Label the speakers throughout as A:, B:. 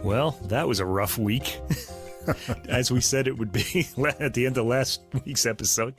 A: Well, that was a rough week. As we said it would be at the end of last week's episode.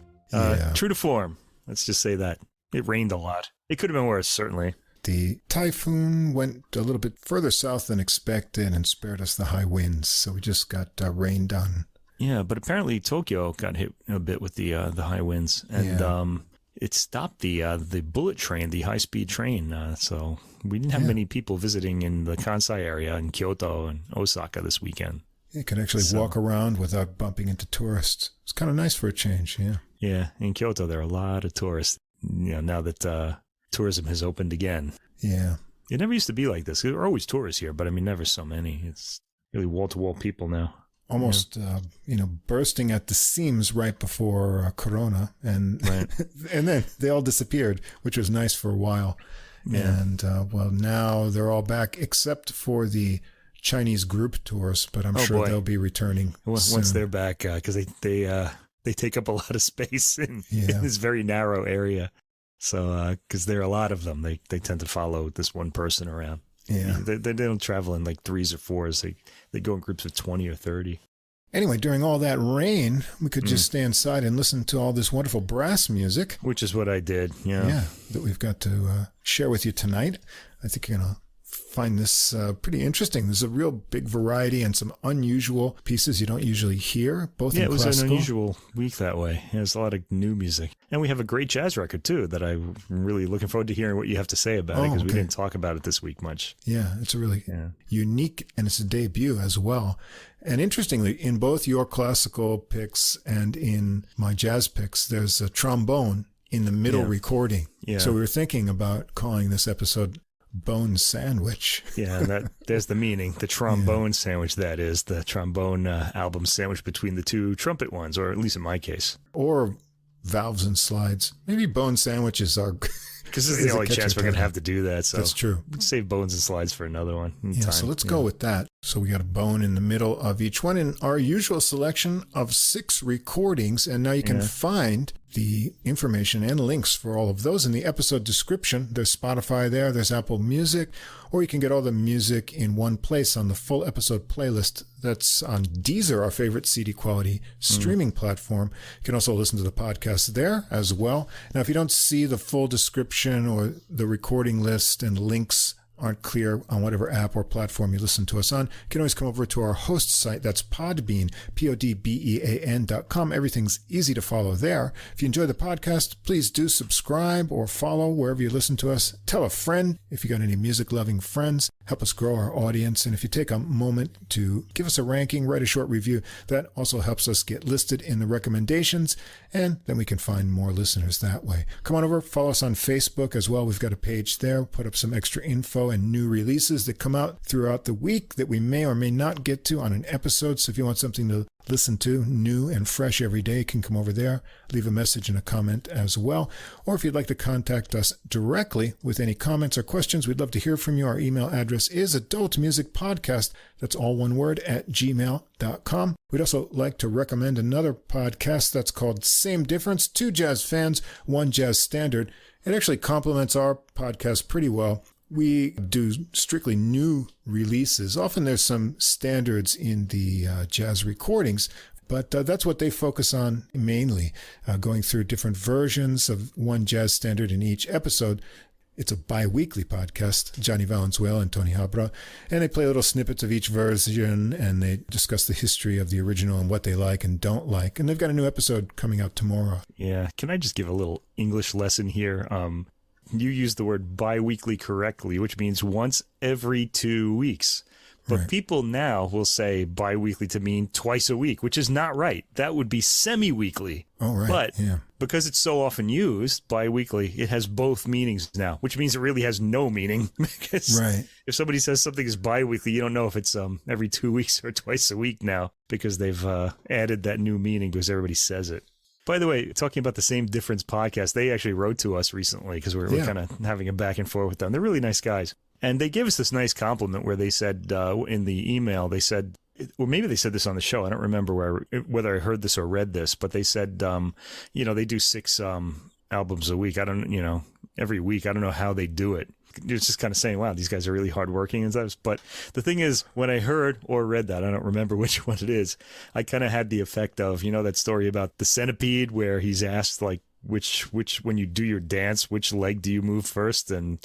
A: True to form. Let's just say that. It rained a lot. It could have been worse, certainly.
B: The typhoon went a little bit further south than expected and spared us the high winds, so we just got rain done.
A: Yeah, but apparently Tokyo got hit a bit with the high winds, and it stopped the bullet train, the high-speed train. So we didn't have many people visiting in the Kansai area in Kyoto and Osaka this weekend.
B: You can actually walk around without bumping into tourists. It's kind of nice for a change, yeah.
A: Yeah, in Kyoto there are a lot of tourists. Now that tourism has opened again.
B: Yeah.
A: It never used to be like this. There are always tourists here, but I mean, never so many. It's really wall-to-wall people now.
B: Almost, bursting at the seams right before Corona, and and then they all disappeared, which was nice for a while. Yeah. And now they're all back except for the Chinese group tours, but I'm sure they'll be returning
A: once they're back because they take up a lot of space in this very narrow area. So because there are a lot of them, they tend to follow this one person around. Yeah, they don't travel in like threes or fours. They go in groups of 20 or 30.
B: Anyway, during all that rain, we could just stay inside and listen to all this wonderful brass music.
A: Which is what I did, yeah.
B: That we've got to share with you tonight. I think you're going to find this pretty interesting. There's a real big variety and some unusual pieces you don't usually hear, both in classical. Yeah, it was an
A: unusual week that way. There's a lot of new music. And we have a great jazz record, too, that I'm really looking forward to hearing what you have to say about it, because we didn't talk about it this week much.
B: Yeah, it's a really unique, and it's a debut as well. And interestingly, in both your classical picks and in my jazz picks, there's a trombone in the middle recording. Yeah. So we were thinking about calling this episode Bone Sandwich.
A: Yeah, there's the meaning. The trombone sandwich, that is. The trombone album sandwich between the two trumpet ones, or at least in my case.
B: Or valves and slides. Maybe bone sandwiches are...
A: Because this is the only chance we're going to have to do that. So
B: that's true.
A: We'll save bones and slides for another one.
B: So let's go with that. So we got a bone in the middle of each one in our usual selection of 6 recordings. And now you can find the information and links for all of those in the episode description. There's Spotify there. There's Apple Music. Or you can get all the music in one place on the full episode playlist. That's on Deezer, our favorite CD quality streaming platform. You can also listen to the podcast there as well. Now, if you don't see the full description or the recording list and links aren't clear on whatever app or platform you listen to us on, you can always come over to our host site. That's Podbean, podbean.com. Everything's easy to follow there. If you enjoy the podcast, please do subscribe or follow wherever you listen to us. Tell a friend if you got any music-loving friends. Help us grow our audience. And if you take a moment to give us a ranking, write a short review, that also helps us get listed in the recommendations, and then we can find more listeners that way. Come on over, follow us on Facebook as well. We've got a page there, put up some extra info and new releases that come out throughout the week that we may or may not get to on an episode. So if you want something to listen to new and fresh every day, you can come over there, leave a message and a comment as well. Or if you'd like to contact us directly with any comments or questions, we'd love to hear from you. Our email address is adultmusicpodcast, that's all one word, @gmail.com. We'd also like to recommend another podcast that's called Same Difference, 2 jazz fans, 1 jazz standard. It actually complements our podcast pretty well. We do strictly new releases. Often there's some standards in the jazz recordings, but that's what they focus on mainly, going through different versions of 1 jazz standard in each episode. It's a bi-weekly podcast, Johnny Valenzuela and Tony Habra, and they play little snippets of each version, and they discuss the history of the original and what they like and don't like. And they've got a new episode coming out tomorrow.
A: Yeah. Can I just give a little English lesson here? You used the word bi-weekly correctly, which means once every 2 weeks. But people now will say bi-weekly to mean twice a week, which is not right. That would be semi-weekly.
B: Oh, right.
A: But because it's so often used, bi-weekly, it has both meanings now, which means it really has no meaning. Because if somebody says something is bi-weekly, you don't know if it's every 2 weeks or twice a week now, because they've added that new meaning because everybody says it. By the way, talking about the Same Difference podcast, they actually wrote to us recently because we're kind of having a back and forth with them. They're really nice guys. And they gave us this nice compliment where they said in the email, they said, or maybe they said this on the show. I don't remember whether I heard this or read this, but they said, they do 6 albums a week. I don't, every week. I don't know how they do it. You're just kind of saying, wow, these guys are really hardworking and stuff. But the thing is, when I heard or read that, I don't remember which one it is, I kind of had the effect of, that story about the centipede where he's asked, like, which when you do your dance, which leg do you move first? And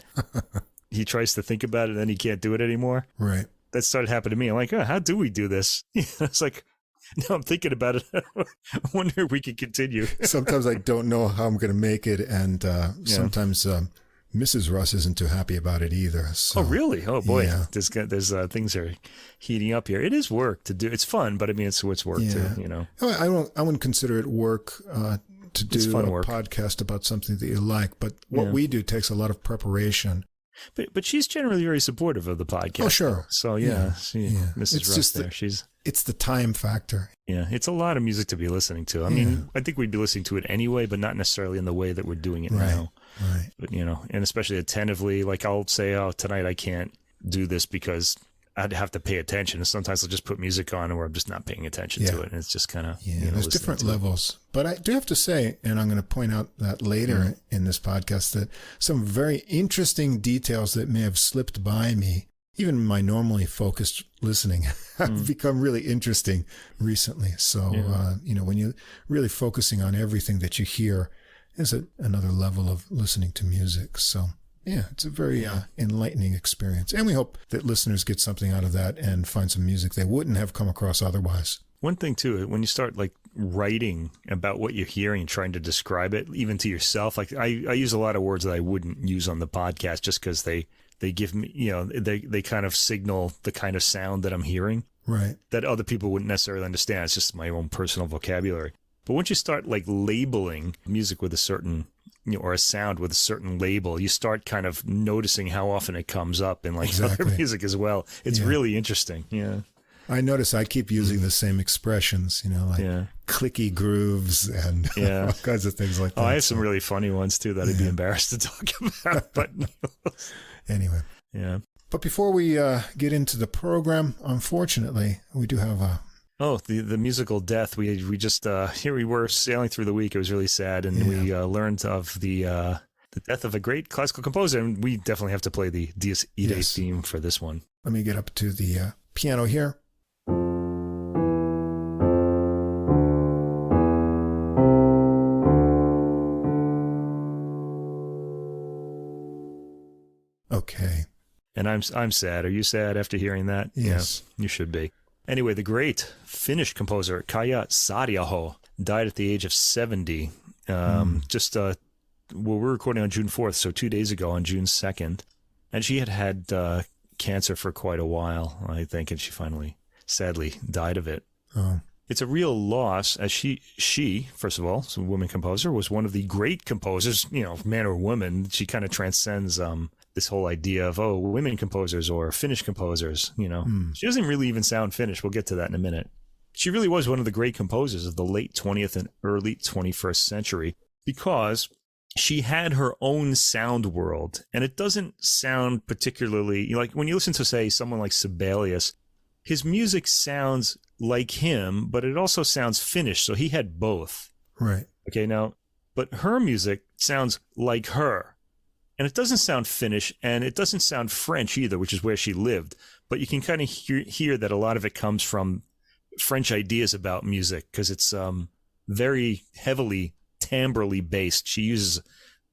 A: he tries to think about it and then he can't do it anymore.
B: Right.
A: That started happening to me. I'm like, oh, how do we do this? It's like, now I'm thinking about it. I wonder if we can continue.
B: Sometimes I don't know how I'm going to make it. And sometimes Mrs. Russ isn't too happy about it either. So,
A: oh, really? Oh, boy.
B: Yeah.
A: There's things are heating up here. It is work to do. It's fun, but I mean, it's work too,
B: I wouldn't consider it work to do a podcast about something that you like. But what we do takes a lot of preparation.
A: But she's generally very supportive of the podcast.
B: Oh, sure.
A: So, Mrs. Russ there.
B: It's the time factor.
A: Yeah, it's a lot of music to be listening to. I mean, I think we'd be listening to it anyway, but not necessarily in the way that we're doing it now.
B: Right.
A: But, and especially attentively, like I'll say, oh, tonight I can't do this because I'd have to pay attention. And sometimes I'll just put music on where I'm just not paying attention to it. And it's just kind of,
B: there's different levels. But I do have to say, and I'm going to point out that later in this podcast, that some very interesting details that may have slipped by me, even my normally focused listening, have become really interesting recently. So, when you're really focusing on everything that you hear, is another level of listening to music. So, it's a very enlightening experience. And we hope that listeners get something out of that and find some music they wouldn't have come across otherwise.
A: One thing, too, when you start like writing about what you're hearing and trying to describe it, even to yourself, like I use a lot of words that I wouldn't use on the podcast just because they give me, they kind of signal the kind of sound that I'm hearing.
B: Right.
A: That other people wouldn't necessarily understand. It's just my own personal vocabulary. But once you start like labeling music with a certain, or a sound with a certain label, you start kind of noticing how often it comes up in like other music as well. It's really interesting. Yeah.
B: I notice I keep using the same expressions, like clicky grooves and all kinds of things like that.
A: I have some really funny ones too that I'd be embarrassed to talk about. But
B: anyway.
A: Yeah.
B: But before we get into the program, unfortunately, we do have a...
A: Oh, the musical death. We just here we were sailing through the week. It was really sad, and we learned of the death of a great classical composer, and we definitely have to play the Dies Irae theme for this one.
B: Let me get up to the piano here. Okay.
A: And I'm sad. Are you sad after hearing that?
B: Yes.
A: Yeah, you should be. Anyway, the great Finnish composer Kaija Saariaho died at the age of 70. We're recording on June 4th, so 2 days ago on June 2nd. And she had cancer for quite a while, I think, and she finally, sadly, died of it.
B: Oh.
A: It's a real loss, as she, first of all, a woman composer, was one of the great composers, man or woman. She kind of transcends this whole idea of, women composers or Finnish composers, She doesn't really even sound Finnish. We'll get to that in a minute. She really was one of the great composers of the late 20th and early 21st century because she had her own sound world. And it doesn't sound particularly, like when you listen to, say, someone like Sibelius, his music sounds like him, but it also sounds Finnish. So he had both.
B: Right.
A: Okay, now, but her music sounds like her. And it doesn't sound Finnish, and it doesn't sound French either, which is where she lived. But you can kind of hear that a lot of it comes from French ideas about music, because it's very heavily timbrally based. She uses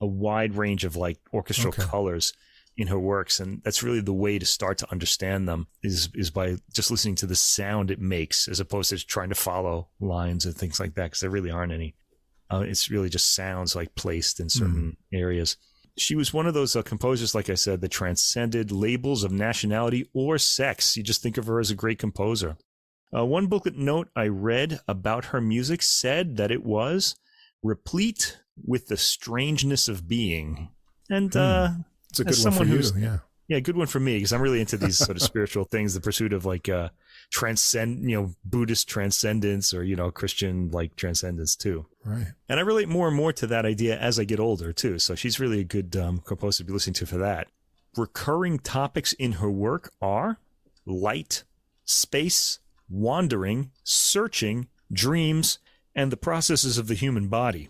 A: a wide range of like orchestral colors in her works, and that's really the way to start to understand them is by just listening to the sound it makes, as opposed to trying to follow lines and things like that, because there really aren't any. It's really just sounds like placed in certain areas. She was one of those composers, like I said, that transcended labels of nationality or sex. You just think of her as a great composer. One booklet note I read about her music said that it was replete with the strangeness of being. And
B: it's a good one for you,
A: yeah, good one for me, because I'm really into these sort of spiritual things, the pursuit of like Buddhist transcendence or, Christian like transcendence too.
B: Right.
A: And I relate more and more to that idea as I get older too. So she's really a good composer to be listening to for that. Recurring topics in her work are light, space, wandering, searching, dreams, and the processes of the human body.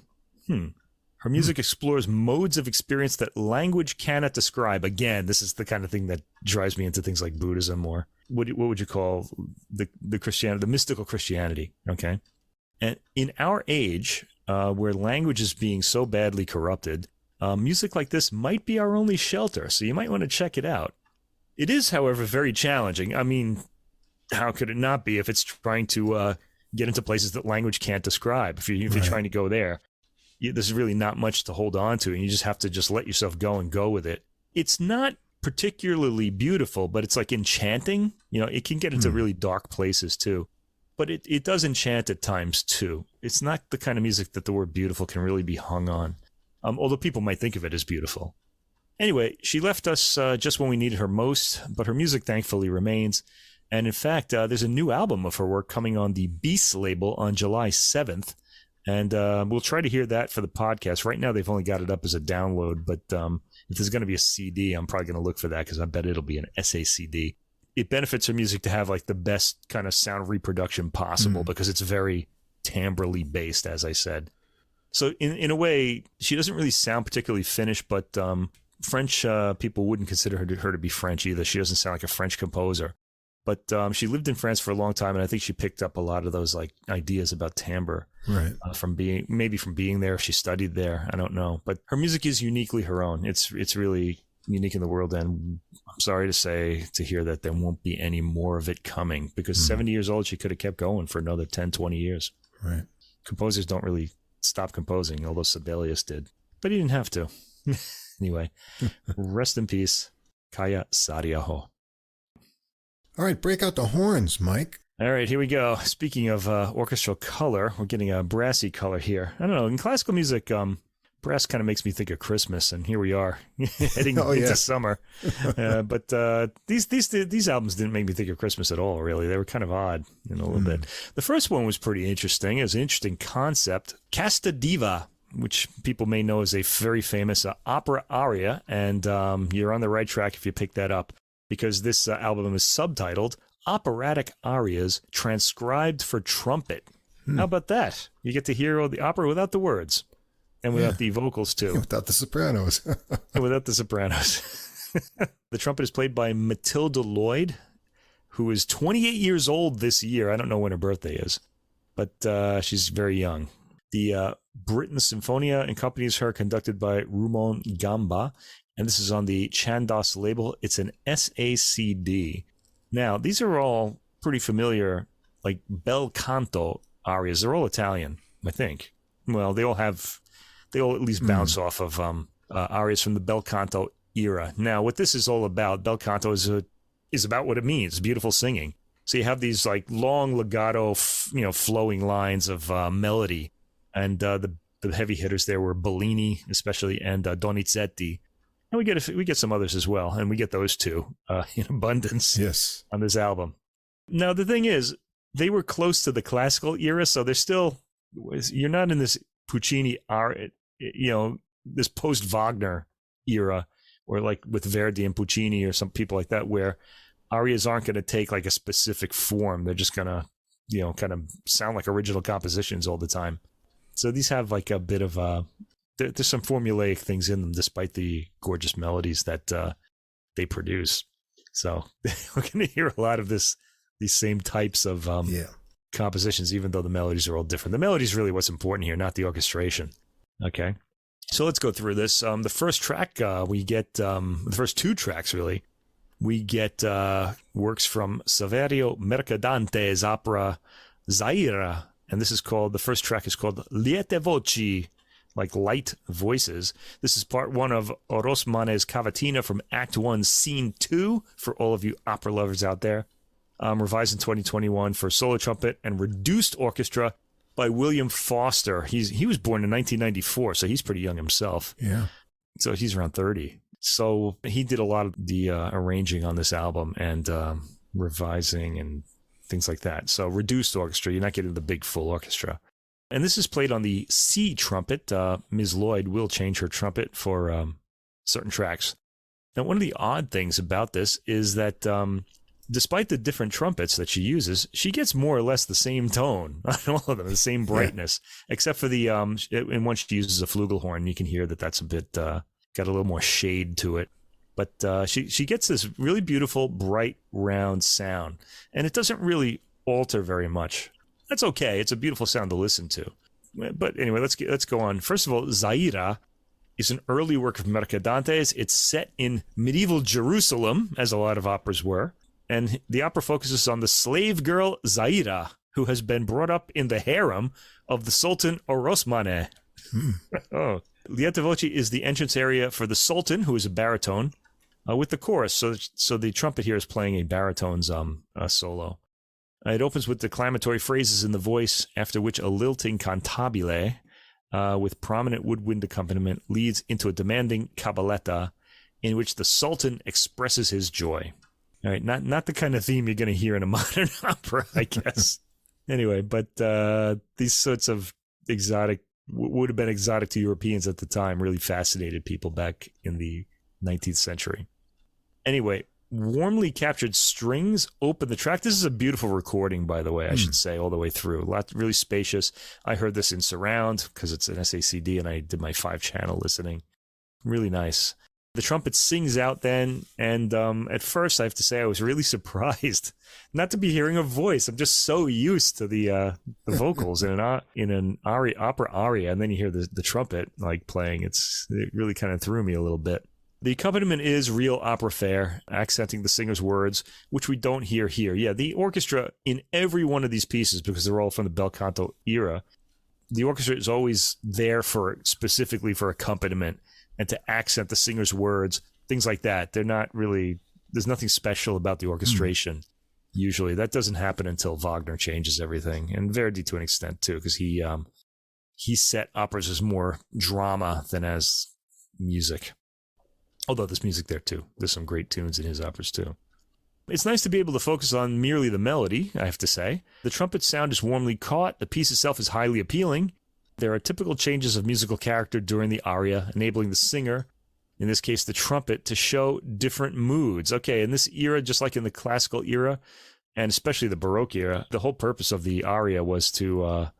A: Her music explores modes of experience that language cannot describe. Again, this is the kind of thing that drives me into things like Buddhism or what would you call the Christianity, the mystical Christianity, okay? And in our age, where language is being so badly corrupted, music like this might be our only shelter, so you might want to check it out. It is, however, very challenging. I mean, how could it not be if it's trying to get into places that language can't describe? If you're trying to go there, there's really not much to hold on to, and you just have to just let yourself go and go with it. It's not particularly beautiful, but it's like enchanting. You know, it can get into really dark places too, but it does enchant at times too. It's not the kind of music that the word beautiful can really be hung on, although people might think of it as beautiful. Anyway, she left us just when we needed her most, but her music thankfully remains. And in fact, there's a new album of her work coming on the Beast label on July 7th. And we'll try to hear that for the podcast. Right now, they've only got it up as a download, but if there's going to be a CD, I'm probably going to look for that because I bet it'll be an SACD. It benefits her music to have like the best kind of sound reproduction possible because it's very timbrally based, as I said. So in a way, she doesn't really sound particularly Finnish, but French people wouldn't consider her to be French either. She doesn't sound like a French composer. But she lived in France for a long time, and I think she picked up a lot of those like ideas about timbre from being there. She studied there. I don't know, but her music is uniquely her own. It's really unique in the world, and I'm sorry to hear that there won't be any more of it coming because 70 years old, she could have kept going for another 10, 20 years.
B: Right.
A: Composers don't really stop composing, although Sibelius did, but he didn't have to. Anyway, rest in peace, Kaya Saariaho.
B: All right, break out the horns, Mike.
A: All right, here we go. Speaking of orchestral color, we're getting a brassy color here. I don't know. In classical music, brass kind of makes me think of Christmas, and here we are heading into summer. But these albums didn't make me think of Christmas at all, really. They were kind of odd in a little bit. The first one was pretty interesting. It was an interesting concept. Casta Diva, which people may know as a very famous opera aria, and you're on the right track if you pick that up. Because this album is subtitled Operatic Arias Transcribed for Trumpet. How about that? You get to hear the opera without the words and without the vocals, too.
B: Without the sopranos.
A: Without the sopranos. The trumpet is played by Matilda Lloyd, who is 28 years old this year. I don't know when her birthday is, but she's very young. The Britten Sinfonia accompanies her, conducted by Rumon Gamba. And this is on the Chandos label. It's an SACD. Now, these are all pretty familiar, like bel canto arias. They're all Italian, I think. Well, they all at least bounce off of arias from the bel canto era. Now, what this is all about, bel canto is about what it means, beautiful singing. So you have these like long legato, flowing lines of melody. And the heavy hitters there were Bellini, especially, and Donizetti. And we get some others as well, and we get those two in abundance on this album. Now, the thing is, they were close to the classical era, so you're not in this Puccini, this post-Wagner era, or like with Verdi and Puccini or some people like that, where arias aren't going to take like a specific form. They're just going to, kind of sound like original compositions all the time. So these have like a bit of there's some formulaic things in them, despite the gorgeous melodies that they produce. So we're going to hear a lot of these same types of compositions, even though the melodies are all different. The melody is really what's important here, not the orchestration. Okay, so let's go through this. The first track we get, the first two tracks really, we get works from Saverio Mercadante's opera Zaira, and the first track is called Liete Voci, like light voices. This is part one of Orosmane's Cavatina from Act 1, Scene 2, for all of you opera lovers out there. Revised in 2021 for solo trumpet and reduced orchestra by William Foster. He was born in 1994, so he's pretty young himself.
B: Yeah.
A: So he's around 30. So he did a lot of the arranging on this album and revising and things like that. So reduced orchestra, you're not getting the big full orchestra. And this is played on the C trumpet. Ms. Lloyd will change her trumpet for certain tracks. Now, one of the odd things about this is that despite the different trumpets that she uses, she gets more or less the same tone on all of them, the same brightness, except for the and once she uses a flugelhorn, you can hear that that's a bit got a little more shade to it. But she gets this really beautiful, bright, round sound, and it doesn't really alter very much. That's okay. It's a beautiful sound to listen to. But anyway, let's go on. First of all, Zaira is an early work of Mercadante's. It's set in medieval Jerusalem, as a lot of operas were. And the opera focuses on the slave girl Zaira, who has been brought up in the harem of the Sultan Orosmane. Oh. Lieta Voce is the entrance area for the Sultan, who is a baritone, with the chorus. So the trumpet here is playing a baritone's solo. It opens with declamatory phrases in the voice, after which a lilting cantabile with prominent woodwind accompaniment leads into a demanding cabaletta in which the Sultan expresses his joy. All right, not the kind of theme you're going to hear in a modern opera, I guess. Anyway, but these sorts of exotic, would have been exotic to Europeans at the time, really fascinated people back in the 19th century. Anyway, warmly captured strings open the track. This is a beautiful recording, by the way, I should say, all the way through. Really spacious. I heard this in surround because it's an SACD, and I did my 5-channel listening. Really nice. The trumpet sings out then, and at first, I have to say, I was really surprised not to be hearing a voice. I'm just so used to the vocals in an opera aria, and then you hear the trumpet like playing. It really kind of threw me a little bit. The accompaniment is real opera fare, accenting the singer's words, which we don't hear here. Yeah, the orchestra in every one of these pieces, because they're all from the bel canto era, the orchestra is always there specifically for accompaniment and to accent the singer's words, things like that. They're not really, there's nothing special about the orchestration. Usually that doesn't happen until Wagner changes everything, and Verdi to an extent too, because he set operas as more drama than as music. Although there's music there too. There's some great tunes in his operas too. It's nice to be able to focus on merely the melody, I have to say. The trumpet sound is warmly caught. The piece itself is highly appealing. There are typical changes of musical character during the aria, enabling the singer, in this case the trumpet, to show different moods. Okay, in this era, just like in the classical era, and especially the Baroque era, the whole purpose of the aria was to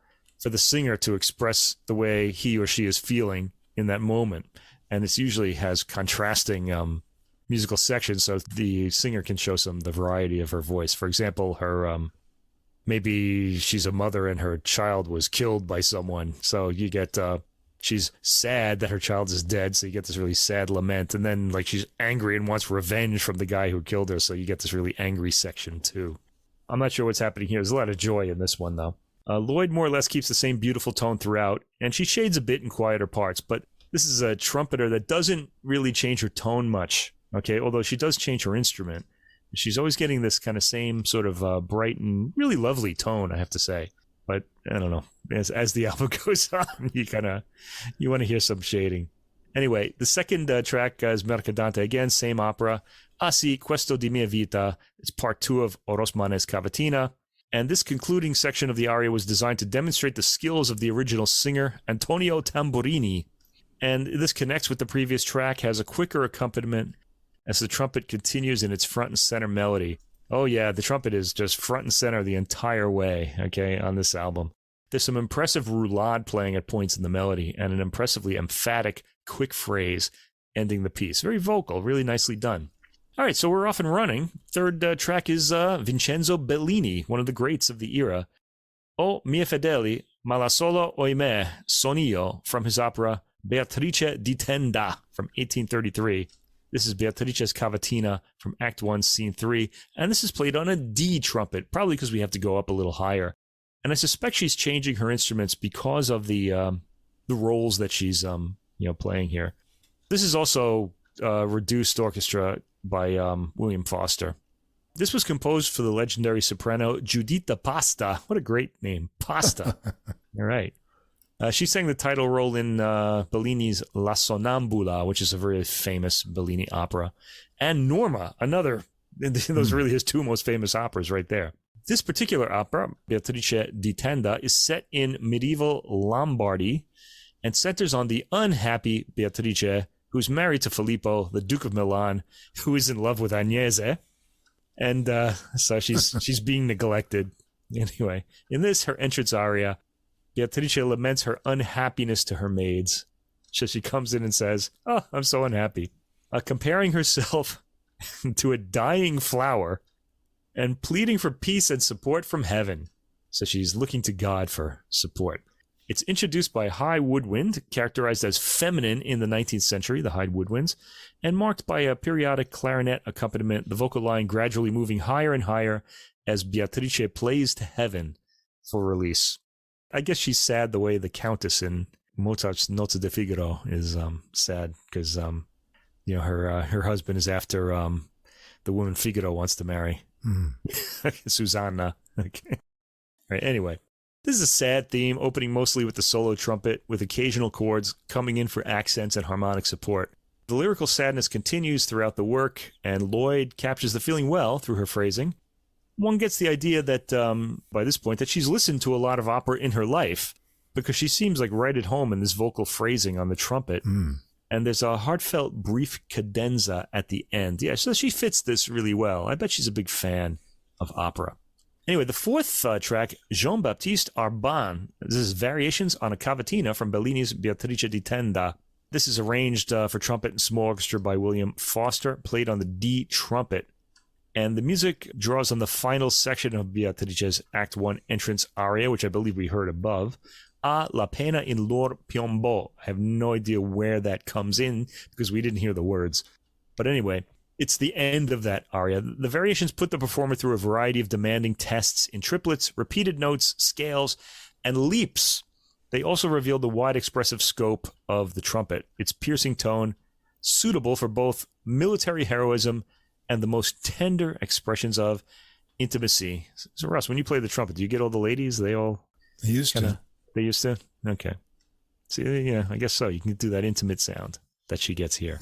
A: for the singer to express the way he or she is feeling in that moment. And this usually has contrasting musical sections, so the singer can show the variety of her voice. For example, her maybe she's a mother and her child was killed by someone, so you get she's sad that her child is dead, so you get this really sad lament, and then like she's angry and wants revenge from the guy who killed her, so you get this really angry section too. I'm not sure what's happening here. There's a lot of joy in this one though. Lloyd more or less keeps the same beautiful tone throughout, and she shades a bit in quieter parts, but this is a trumpeter that doesn't really change her tone much, okay? Although she does change her instrument. She's always getting this kind of same sort of bright and really lovely tone, I have to say. But I don't know. As the album goes on, you want to hear some shading. Anyway, the second track is Mercadante again, same opera. Assi, Questo di mia vita. It's part 2 of Orosmane's Cavatina. And this concluding section of the aria was designed to demonstrate the skills of the original singer, Antonio Tamburini. And this connects with the previous track, has a quicker accompaniment as the trumpet continues in its front and center melody. Oh yeah, the trumpet is just front and center the entire way, okay, on this album. There's some impressive roulade playing at points in the melody, and an impressively emphatic, quick phrase ending the piece. Very vocal, really nicely done. All right, so we're off and running. Third track is Vincenzo Bellini, one of the greats of the era. O mie fedeli, ma la solo oimè son io, from his opera Beatrice di Tenda from 1833. This is Beatrice's Cavatina from Act 1, Scene 3, and this is played on a D trumpet, probably because we have to go up a little higher. And I suspect she's changing her instruments because of the roles that she's playing here. This is also reduced orchestra by William Foster. This was composed for the legendary soprano Giuditta Pasta. What a great name, Pasta. All right. She sang the title role in Bellini's La Sonnambula, which is a very famous Bellini opera, and Norma, another. Those are really his two most famous operas right there. This particular opera, Beatrice di Tenda, is set in medieval Lombardy and centers on the unhappy Beatrice, who's married to Filippo, the Duke of Milan, who is in love with Agnese. And so she's being neglected. Anyway, in this, her entrance aria, Beatrice laments her unhappiness to her maids. So she comes in and says, "Oh, I'm so unhappy," comparing herself to a dying flower and pleading for peace and support from heaven. So she's looking to God for support. It's introduced by a high woodwind, characterized as feminine in the 19th century, the high woodwinds, and marked by a periodic clarinet accompaniment, the vocal line gradually moving higher and higher as Beatrice plays to heaven for release. I guess she's sad the way the Countess in Mozart's Nozze di Figaro is sad, because her husband is after the woman Figaro wants to marry. Susanna. Okay. Right, anyway, this is a sad theme, opening mostly with the solo trumpet, with occasional chords coming in for accents and harmonic support. The lyrical sadness continues throughout the work, and Lloyd captures the feeling well through her phrasing. One gets the idea that, by this point, that she's listened to a lot of opera in her life, because she seems like right at home in this vocal phrasing on the trumpet. And there's a heartfelt brief cadenza at the end. Yeah, so she fits this really well. I bet she's a big fan of opera. Anyway, the fourth track, Jean-Baptiste Arban. This is variations on a cavatina from Bellini's Beatrice di Tenda. This is arranged for trumpet and small orchestra by William Foster, played on the D trumpet. And the music draws on the final section of Beatrice's Act 1 entrance aria, which I believe we heard above. A la pena in lor piombo. I have no idea where that comes in because we didn't hear the words. But anyway, it's the end of that aria. The variations put the performer through a variety of demanding tests in triplets, repeated notes, scales, and leaps. They also reveal the wide expressive scope of the trumpet, its piercing tone, suitable for both military heroism and the most tender expressions of intimacy. So Russ, when you play the trumpet, do you get all the ladies? They used to. They used to? Okay. See, yeah, I guess so. You can do that intimate sound that she gets here.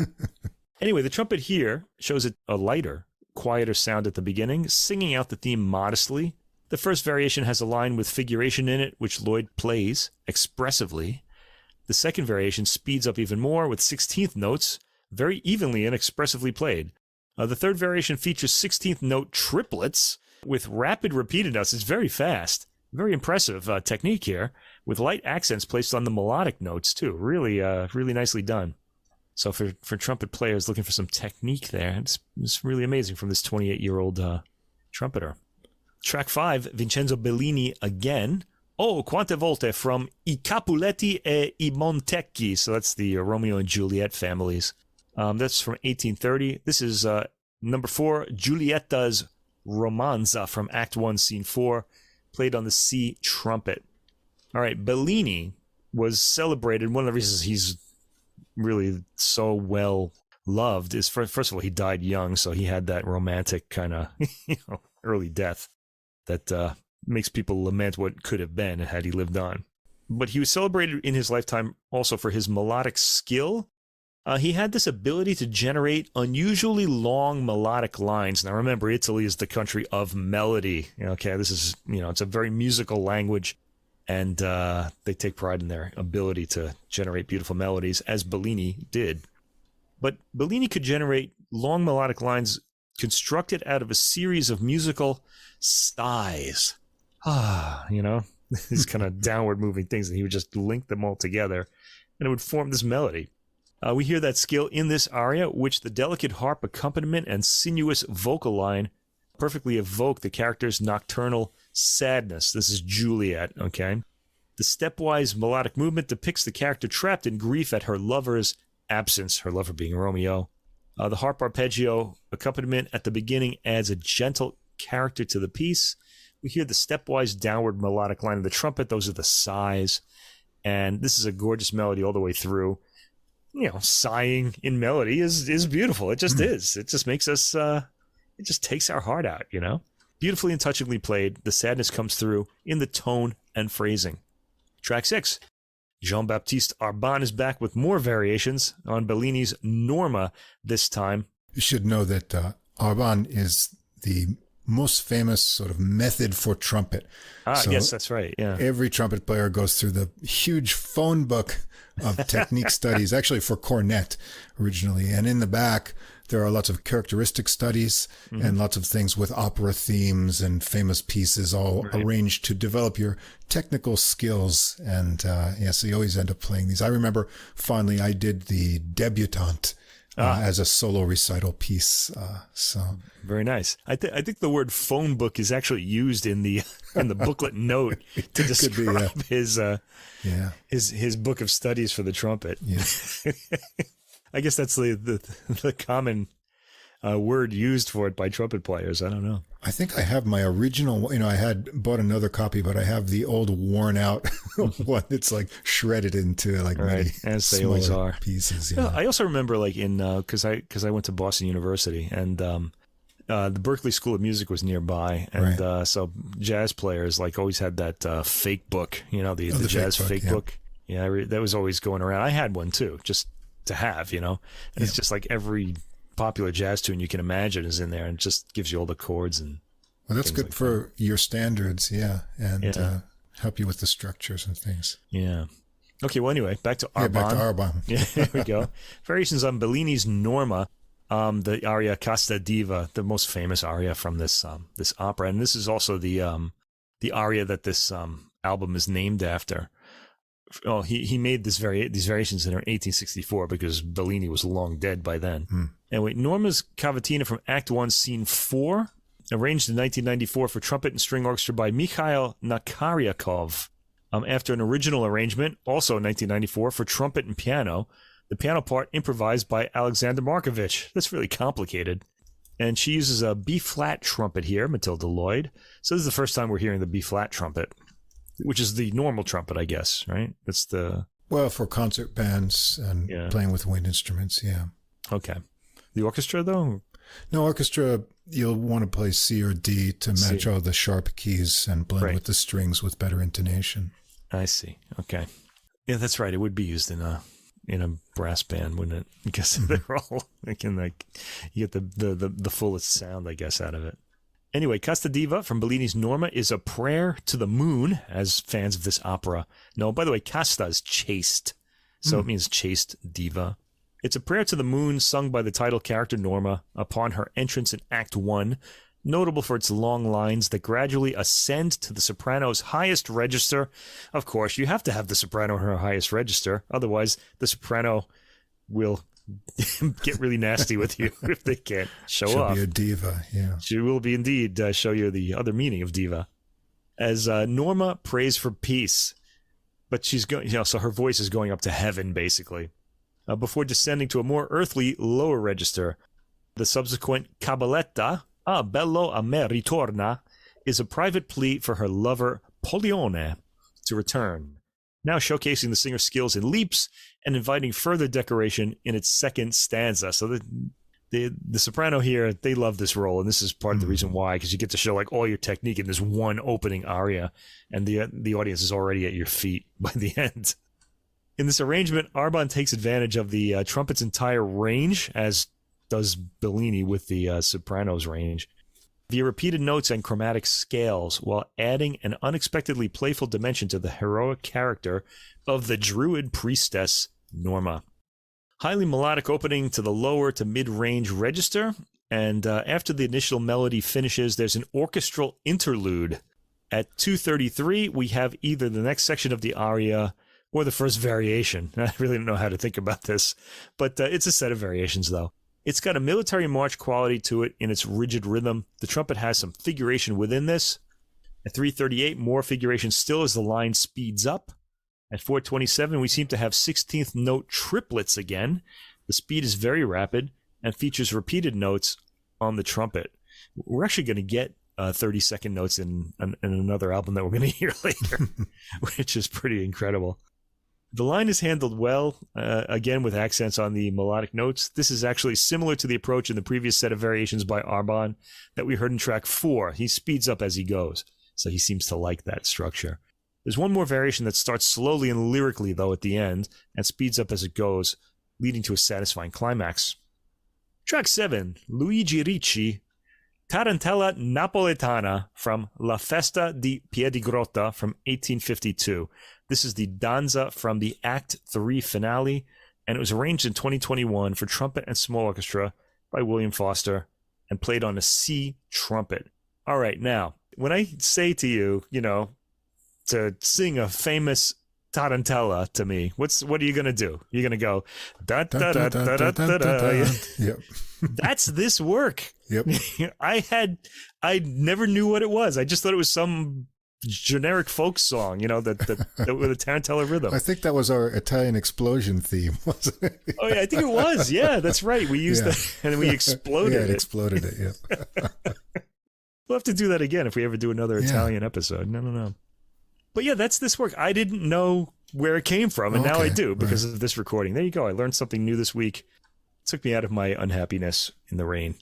A: Anyway, the trumpet here shows a lighter, quieter sound at the beginning, singing out the theme modestly. The first variation has a line with figuration in it, which Lloyd plays expressively. The second variation speeds up even more with 16th notes, very evenly and expressively played. The third variation features 16th note triplets with rapid repeated notes. It's very fast. Very impressive technique here, with light accents placed on the melodic notes, too. Really, really nicely done. So for trumpet players looking for some technique there, it's really amazing from this 28-year-old trumpeter. Track 5, Vincenzo Bellini again. Oh, quante volte from I Capuletti e I Montecchi. So that's the Romeo and Juliet families. That's from 1830. This is number 4, Giulietta's Romanza from Act 1, Scene 4. Played on the C trumpet. All right, Bellini was celebrated. One of the reasons he's really so well loved is, first of all, he died young, so he had that romantic kind of early death that makes people lament what could have been had he lived on. But he was celebrated in his lifetime also for his melodic skill. He had this ability to generate unusually long melodic lines. Now, remember, Italy is the country of melody. Okay, this is, it's a very musical language, and they take pride in their ability to generate beautiful melodies, as Bellini did. But Bellini could generate long melodic lines constructed out of a series of musical sighs. These kind of downward moving things, and he would just link them all together, and it would form this melody. We hear that skill in this aria, which the delicate harp accompaniment and sinuous vocal line perfectly evoke the character's nocturnal sadness. This is Juliet, okay? The stepwise melodic movement depicts the character trapped in grief at her lover's absence, her lover being Romeo. The harp arpeggio accompaniment at the beginning adds a gentle character to the piece. We hear the stepwise downward melodic line of the trumpet. Those are the sighs. And this is a gorgeous melody all the way through. Sighing in melody is beautiful. It just is. It just makes us, it just takes our heart out, Beautifully and touchingly played, the sadness comes through in the tone and phrasing. Track 6, Jean-Baptiste Arban is back with more variations on Bellini's Norma this time.
B: You should know that Arban is the most famous sort of method for trumpet.
A: Yes, that's right. Yeah.
B: Every trumpet player goes through the huge phone book of technique studies, actually for cornet originally. And in the back, there are lots of characteristic studies and lots of things with opera themes and famous pieces all arranged to develop your technical skills. And so you always end up playing these. I remember fondly I did the debutante as a solo recital piece.
A: Very nice. I think the word phone book is actually used in the booklet note to describe his book of studies for the trumpet.
B: Yeah.
A: I guess that's the common word used for it by trumpet players. I don't know.
B: I think I have my original, I had bought another copy, but I have the old worn out one that's like shredded into like many
A: as they always are
B: pieces.
A: Yeah. I also remember like because I went to Boston University and the Berklee School of Music was nearby, and so jazz players like always had that fake book, the jazz fake book. Yeah, that was always going around. I had one too, just to have, and it's just like every popular jazz tune you can imagine is in there, and it just gives you all the chords and.
B: Well, that's good for your standards, and help you with the structures and things.
A: Yeah. Okay. Well, anyway, back to Arbon.
B: Back to Arbon.
A: Yeah, there we go. Variations on Bellini's Norma, the aria Casta Diva, the most famous aria from this opera, and this is also the aria that this album is named after. Oh, he made these variations in 1864 because Bellini was long dead by then. Anyway, Norma's Cavatina from Act 1, Scene 4, arranged in 1994 for trumpet and string orchestra by Mikhail Nakaryakov. After an original arrangement, also in 1994, for trumpet and piano, the piano part improvised by Alexander Markovich. That's really complicated. And she uses a B-flat trumpet here, Matilda Lloyd. So this is the first time we're hearing the B-flat trumpet, which is the normal trumpet, I guess, right? That's the...
B: Well, for concert bands and playing with wind instruments, yeah.
A: Okay. The orchestra, though?
B: No, orchestra, you'll want to play C or D to match all the sharp keys and blend with the strings with better intonation.
A: I see. Okay. Yeah, that's right. It would be used in a brass band, wouldn't it? Because they're all... you get the fullest sound, I guess, out of it. Anyway, Casta Diva from Bellini's Norma is a prayer to the moon, as fans of this opera know. By the way, Casta is chaste, so it means chaste diva. It's a prayer to the moon sung by the title character Norma upon her entrance in Act 1, notable for its long lines that gradually ascend to the soprano's highest register. Of course, you have to have the soprano in her highest register, otherwise the soprano will... get really nasty with you if they can't show off.
B: She'll be a diva, yeah.
A: She will be indeed show you the other meaning of diva. As Norma prays for peace, but she's going, so her voice is going up to heaven basically, before descending to a more earthly lower register. The subsequent cabaletta, bello a me ritorna, is a private plea for her lover Pollione to return, now showcasing the singer's skills in leaps and inviting further decoration in its second stanza. So the soprano here, they love this role, and this is part of the reason why, because you get to show like all your technique in this one opening aria, and the audience is already at your feet by the end. In this arrangement, Arbon takes advantage of the trumpet's entire range, as does Bellini with the soprano's range, via repeated notes and chromatic scales, while adding an unexpectedly playful dimension to the heroic character of the druid priestess Norma. Highly melodic opening to the lower to mid-range register, and after the initial melody finishes, there's an orchestral interlude. At 2:33, we have either the next section of the aria or the first variation. I really don't know how to think about this, but it's a set of variations, though. It's got a military march quality to it in its rigid rhythm. The trumpet has some figuration within this. At 3:38, more figuration still as the line speeds up. At 4:27, we seem to have 16th note triplets again. The speed is very rapid and features repeated notes on the trumpet. We're actually going to get 30-second notes in another album that we're going to hear later, which is pretty incredible. The line is handled well, again with accents on the melodic notes. This is actually similar to the approach in the previous set of variations by Arbon that we heard in track 4. He speeds up as he goes, so he seems to like that structure. There's one more variation that starts slowly and lyrically, though, at the end, and speeds up as it goes, leading to a satisfying climax. Track 7, Luigi Ricci, Tarantella Napoletana from La Festa di Piedigrotta from 1852. This is the danza from the Act 3 finale, and it was arranged in 2021 for trumpet and small orchestra by William Foster and played on a C trumpet. All right, now, when I say to you, to sing a famous tarantella to me, what are you going to do? You're going to go, da da da da da da da. Yep. That's this work.
B: Yep.
A: I never knew what it was. I just thought it was some generic folk song, that with a tarantella rhythm.
B: I think that was our Italian explosion theme, wasn't it?
A: Oh yeah, I think it was. Yeah, that's right. We used that and we exploded it.
B: Yeah, it exploded it, yeah.
A: We'll have to do that again if we ever do another Italian episode. No. But yeah, that's this work. I didn't know where it came from, and now I do because of this recording. There you go. I learned something new this week. It took me out of my unhappiness in the rain.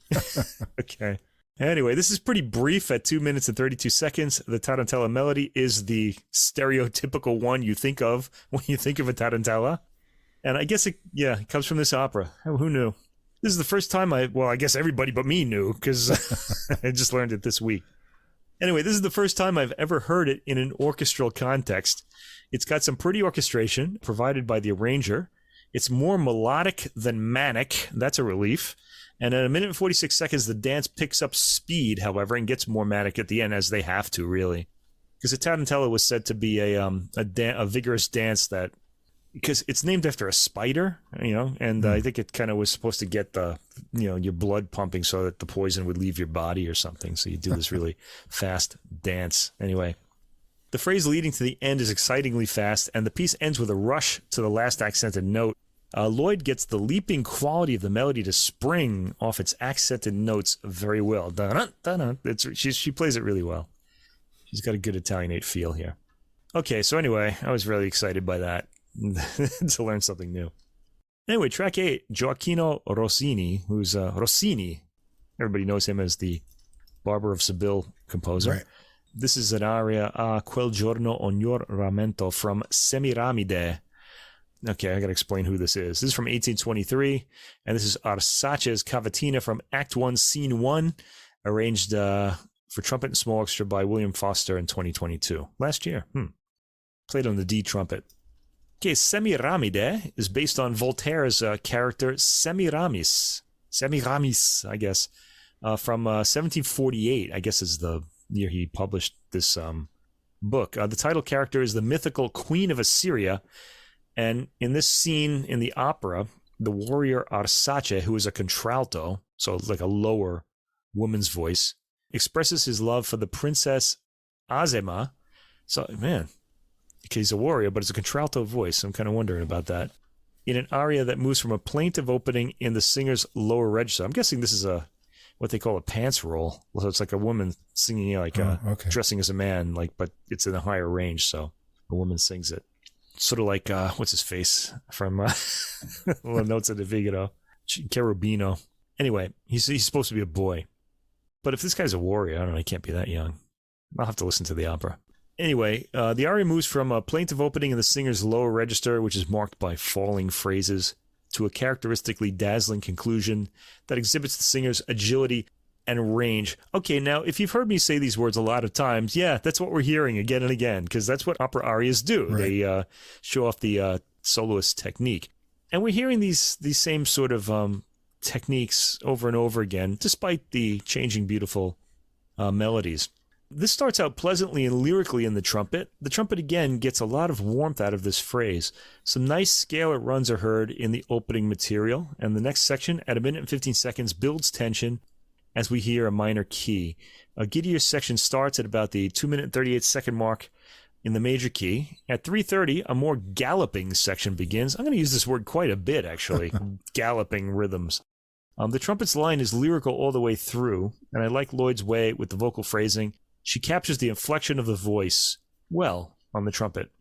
A: Okay. Anyway, this is pretty brief at 2 minutes and 32 seconds. The tarantella melody is the stereotypical one you think of when you think of a tarantella. And I guess it comes from this opera. Who knew? This is the first time I guess everybody but me knew because I just learned it this week. Anyway, this is the first time I've ever heard it in an orchestral context. It's got some pretty orchestration provided by the arranger. It's more melodic than manic. That's a relief. And at 1 minute and 46 seconds, the dance picks up speed, however, and gets more manic at the end, as they have to, really. Because the tarantella was said to be a vigorous dance that, because it's named after a spider, and I think it kind of was supposed to get your blood pumping so that the poison would leave your body or something. So you do this really fast dance. Anyway, the phrase leading to the end is excitingly fast, and the piece ends with a rush to the last accented note. Lloyd gets the leaping quality of the melody to spring off its accented notes very well. She plays it really well. She's got a good Italianate feel here. Okay, so anyway, I was really excited by that to learn something new. Anyway, track 8, Gioacchino Rossini, who's Rossini. Everybody knows him as the Barber of Seville composer. Right. This is an aria, A quel giorno ognor ramento from Semiramide. Okay, I got to explain who this is. This is from 1823, and this is Arsace's Cavatina from Act 1, Scene 1, arranged for trumpet and small orchestra by William Foster in 2022. Last year. Played on the D trumpet. Okay, Semiramide is based on Voltaire's character Semiramis, I guess, from 1748, I guess is the year he published this book. The title character is the mythical Queen of Assyria. And in this scene in the opera, the warrior Arsace, who is a contralto, so like a lower woman's voice, expresses his love for the princess Azema. So, man, okay, he's a warrior, but it's a contralto voice. I'm kind of wondering about that. In an aria that moves from a plaintive opening in the singer's lower register. I'm guessing this is what they call a pants roll. So it's like a woman singing, dressing as a man, but it's in a higher range, so a woman sings it. Sort of like, what's his face from Little Notes of the Figaro, Cherubino. Anyway, he's supposed to be a boy. But if this guy's a warrior, I don't know, he can't be that young. I'll have to listen to the opera. Anyway, the aria moves from a plaintive opening in the singer's lower register, which is marked by falling phrases, to a characteristically dazzling conclusion that exhibits the singer's agility and range. Okay, now, if you've heard me say these words a lot of times, that's what we're hearing again and again, because that's what opera arias do. Right. They show off the soloist technique. And we're hearing these same sort of techniques over and over again, despite the changing beautiful melodies. This starts out pleasantly and lyrically in the trumpet. The trumpet, again, gets a lot of warmth out of this phrase. Some nice scalar runs are heard in the opening material, and the next section, at 1 minute and 15 seconds, builds tension as we hear a minor key. A giddier section starts at about the 2 minute and 38 second mark in the major key. At 3:30, a more galloping section begins. I'm going to use this word quite a bit, actually. Galloping rhythms. The trumpet's line is lyrical all the way through, and I like Lloyd's way with the vocal phrasing. She captures the inflection of the voice well on the trumpet.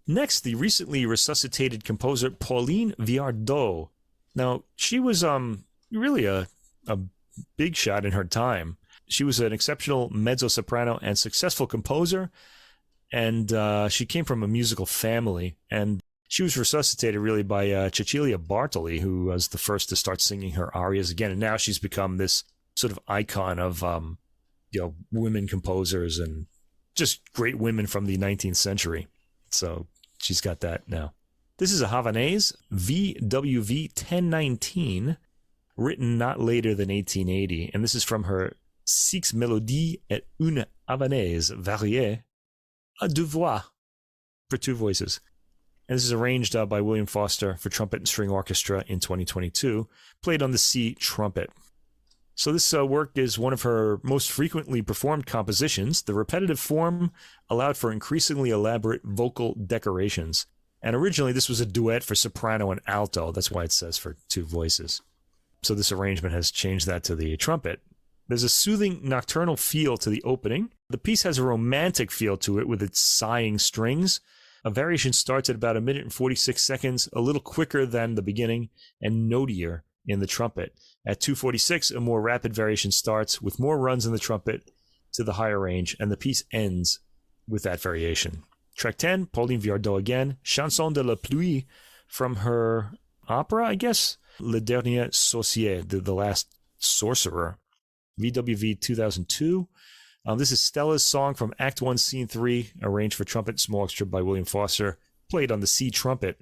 A: Next, the recently resuscitated composer Pauline Viardot. Now, she was really a big shot in her time. She was an exceptional mezzo-soprano and successful composer, and she came from a musical family, and she was resuscitated really by Cecilia Bartoli, who was the first to start singing her arias again, and now she's become this sort of icon of, women composers and just great women from the 19th century. So she's got that now. This is a Havanaise, VWV 1019, written not later than 1880. And this is from her Six Mélodies et une Havanaise variée à deux voix, for two voices. And this is arranged by William Foster for trumpet and string orchestra in 2022, played on the C trumpet. So this work is one of her most frequently performed compositions. The repetitive form allowed for increasingly elaborate vocal decorations. And originally this was a duet for soprano and alto. That's why it says for two voices. So this arrangement has changed that to the trumpet. There's a soothing nocturnal feel to the opening. The piece has a romantic feel to it with its sighing strings. A variation starts at about 1 minute and 46 seconds, a little quicker than the beginning and notier in the trumpet. At 2:46, a more rapid variation starts with more runs in the trumpet to the higher range, and the piece ends with that variation. Track 10, Pauline Viardot again, Chanson de la Pluie, from her opera, I guess, Le Dernier Sorcier, the Last Sorcerer, VWV 2002. This is Stella's song from Act 1, Scene 3, arranged for trumpet and small orchestra by William Foster, played on the C trumpet.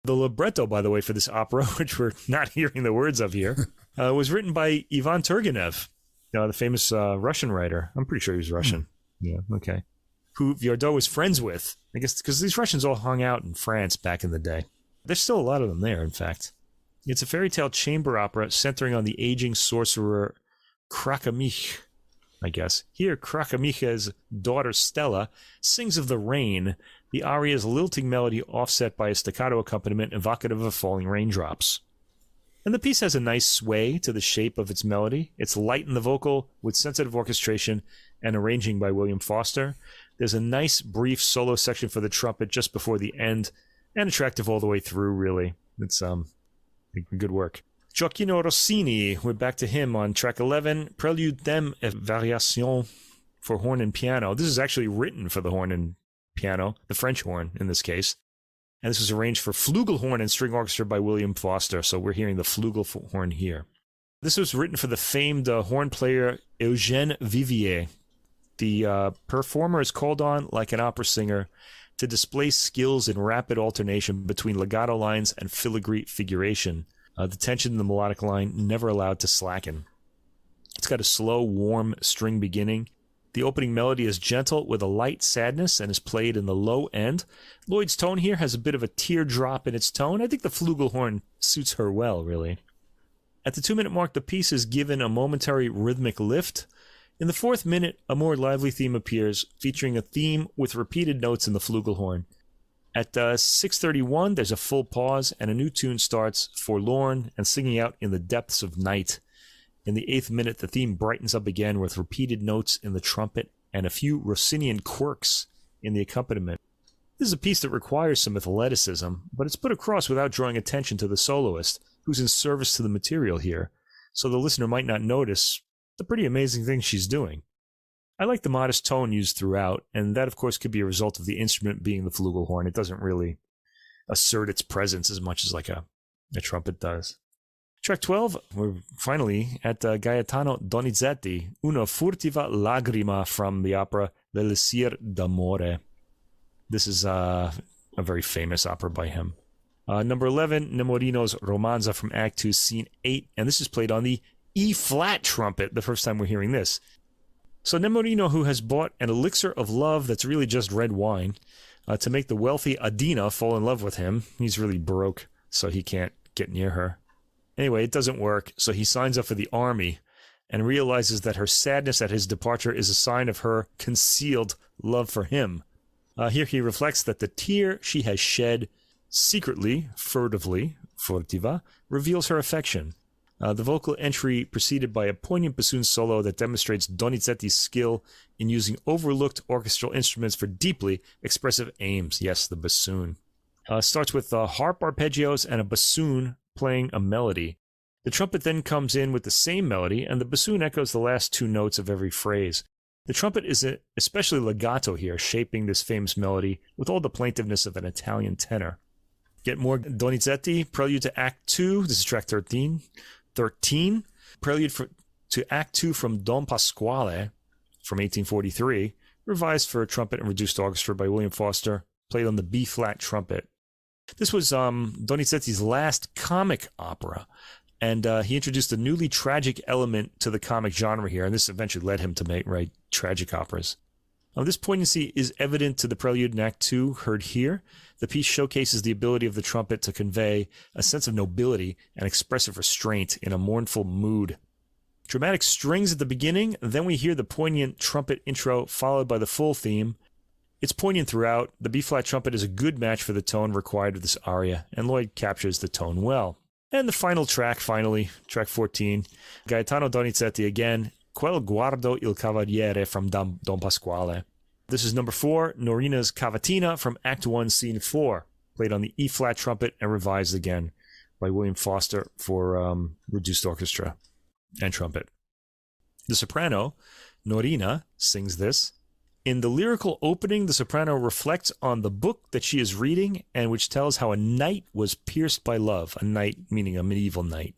A: The libretto, by the way, for this opera, which we're not hearing the words of here, was written by Ivan Turgenev, the famous Russian writer. I'm pretty sure he was Russian. Yeah, okay. Who Viardot was friends with, I guess, because these Russians all hung out in France back in the day. There's still a lot of them there, in fact. It's a fairy tale chamber opera centering on the aging sorcerer Krakamich, I guess. Here, Krakamich's daughter Stella sings of the rain, the aria's lilting melody offset by a staccato accompaniment evocative of falling raindrops. And the piece has a nice sway to the shape of its melody. It's light in the vocal with sensitive orchestration and arranging by William Foster. There's a nice brief solo section for the trumpet just before the end, and attractive all the way through, really. It's good work. Gioacchino Rossini, we're back to him on track 11, Prelude thème et variation for horn and piano. This is actually written for the horn and piano, the French horn in this case. And this was arranged for flugelhorn and string orchestra by William Foster, so we're hearing the flugelhorn here. This was written for the famed horn player Eugène Vivier. The performer is called on, like an opera singer, to display skills in rapid alternation between legato lines and filigree figuration. The tension in the melodic line never allowed to slacken. It's got a slow, warm string beginning. The opening melody is gentle with a light sadness and is played in the low end. Lloyd's tone here has a bit of a teardrop in its tone. I think the flugelhorn suits her well, really. At the 2-minute mark, the piece is given a momentary rhythmic lift. In the 4th minute, a more lively theme appears, featuring a theme with repeated notes in the flugelhorn. At 6:31, there's a full pause, and a new tune starts, forlorn and singing out in the depths of night. In the 8th minute, the theme brightens up again with repeated notes in the trumpet and a few Rossinian quirks in the accompaniment. This is a piece that requires some athleticism, but it's put across without drawing attention to the soloist, who's in service to the material here, so the listener might not notice the pretty amazing thing she's doing. I like the modest tone used throughout, and that, of course, could be a result of the instrument being the flugelhorn. It doesn't really assert its presence as much as like a trumpet does. Track 12, we're finally at Gaetano Donizetti, Una furtiva lagrima from the opera L'Elixir d'Amore. This is a very famous opera by him. Number 11, Nemorino's Romanza from Act 2, Scene 8, and this is played on the E-flat trumpet, the first time we're hearing this. So Nemorino, who has bought an elixir of love that's really just red wine, to make the wealthy Adina fall in love with him. He's really broke, so he can't get near her. Anyway, it doesn't work, so he signs up for the army and realizes that her sadness at his departure is a sign of her concealed love for him. Here he reflects that the tear she has shed secretly, furtively, furtiva, reveals her affection. The vocal entry preceded by a poignant bassoon solo that demonstrates Donizetti's skill in using overlooked orchestral instruments for deeply expressive aims. Yes, the bassoon. Starts with harp arpeggios and a bassoon playing a melody. The trumpet then comes in with the same melody, and the bassoon echoes the last 2 notes of every phrase. The trumpet is especially legato here, shaping this famous melody with all the plaintiveness of an Italian tenor. Get more Donizetti, Prelude to Act 2. This is track 13. Prelude to Act 2 from Don Pasquale from 1843, revised for trumpet and reduced orchestra by William Foster, played on the B-flat trumpet. This was Donizetti's last comic opera, and he introduced a newly tragic element to the comic genre here, and this eventually led him to write tragic operas. This poignancy is evident to the prelude in Act 2, heard here. The piece showcases the ability of the trumpet to convey a sense of nobility and expressive restraint in a mournful mood. Dramatic strings at the beginning, then we hear the poignant trumpet intro followed by the full theme. It's poignant throughout. The B-flat trumpet is a good match for the tone required of this aria, and Lloyd captures the tone well. And the final track, track 14, Gaetano Donizetti again, Quel guardo il cavaliere from Don Pasquale. This is number 4, Norina's Cavatina from Act 1, Scene 4, played on the E-flat trumpet and revised again by William Foster for reduced orchestra and trumpet. The soprano, Norina, sings this. In the lyrical opening, the soprano reflects on the book that she is reading and which tells how a knight was pierced by love, a knight meaning a medieval knight.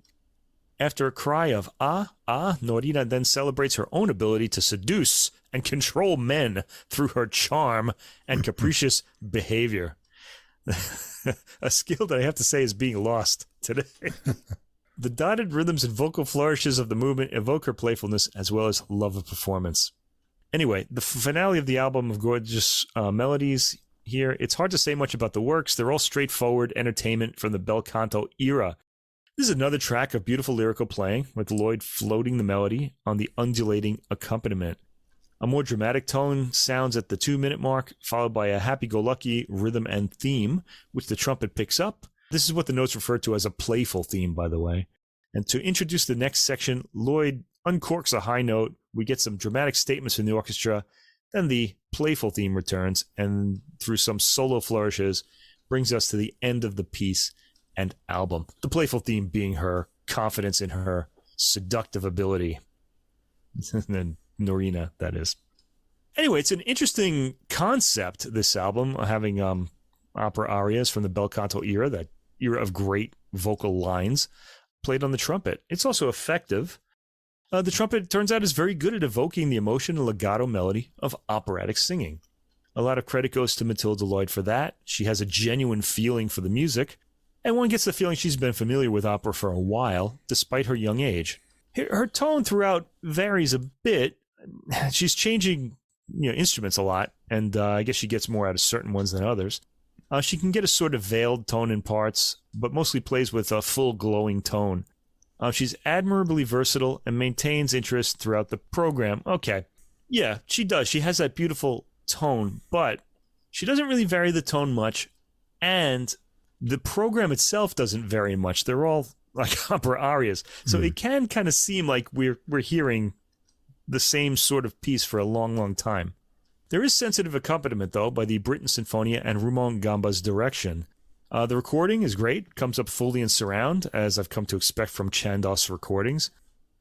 A: After a cry of ah, Norina then celebrates her own ability to seduce and control men through her charm and capricious behavior. A skill that I have to say is being lost today. The dotted rhythms and vocal flourishes of the movement evoke her playfulness as well as love of performance. Anyway, the finale of the album of gorgeous melodies here, it's hard to say much about the works. They're all straightforward entertainment from the bel canto era. This is another track of beautiful lyrical playing, with Lloyd floating the melody on the undulating accompaniment. A more dramatic tone sounds at the 2-minute mark, followed by a happy-go-lucky rhythm and theme, which the trumpet picks up. This is what the notes refer to as a playful theme, by the way. And to introduce the next section, Lloyd uncorks a high note. We get some dramatic statements from the orchestra. Then the playful theme returns, and through some solo flourishes, brings us to the end of the piece and album. The playful theme being her confidence in her seductive ability. And then Norina, that is. Anyway, it's an interesting concept, this album, having opera arias from the bel canto era, that era of great vocal lines, played on the trumpet. It's also effective. The trumpet, turns out, is very good at evoking the emotion and legato melody of operatic singing. A lot of credit goes to Matilda Lloyd for that. She has a genuine feeling for the music, and one gets the feeling she's been familiar with opera for a while, despite her young age. Her tone throughout varies a bit. She's changing instruments a lot, and I guess she gets more out of certain ones than others. She can get a sort of veiled tone in parts, but mostly plays with a full glowing tone. She's admirably versatile and maintains interest throughout the program. Okay, yeah, she does. She has that beautiful tone, but she doesn't really vary the tone much, and the program itself doesn't vary much. They're all like opera arias, so it can kind of seem like we're hearing the same sort of piece for a long, long time. There is sensitive accompaniment, though, by the Britten Sinfonia and Rumon Gamba's direction. The recording is great, comes up fully in surround, as I've come to expect from Chandos recordings.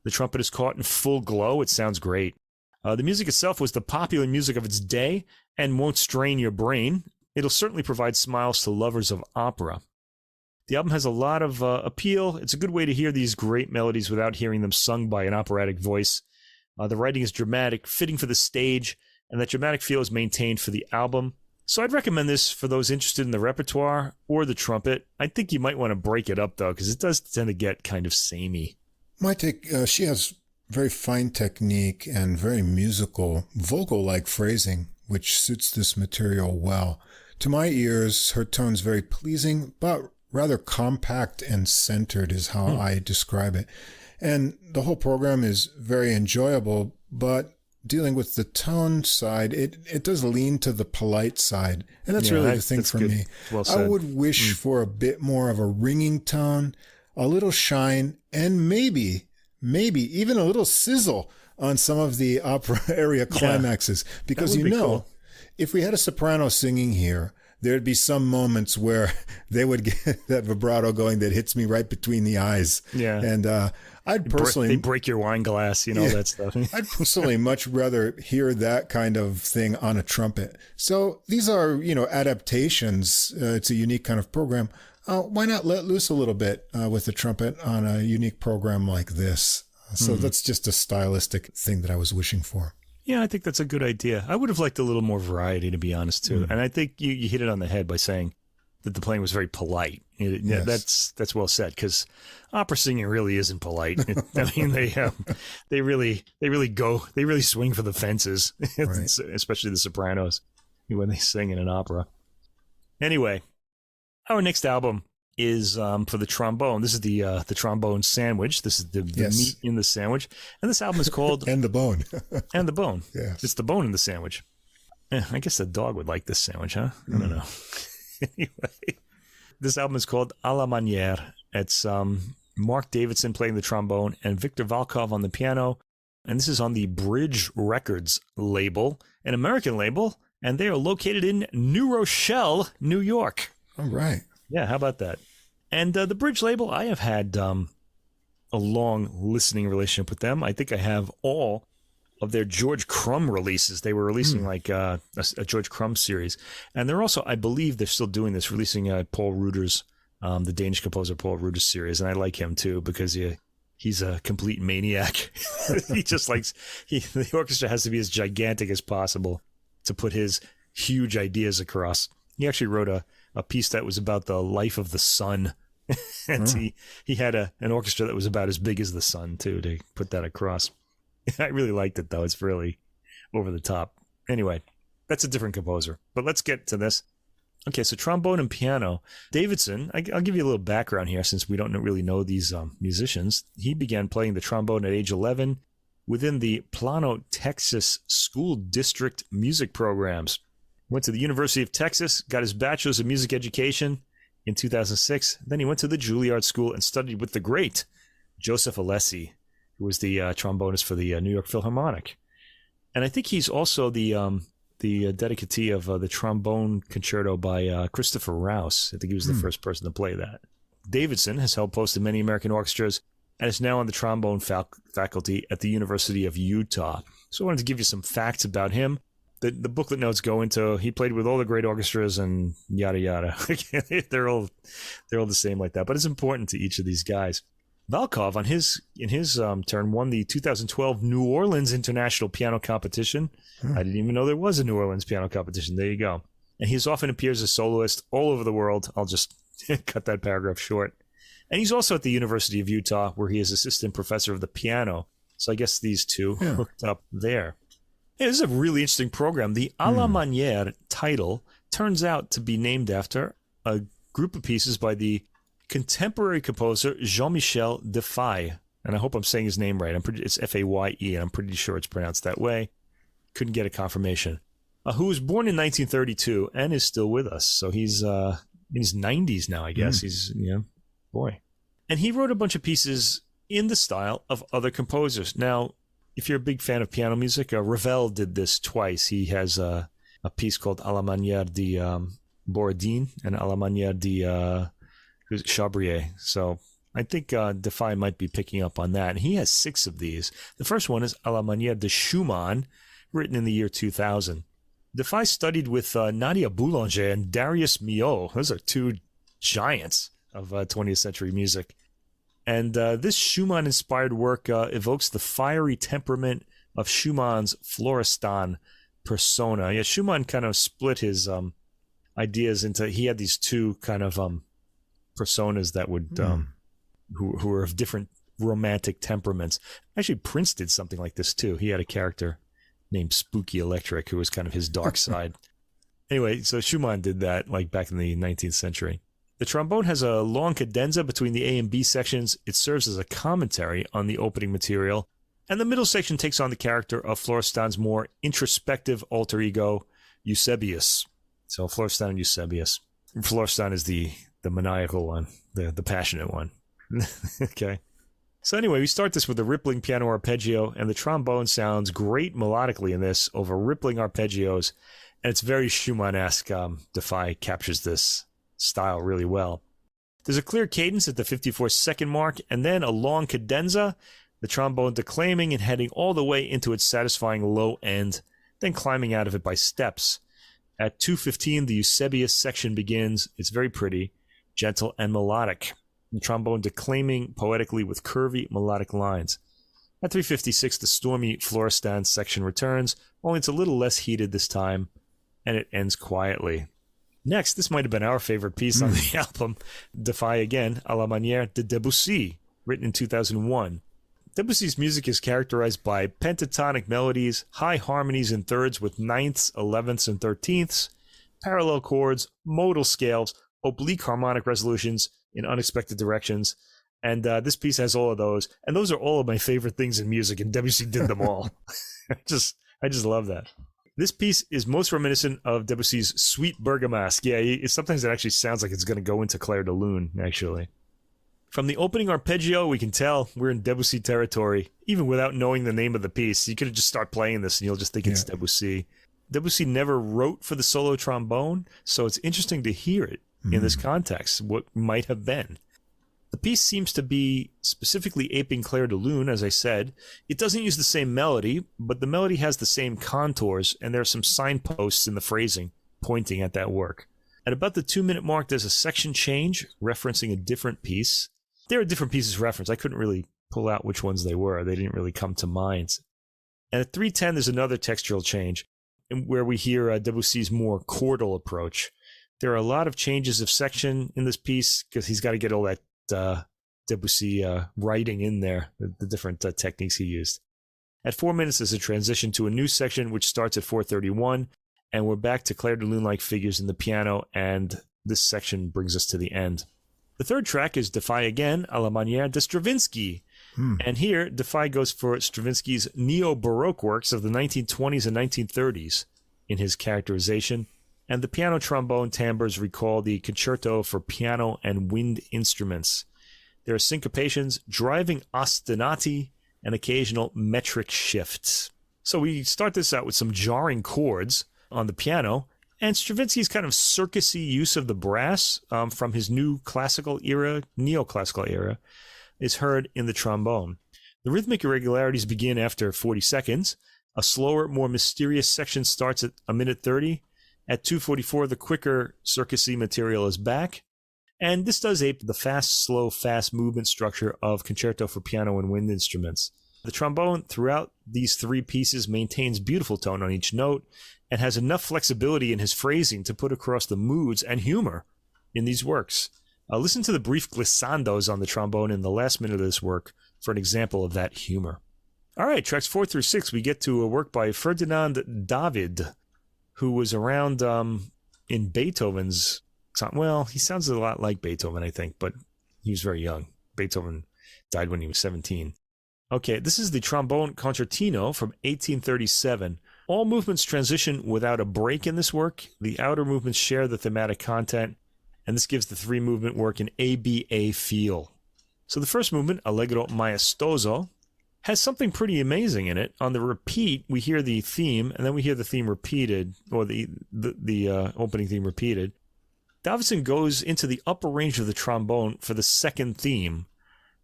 A: The trumpet is caught in full glow. It sounds great. The music itself was the popular music of its day and won't strain your brain. It'll certainly provide smiles to lovers of opera. The album has a lot of appeal. It's a good way to hear these great melodies without hearing them sung by an operatic voice. The writing is dramatic, fitting for the stage, and that dramatic feel is maintained for the album. So I'd recommend this for those interested in the repertoire or the trumpet. I think you might want to break it up, though, because it does tend to get kind of samey.
B: My take, she has very fine technique and very musical, vocal-like phrasing, which suits this material well. To my ears, her tone's very pleasing, but rather compact and centered is how I describe it. And the whole program is very enjoyable, but dealing with the tone side, it does lean to the polite side. And that's really the thing for me. Well said. I would wish for a bit more of a ringing tone, a little shine, and maybe even a little sizzle on some of the opera area climaxes. Because cool. If we had a soprano singing here, there'd be some moments where they would get that vibrato going that hits me right between the eyes. Yeah. And I'd personally...
A: They break your wine glass, that stuff.
B: I'd personally much rather hear that kind of thing on a trumpet. So these are, adaptations. It's a unique kind of program. Why not let loose a little bit with the trumpet on a unique program like this? So that's just a stylistic thing that I was wishing for.
A: Yeah, I think that's a good idea. I would have liked a little more variety, to be honest, too. And I think you hit it on the head by saying that the playing was very polite. Yes. That's well said, because opera singing really isn't polite. I mean, they really swing for the fences, right. Especially the sopranos when they sing in an opera. Anyway, our next album is for the trombone. This is the trombone sandwich. This is the meat in the sandwich. And this album is called...
B: and the bone.
A: And the bone.
B: Yes.
A: It's the bone in the sandwich. I guess the dog would like this sandwich, huh? I don't know. Anyway, this album is called À la Manière. It's Mark Davidson playing the trombone and Viktor Valkov on the piano. And this is on the Bridge Records label, an American label. And they are located in New Rochelle, New York.
B: All right.
A: Yeah, how about that? And the Bridge label, I have had a long listening relationship with them. I think I have all of their George Crumb releases. They were releasing like a George Crumb series. And they're also, I believe they're still doing this, releasing Paul Reuter's, the Danish composer Paul Reuter's series. And I like him too because he's a complete maniac. He just likes, the orchestra has to be as gigantic as possible to put his huge ideas across. He actually wrote a piece that was about the life of the sun. And he had an orchestra that was about as big as the sun, too, to put that across. I really liked it, though. It's really over the top. Anyway, that's a different composer. But let's get to this. Okay, so trombone and piano. Davidson, I'll give you a little background here since we don't really know these musicians. He began playing the trombone at age 11 within the Plano, Texas school district music programs. Went to the University of Texas, got his bachelor's in music education in 2006. Then he went to the Juilliard School and studied with the great Joseph Alessi, who was the trombonist for the New York Philharmonic. And I think he's also the dedicatee of the trombone concerto by Christopher Rouse. I think he was the first person to play that. Davidson has held posts in many American orchestras and is now on the trombone faculty at the University of Utah. So I wanted to give you some facts about him. The booklet notes go into he played with all the great orchestras and yada yada. They're all the same like that, but it's important to each of these guys. Valkov in his turn won the 2012 New Orleans International Piano Competition. I didn't even know there was a New Orleans piano competition. There you go. And he often appears as soloist all over the world. I'll just cut that paragraph short. And he's also at the University of Utah, where he is assistant professor of the piano. So I guess these two hooked up there. Yeah, this is a really interesting program. The À la Manière title turns out to be named after a group of pieces by the contemporary composer Jean-Michel Defay. And I hope I'm saying his name right. It's F-A-Y-E, and I'm pretty sure it's pronounced that way. Couldn't get a confirmation. Who was born in 1932 and is still with us. So he's in his 90s now, I guess. He's, boy. And he wrote a bunch of pieces in the style of other composers. Now, if you're a big fan of piano music, Ravel did this twice. He has a piece called À la Manière de Borodin and À la Manière de Chabrier. So I think Defay might be picking up on that. And he has 6 of these. The first one is À la Manière de Schumann, written in the year 2000. Defay studied with Nadia Boulanger and Darius Milhaud. Those are 2 giants of 20th century music. And this Schumann-inspired work evokes the fiery temperament of Schumann's Florestan persona. Yeah, Schumann kind of split his ideas into, he had these 2 kind of personas that would, who were of different romantic temperaments. Actually, Prince did something like this too. He had a character named Spooky Electric, who was kind of his dark side. Anyway, so Schumann did that like back in the 19th century. The trombone has a long cadenza between the A and B sections. It serves as a commentary on the opening material. And the middle section takes on the character of Florestan's more introspective alter ego, Eusebius. So Florestan and Eusebius. Florestan is the maniacal one, the passionate one. Okay. So anyway, we start this with a rippling piano arpeggio, and the trombone sounds great melodically in this over rippling arpeggios. And it's very Schumann-esque. Defay captures this style really well. There's a clear cadence at the 54-second mark, and then a long cadenza, the trombone declaiming and heading all the way into its satisfying low end, then climbing out of it by steps. At 2:15, the Eusebius section begins. It's very pretty, gentle, and melodic. The trombone declaiming poetically with curvy melodic lines. At 3:56, the stormy Florestan section returns, only it's a little less heated this time, and it ends quietly. Next, this might have been our favorite piece on the album, Defy Again, à la Manière de Debussy, written in 2001. Debussy's music is characterized by pentatonic melodies, high harmonies in thirds with ninths, 11ths, and 13ths, parallel chords, modal scales, oblique harmonic resolutions in unexpected directions, and this piece has all of those, and those are all of my favorite things in music, and Debussy did them all. I just love that. This piece is most reminiscent of Debussy's Suite Bergamasque. Yeah, sometimes it actually sounds like it's going to go into Clair de Lune, actually. From the opening arpeggio, we can tell we're in Debussy territory, even without knowing the name of the piece. You could just start playing this and you'll just think it's Debussy. Debussy never wrote for the solo trombone, so it's interesting to hear it in this context, what might have been. The piece seems to be specifically aping Clair de Lune, as I said. It doesn't use the same melody, but the melody has the same contours, and there are some signposts in the phrasing pointing at that work. At about the 2-minute mark, there's a section change referencing a different piece. There are different pieces referenced. I couldn't really pull out which ones they were. They didn't really come to mind. And at 3:10, there's another textural change where we hear Debussy's more chordal approach. There are a lot of changes of section in this piece because he's got to get all that Debussy writing in there, the different techniques he used. At 4 minutes, there's a transition to a new section which starts at 4:31, and we're back to Clair de Lune-like figures in the piano, and this section brings us to the end. The third track is Defy Again, à la Manière de Stravinsky. And here, Defy goes for Stravinsky's neo-Baroque works of the 1920s and 1930s in his characterization, and the piano trombone timbres recall the concerto for piano and wind instruments. There are syncopations, driving ostinati, and occasional metric shifts. So we start this out with some jarring chords on the piano, and Stravinsky's kind of circusy use of the brass from his new classical era, neoclassical era, is heard in the trombone. The rhythmic irregularities begin after 40 seconds. A slower, more mysterious section starts at 1:30. At 2:44, the quicker circusy material is back. And this does ape the fast, slow, fast movement structure of concerto for piano and wind instruments. The trombone throughout these three pieces maintains beautiful tone on each note and has enough flexibility in his phrasing to put across the moods and humor in these works. Listen to the brief glissandos on the trombone in the last minute of this work for an example of that humor. All right, tracks 4 through 6, we get to a work by Ferdinand David, who was around in Beethoven's time. Well, he sounds a lot like Beethoven, I think, but he was very young. Beethoven died when he was 17. Okay, this is the trombone concertino from 1837. All movements transition without a break in this work. The outer movements share the thematic content, and this gives the three-movement work an ABA feel. So the first movement, Allegro maestoso, has something pretty amazing in it. On the repeat, we hear the theme, and then we hear the theme repeated, or the opening theme repeated. Davidson goes into the upper range of the trombone for the second theme,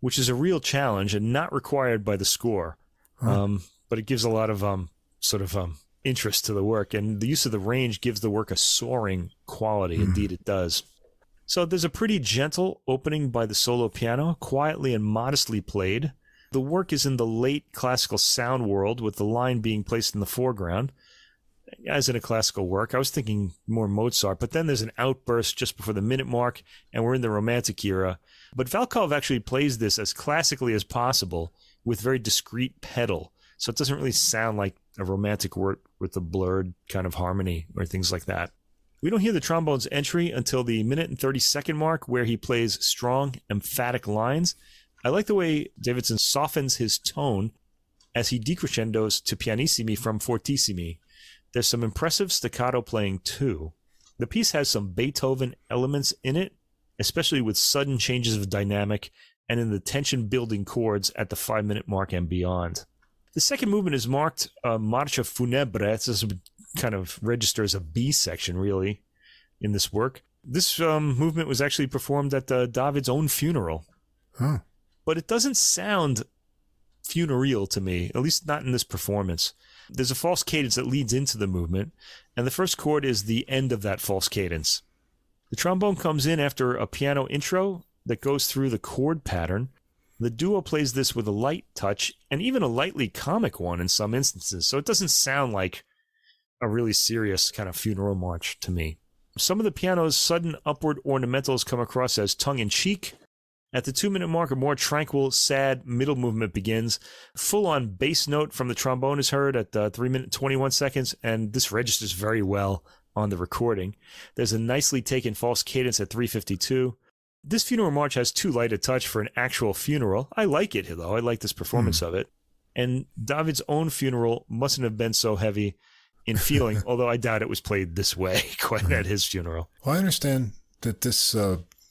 A: which is a real challenge and not required by the score. But it gives a lot of interest to the work, and the use of the range gives the work a soaring quality. Indeed, it does. So there's a pretty gentle opening by the solo piano, quietly and modestly played. The work is in the late classical sound world, with the line being placed in the foreground, as in a classical work. I was thinking more Mozart, but then there's an outburst just before the minute mark, and we're in the Romantic era. But Valkov actually plays this as classically as possible with very discrete pedal, so it doesn't really sound like a romantic work with a blurred kind of harmony or things like that. We don't hear the trombone's entry until the minute and 30-second mark, where he plays strong, emphatic lines. I like the way Davidson softens his tone as he decrescendos to pianissimi from fortissimi. There's some impressive staccato playing too. The piece has some Beethoven elements in it, especially with sudden changes of dynamic and in the tension-building chords at the 5-minute mark and beyond. The second movement is marked Marcia Funebre. This kind of registers a B section, really, in this work. This movement was actually performed at David's own funeral. But it doesn't sound funereal to me, at least not in this performance. There's a false cadence that leads into the movement, and the first chord is the end of that false cadence. The trombone comes in after a piano intro that goes through the chord pattern, The duo plays this with a light touch and even a lightly comic one in some instances, so it doesn't sound like a really serious kind of funeral march to me. Some of the piano's sudden upward ornamentals come across as tongue-in-cheek. At the 2-minute mark, a more tranquil, sad middle movement begins. Full-on bass note from the trombone is heard at 3 minutes 21 seconds, and this registers very well on the recording. There's a nicely taken false cadence at 3:52. This funeral march has too light a touch for an actual funeral. I like it, though. I like this performance of it. And David's own funeral mustn't have been so heavy in feeling, although I doubt it was played this way quite at his funeral.
B: Well, I understand that this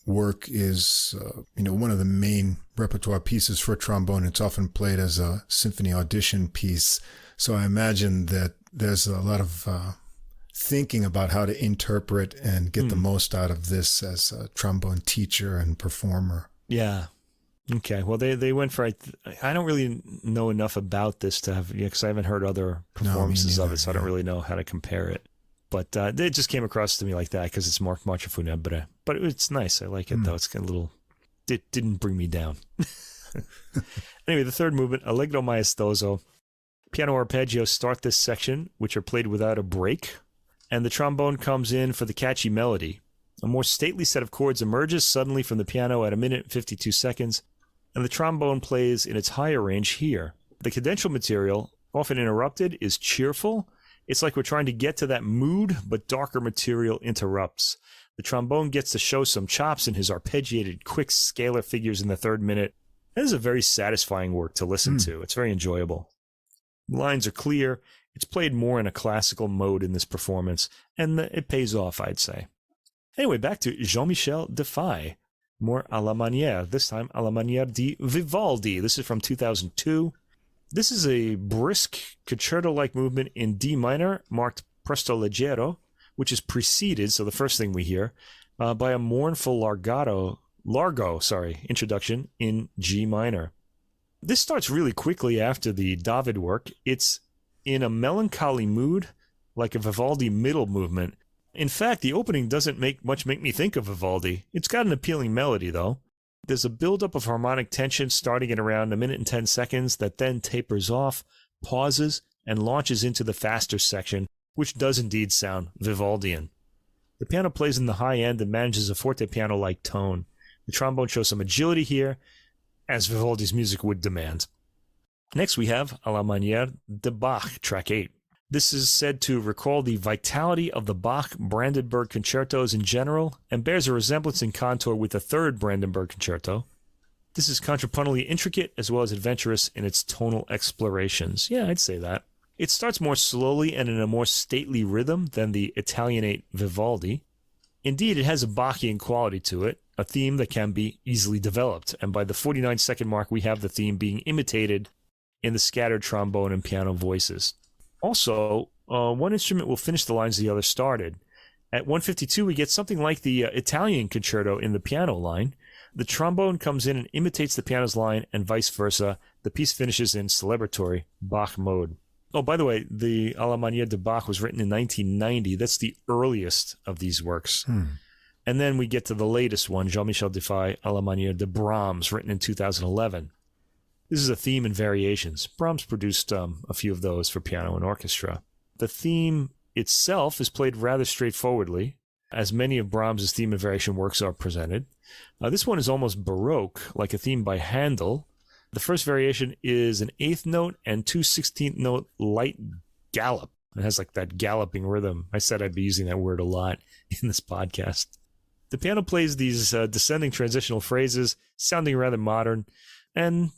B: work is, one of the main repertoire pieces for trombone. It's often played as a symphony audition piece. So I imagine that there's a lot of thinking about how to interpret and get the most out of this as a trombone teacher and performer.
A: Yeah. Okay. Well, they went for, I don't really know enough about this to have, because I haven't heard other performances of it, so I don't really know how to compare it. But it just came across to me like that because it's Marche Funèbre. But it's nice. I like it, though. It's a little, it didn't bring me down. Anyway, the third movement, Allegro Maestoso. Piano arpeggios start this section, which are played without a break. And the trombone comes in for the catchy melody. A more stately set of chords emerges suddenly from the piano at 1 minute and 52 seconds. And the trombone plays in its higher range here. The cadential material, often interrupted, is cheerful. It's like we're trying to get to that mood, but darker material interrupts. The trombone gets to show some chops in his arpeggiated, quick scalar figures in the 3rd minute. This is a very satisfying work to listen to. It's very enjoyable. The lines are clear. It's played more in a classical mode in this performance, and it pays off, I'd say. Anyway, back to Jean-Michel Defay. More à la Manière, this time à la Manière di Vivaldi. This is from 2002. This is a brisk concerto-like movement in D minor, marked presto leggero, which is preceded, so the first thing we hear, by a mournful largo introduction in G minor. This starts really quickly after the David work. It's in a melancholy mood, like a Vivaldi middle movement. In fact, the opening doesn't make me think of Vivaldi. It's got an appealing melody, though. There's a buildup of harmonic tension starting at around 1 minute and 10 seconds that then tapers off, pauses, and launches into the faster section, which does indeed sound Vivaldian. The piano plays in the high end and manages a forte piano-like tone. The trombone shows some agility here, as Vivaldi's music would demand. Next we have À la Manière de Bach, track 8. This is said to recall the vitality of the Bach-Brandenburg concertos in general and bears a resemblance in contour with the 3rd Brandenburg concerto. This is contrapuntally intricate as well as adventurous in its tonal explorations. Yeah, I'd say that. It starts more slowly and in a more stately rhythm than the Italianate Vivaldi. Indeed, it has a Bachian quality to it, a theme that can be easily developed, and by the 49-second mark we have the theme being imitated in the scattered trombone and piano voices. Also, one instrument will finish the lines the other started. At 1:52, we get something like the Italian concerto in the piano line. The trombone comes in and imitates the piano's line, and vice versa. The piece finishes in celebratory Bach mode. Oh, by the way, the À la Manière de Bach was written in 1990. That's the earliest of these works. And then we get to the latest one, Jean-Michel Defay, À la Manière de Brahms, written in 2011. This is a theme and variations. Brahms produced a few of those for piano and orchestra. The theme itself is played rather straightforwardly, as many of Brahms' theme and variation works are presented. This one is almost Baroque, like a theme by Handel. The first variation is an 8th note and 2 16th note light gallop. It has like that galloping rhythm. I said I'd be using that word a lot in this podcast. The piano plays these descending transitional phrases, sounding rather modern, and,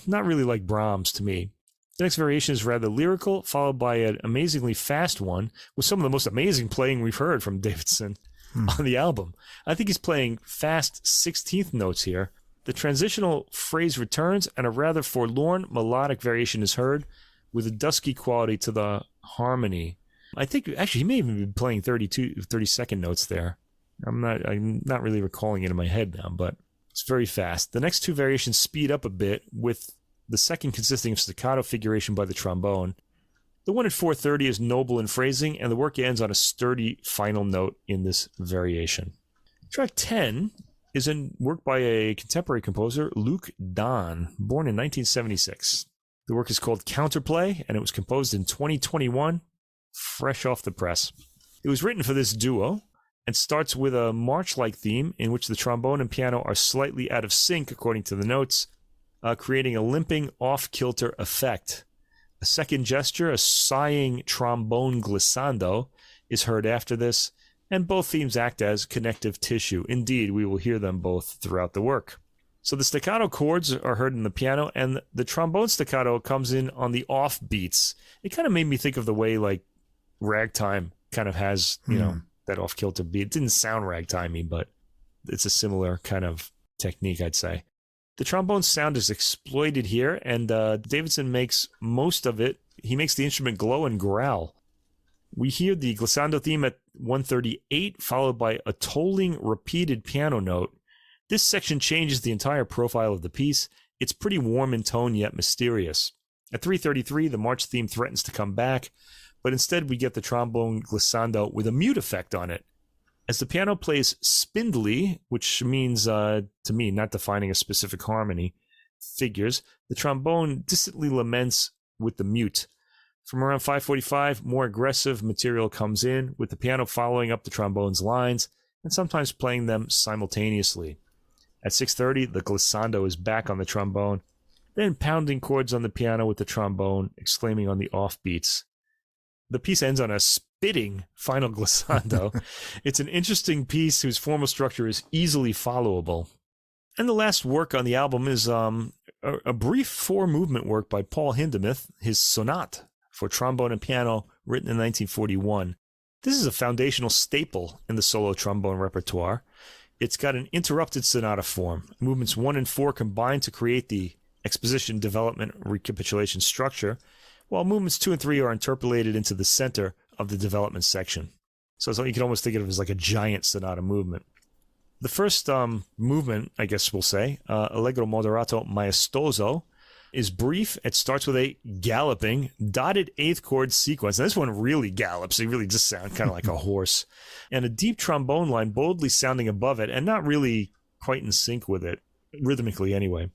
A: not really like Brahms to me. The next variation is rather lyrical, followed by an amazingly fast one with some of the most amazing playing we've heard from Davidson on the album. I think he's playing fast 16th notes here. The transitional phrase returns, and a rather forlorn melodic variation is heard with a dusky quality to the harmony. I think, actually, he may even be playing 32-second notes there. I'm not really recalling it in my head now, but it's very fast. The next two variations speed up a bit, with the second consisting of staccato figuration by the trombone. The one at 4:30 is noble in phrasing, and the work ends on a sturdy final note in this variation. Track 10 is a work by a contemporary composer, Luc Don, born in 1976. The work is called Counterplay, and it was composed in 2021, fresh off the press. It was written for this duo and starts with a march-like theme in which the trombone and piano are slightly out of sync according to the notes, creating a limping off-kilter effect. A second gesture, a sighing trombone glissando, is heard after this, and both themes act as connective tissue. Indeed, we will hear them both throughout the work. So the staccato chords are heard in the piano, and the trombone staccato comes in on the off beats. It kind of made me think of the way like ragtime kind of has, that off-kilter beat. It didn't sound ragtimey, but it's a similar kind of technique, I'd say. The trombone sound is exploited here, and Davidson makes most of it. He makes the instrument glow and growl. We hear the glissando theme at 138, followed by a tolling repeated piano note. This section changes the entire profile of the piece. It's pretty warm in tone, yet mysterious. At 333, the march theme threatens to come back, but instead we get the trombone glissando with a mute effect on it. As the piano plays spindly, which means, to me, not defining a specific harmony, figures, the trombone distantly laments with the mute. From around 5:45, more aggressive material comes in, with the piano following up the trombone's lines and sometimes playing them simultaneously. At 6:30, the glissando is back on the trombone, then pounding chords on the piano with the trombone, exclaiming on the offbeats. The piece ends on a spitting final glissando. It's an interesting piece whose formal structure is easily followable. And the last work on the album is a brief four-movement work by Paul Hindemith, his Sonate for trombone and piano, written in 1941. This is a foundational staple in the solo trombone repertoire. It's got an interrupted sonata form. Movements 1 and 4 combine to create the exposition, development, recapitulation structure, while movements 2 and 3 are interpolated into the center of the development section. So you can almost think of it as like a giant sonata movement. The first movement, I guess we'll say, Allegro moderato maestoso, is brief. It starts with a galloping, dotted eighth chord sequence. Now, this one really gallops. It really just sounds kind of like a horse. And a deep trombone line boldly sounding above it and not really quite in sync with it, rhythmically anyway.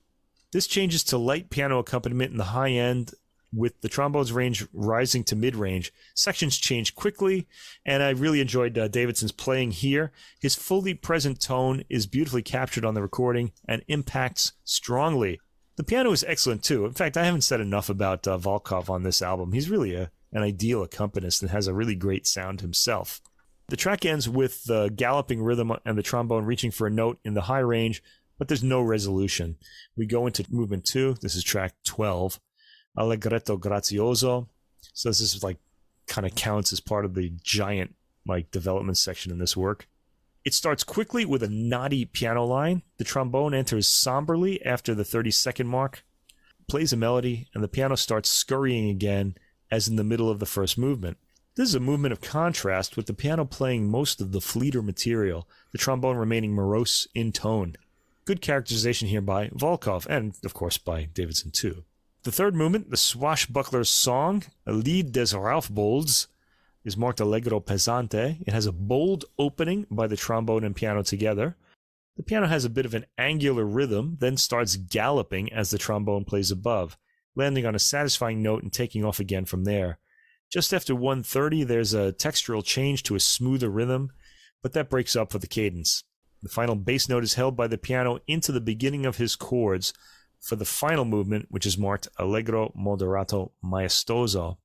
A: This changes to light piano accompaniment in the high end, with the trombone's range rising to mid-range. Sections change quickly, and I really enjoyed Davidson's playing here. His fully present tone is beautifully captured on the recording and impacts strongly. The piano is excellent, too. In fact, I haven't said enough about Valkov on this album. He's really an ideal accompanist and has a really great sound himself. The track ends with the galloping rhythm and the trombone reaching for a note in the high range, but there's no resolution. We go into movement 2. This is track 12. Allegretto grazioso. So this is like kind of counts as part of the giant development section in this work. It starts quickly with a naughty piano line. The trombone enters somberly after the 30-second mark, plays a melody, and the piano starts scurrying again as in the middle of the first movement. This is a movement of contrast, with the piano playing most of the fleeter material, the trombone remaining morose in tone. Good characterization here by Valkov, and of course by Davidson too. The third movement, the Swashbuckler's Song, a Lied des Raufbolds, is marked Allegro pesante. It has a bold opening by the trombone and piano together. The piano has a bit of an angular rhythm, then starts galloping as the trombone plays above, landing on a satisfying note and taking off again from there. Just after 1:30, there's a textural change to a smoother rhythm, but that breaks up for the cadence. The final bass note is held by the piano into the beginning of his chords for the final movement, which is marked Allegro moderato maestoso.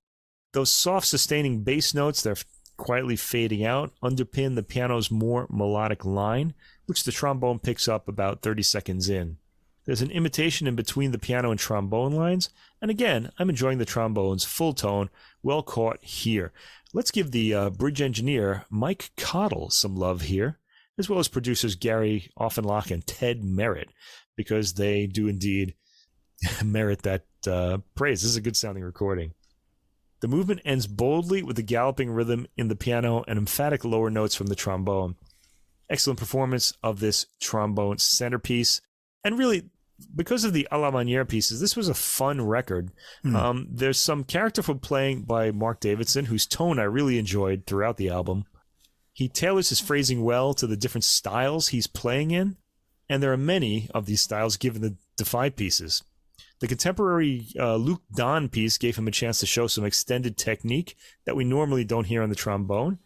A: Those soft sustaining bass notes, they're quietly fading out, underpin the piano's more melodic line, which the trombone picks up about 30 seconds in. There's an imitation in between the piano and trombone lines, and again, I'm enjoying the trombone's full tone, well caught here. Let's give the bridge engineer, Mike Cottle, some love here, as well as producers Gary Offenloch and Ted Merritt, because they do indeed merit that praise. This is a good sounding recording. The movement ends boldly with a galloping rhythm in the piano and emphatic lower notes from the trombone. Excellent performance of this trombone centerpiece. And really, because of the a la Manière pieces, this was a fun record. There's some characterful playing by Mark Davidson, whose tone I really enjoyed throughout the album. He tailors his phrasing well to the different styles he's playing in. and there are many of these styles given the Defy pieces. The contemporary Luke Don piece gave him a chance to show some extended technique that we normally don't hear on the trombone.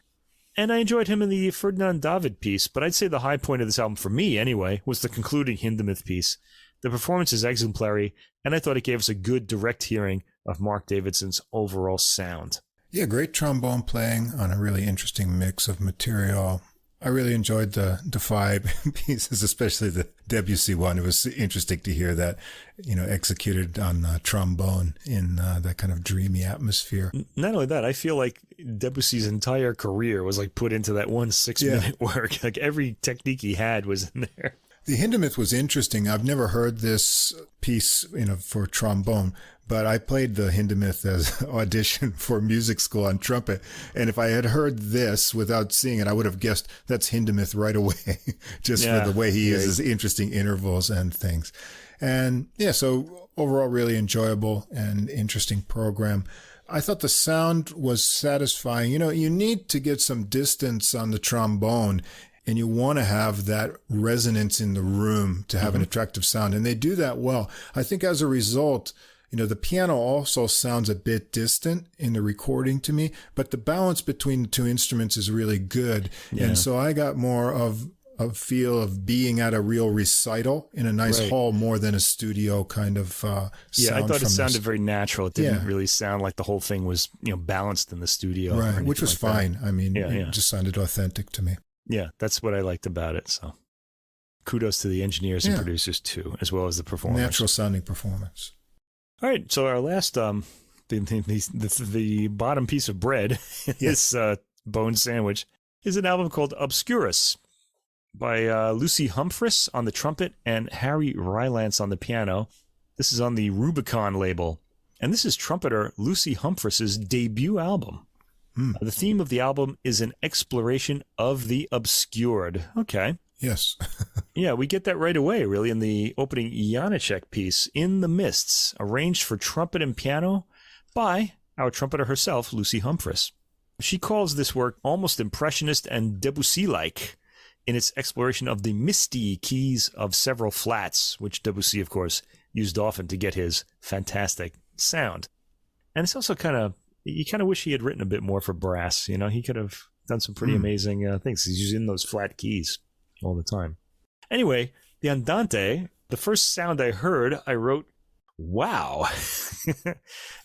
A: And I enjoyed him in the Ferdinand David piece, but I'd say the high point of this album, for me anyway, was the concluding Hindemith piece. The performance is exemplary, and I thought it gave us a good direct hearing of Mark Davidson's overall sound.
B: Yeah, great trombone playing on a really interesting mix of material. I really enjoyed the Defy pieces, especially the Debussy one. It was interesting to hear that, executed on trombone in that kind of dreamy atmosphere.
A: Not only that, I feel like Debussy's entire career was like put into that 1 6-minute work. Like every technique he had was in there.
B: The Hindemith was interesting. I've never heard this piece, for trombone, but I played the Hindemith as audition for music school on trumpet. And if I had heard this without seeing it, I would have guessed that's Hindemith right away, just for the way he uses interesting intervals and things. And so overall really enjoyable and interesting program. I thought the sound was satisfying. You need to get some distance on the trombone, and you want to have that resonance in the room to have an attractive sound. And they do that well. I think as a result, the piano also sounds a bit distant in the recording to me, but the balance between the two instruments is really good. Yeah. And so I got more of a feel of being at a real recital in a nice hall more than a studio kind of sound.
A: Yeah, I thought it sounded very natural. It didn't really sound like the whole thing was, balanced in the studio.
B: Right, which was fine. That. I mean, it just sounded authentic to me.
A: Yeah, that's what I liked about it. So kudos to the engineers and producers too, as well as the performers.
B: Natural sounding performance.
A: All right, so our last, the bottom piece of bread, this bone sandwich, is an album called Obscurus by Lucy Humphris on the trumpet and Harry Rylance on the piano. This is on the Rubicon label, and this is trumpeter Lucy Humphris's debut album. The theme of the album is an exploration of the obscured. Okay.
B: Yes.
A: Yeah, we get that right away, really, in the opening Janacek piece, In the Mists, arranged for trumpet and piano by our trumpeter herself, Lucy Humphris. She calls this work almost impressionist and Debussy-like in its exploration of the misty keys of several flats, which Debussy, of course, used often to get his fantastic sound. And it's also you kind of wish he had written a bit more for brass. He could have done some pretty amazing things. He's using those flat keys all the time. Anyway, the Andante, the first sound I heard, I wrote, wow.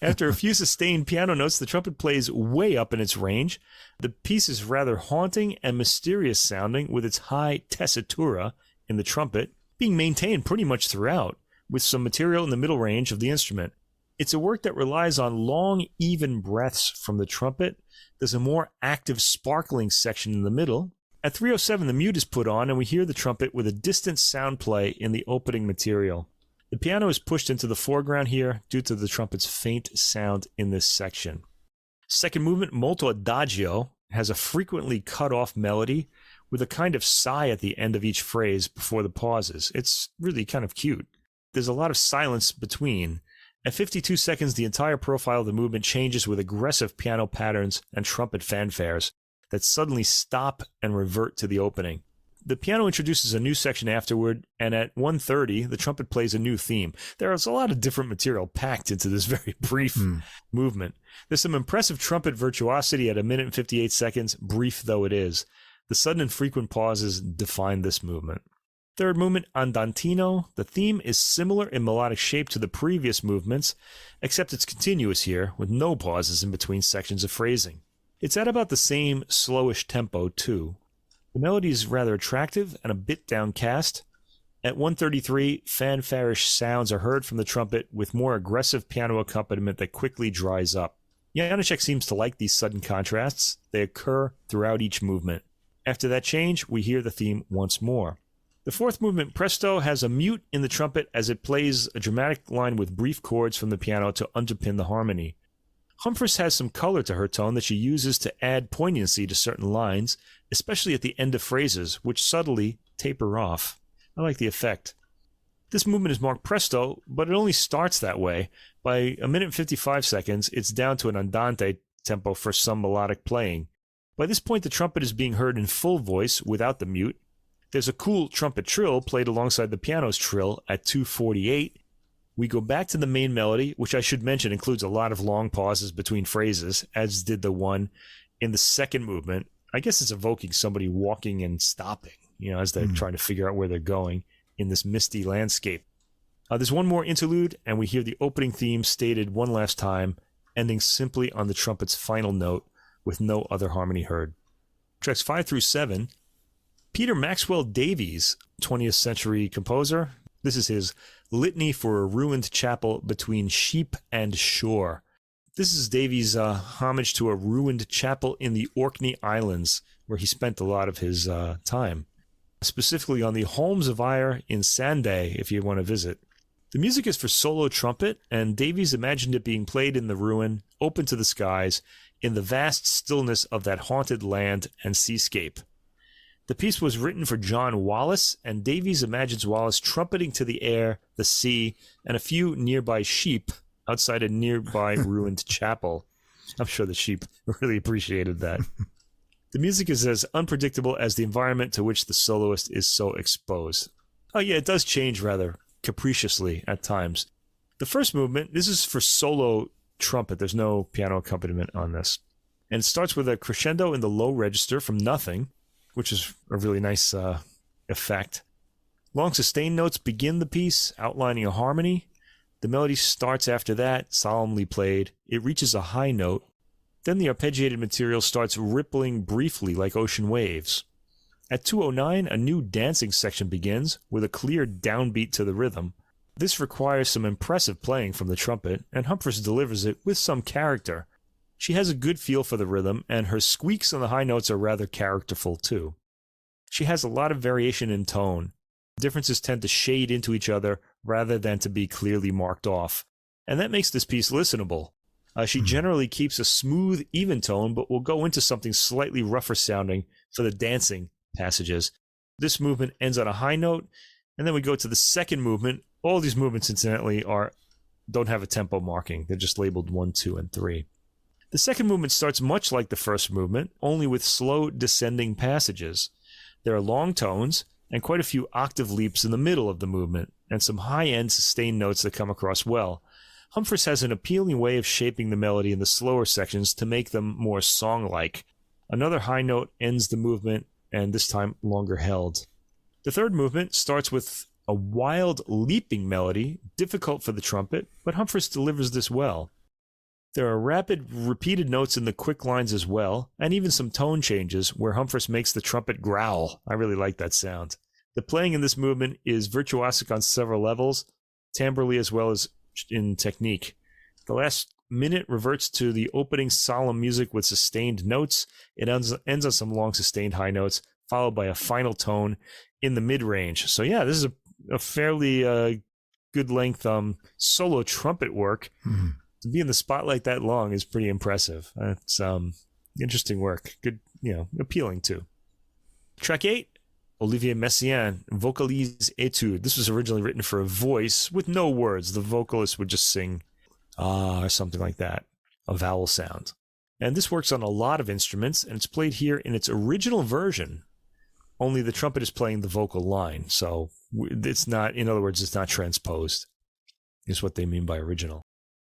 A: After a few sustained piano notes, the trumpet plays way up in its range. The piece is rather haunting and mysterious sounding, with its high tessitura in the trumpet being maintained pretty much throughout, with some material in the middle range of the instrument. It's a work that relies on long, even breaths from the trumpet. There's a more active, sparkling section in the middle. At 3:07, the mute is put on, and we hear the trumpet with a distant sound play in the opening material. The piano is pushed into the foreground here due to the trumpet's faint sound in this section. Second movement, Molto Adagio, has a frequently cut-off melody with a kind of sigh at the end of each phrase before the pauses. It's really kind of cute. There's a lot of silence between. At 52 seconds, the entire profile of the movement changes with aggressive piano patterns and trumpet fanfares that suddenly stop and revert to the opening. The piano introduces a new section afterward, and at 1:30, the trumpet plays a new theme. There is a lot of different material packed into this very brief movement. There's some impressive trumpet virtuosity at 1 minute and 58 seconds, brief though it is. The sudden and frequent pauses define this movement. Third movement, Andantino. The theme is similar in melodic shape to the previous movements, except it's continuous here, with no pauses in between sections of phrasing. It's at about the same slowish tempo, too. The melody is rather attractive and a bit downcast. At 1:33, fanfarish sounds are heard from the trumpet with more aggressive piano accompaniment that quickly dries up. Janacek seems to like these sudden contrasts. They occur throughout each movement. After that change, we hear the theme once more. The fourth movement, Presto, has a mute in the trumpet as it plays a dramatic line with brief chords from the piano to underpin the harmony. Humphris has some color to her tone that she uses to add poignancy to certain lines, especially at the end of phrases, which subtly taper off. I like the effect. This movement is marked Presto, but it only starts that way. By 1 minute and 55 seconds, it's down to an andante tempo for some melodic playing. By this point, the trumpet is being heard in full voice without the mute. There's a cool trumpet trill played alongside the piano's trill at 2:48. We go back to the main melody, which I should mention includes a lot of long pauses between phrases, as did the one in the second movement. I guess it's evoking somebody walking and stopping, as they're trying to figure out where they're going in this misty landscape. There's one more interlude, and we hear the opening theme stated one last time, ending simply on the trumpet's final note with no other harmony heard. Tracks 5 through 7. Peter Maxwell Davies, 20th century composer. This is his Litany for a Ruined Chapel Between Sheep and Shore. This is Davies' homage to a ruined chapel in the Orkney Islands, where he spent a lot of his time, specifically on the Holmes of Ayr in Sanday, if you want to visit. The music is for solo trumpet, and Davies imagined it being played in the ruin, open to the skies, in the vast stillness of that haunted land and seascape. The piece was written for John Wallace, and Davies imagines Wallace trumpeting to the air, the sea, and a few nearby sheep outside a nearby ruined chapel. I'm sure the sheep really appreciated that. The music is as unpredictable as the environment to which the soloist is so exposed. Oh yeah, it does change rather capriciously at times. The first movement, this is for solo trumpet. There's no piano accompaniment on this. And it starts with a crescendo in the low register from nothing, which is a really nice effect. Long sustained notes begin the piece, outlining a harmony. The melody starts after that, solemnly played. It reaches a high note. Then the arpeggiated material starts rippling briefly like ocean waves. At 2:09, a new dancing section begins with a clear downbeat to the rhythm. This requires some impressive playing from the trumpet, and Humphris delivers it with some character. She has a good feel for the rhythm, and her squeaks on the high notes are rather characterful too. She has a lot of variation in tone. Differences tend to shade into each other rather than to be clearly marked off, and that makes this piece listenable. She generally keeps a smooth, even tone, but will go into something slightly rougher sounding for the dancing passages. This movement ends on a high note, and then we go to the second movement. All these movements, incidentally, don't have a tempo marking. They're just labeled 1, 2, and 3. The second movement starts much like the first movement, only with slow descending passages. There are long tones and quite a few octave leaps in the middle of the movement, and some high-end sustained notes that come across well. Humphris has an appealing way of shaping the melody in the slower sections to make them more song-like. Another high note ends the movement, and this time longer held. The third movement starts with a wild, leaping melody, difficult for the trumpet, but Humphris delivers this well. There are rapid, repeated notes in the quick lines as well, and even some tone changes where Humphris makes the trumpet growl. I really like that sound. The playing in this movement is virtuosic on several levels, timbrally as well as in technique. The last minute reverts to the opening solemn music with sustained notes. It ends on some long sustained high notes, followed by a final tone in the mid-range. So yeah, this is a fairly good length solo trumpet work. Mm-hmm. To be in the spotlight that long is pretty impressive. It's interesting work. Good, appealing too. Track 8, Olivier Messiaen, Vocalise Etude. This was originally written for a voice with no words. The vocalist would just sing or something like that, a vowel sound. And this works on a lot of instruments, and it's played here in its original version. Only the trumpet is playing the vocal line, so it's not, in other words, it's not transposed, is what they mean by original.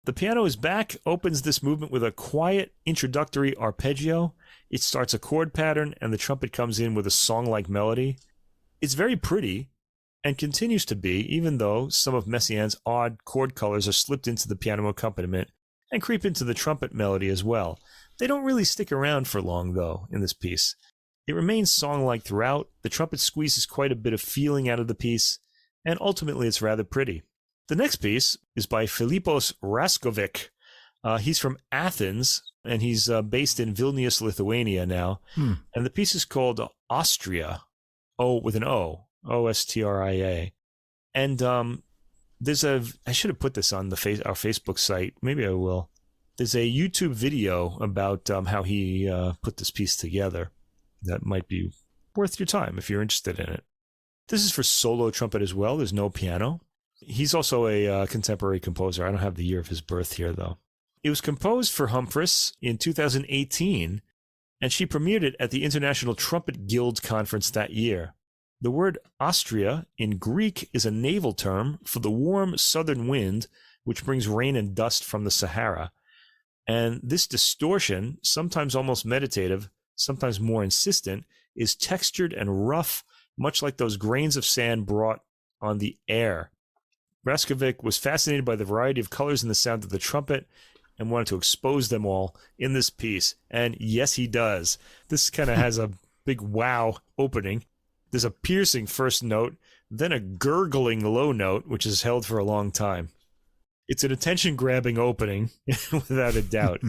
A: The piano is back, opens this movement with a quiet introductory arpeggio. It starts a chord pattern, and the trumpet comes in with a song-like melody. It's very pretty, and continues to be, even though some of Messiaen's odd chord colors are slipped into the piano accompaniment and creep into the trumpet melody as well. They don't really stick around for long, though, in this piece. It remains song-like throughout. The trumpet squeezes quite a bit of feeling out of the piece, and ultimately it's rather pretty. The next piece is by Filipos Raskovic. He's from Athens, and he's based in Vilnius, Lithuania now. And the piece is called Ostria, with an O, Ostria. And I should have put this on our Facebook site. Maybe I will. There's a YouTube video about how he put this piece together. That might be worth your time if you're interested in it. This is for solo trumpet as well. There's no piano. He's also a contemporary composer. I don't have the year of his birth here, though. It was composed for Humphris in 2018, and she premiered it at the International Trumpet Guild Conference that year. The word Austria in Greek is a naval term for the warm southern wind, which brings rain and dust from the Sahara. And this distortion, sometimes almost meditative, sometimes more insistent, is textured and rough, much like those grains of sand brought on the air. Raskovic was fascinated by the variety of colors in the sound of the trumpet and wanted to expose them all in this piece. And yes, he does. This kind of has a big wow opening. There's a piercing first note, then a gurgling low note, which is held for a long time. It's an attention-grabbing opening, without a doubt.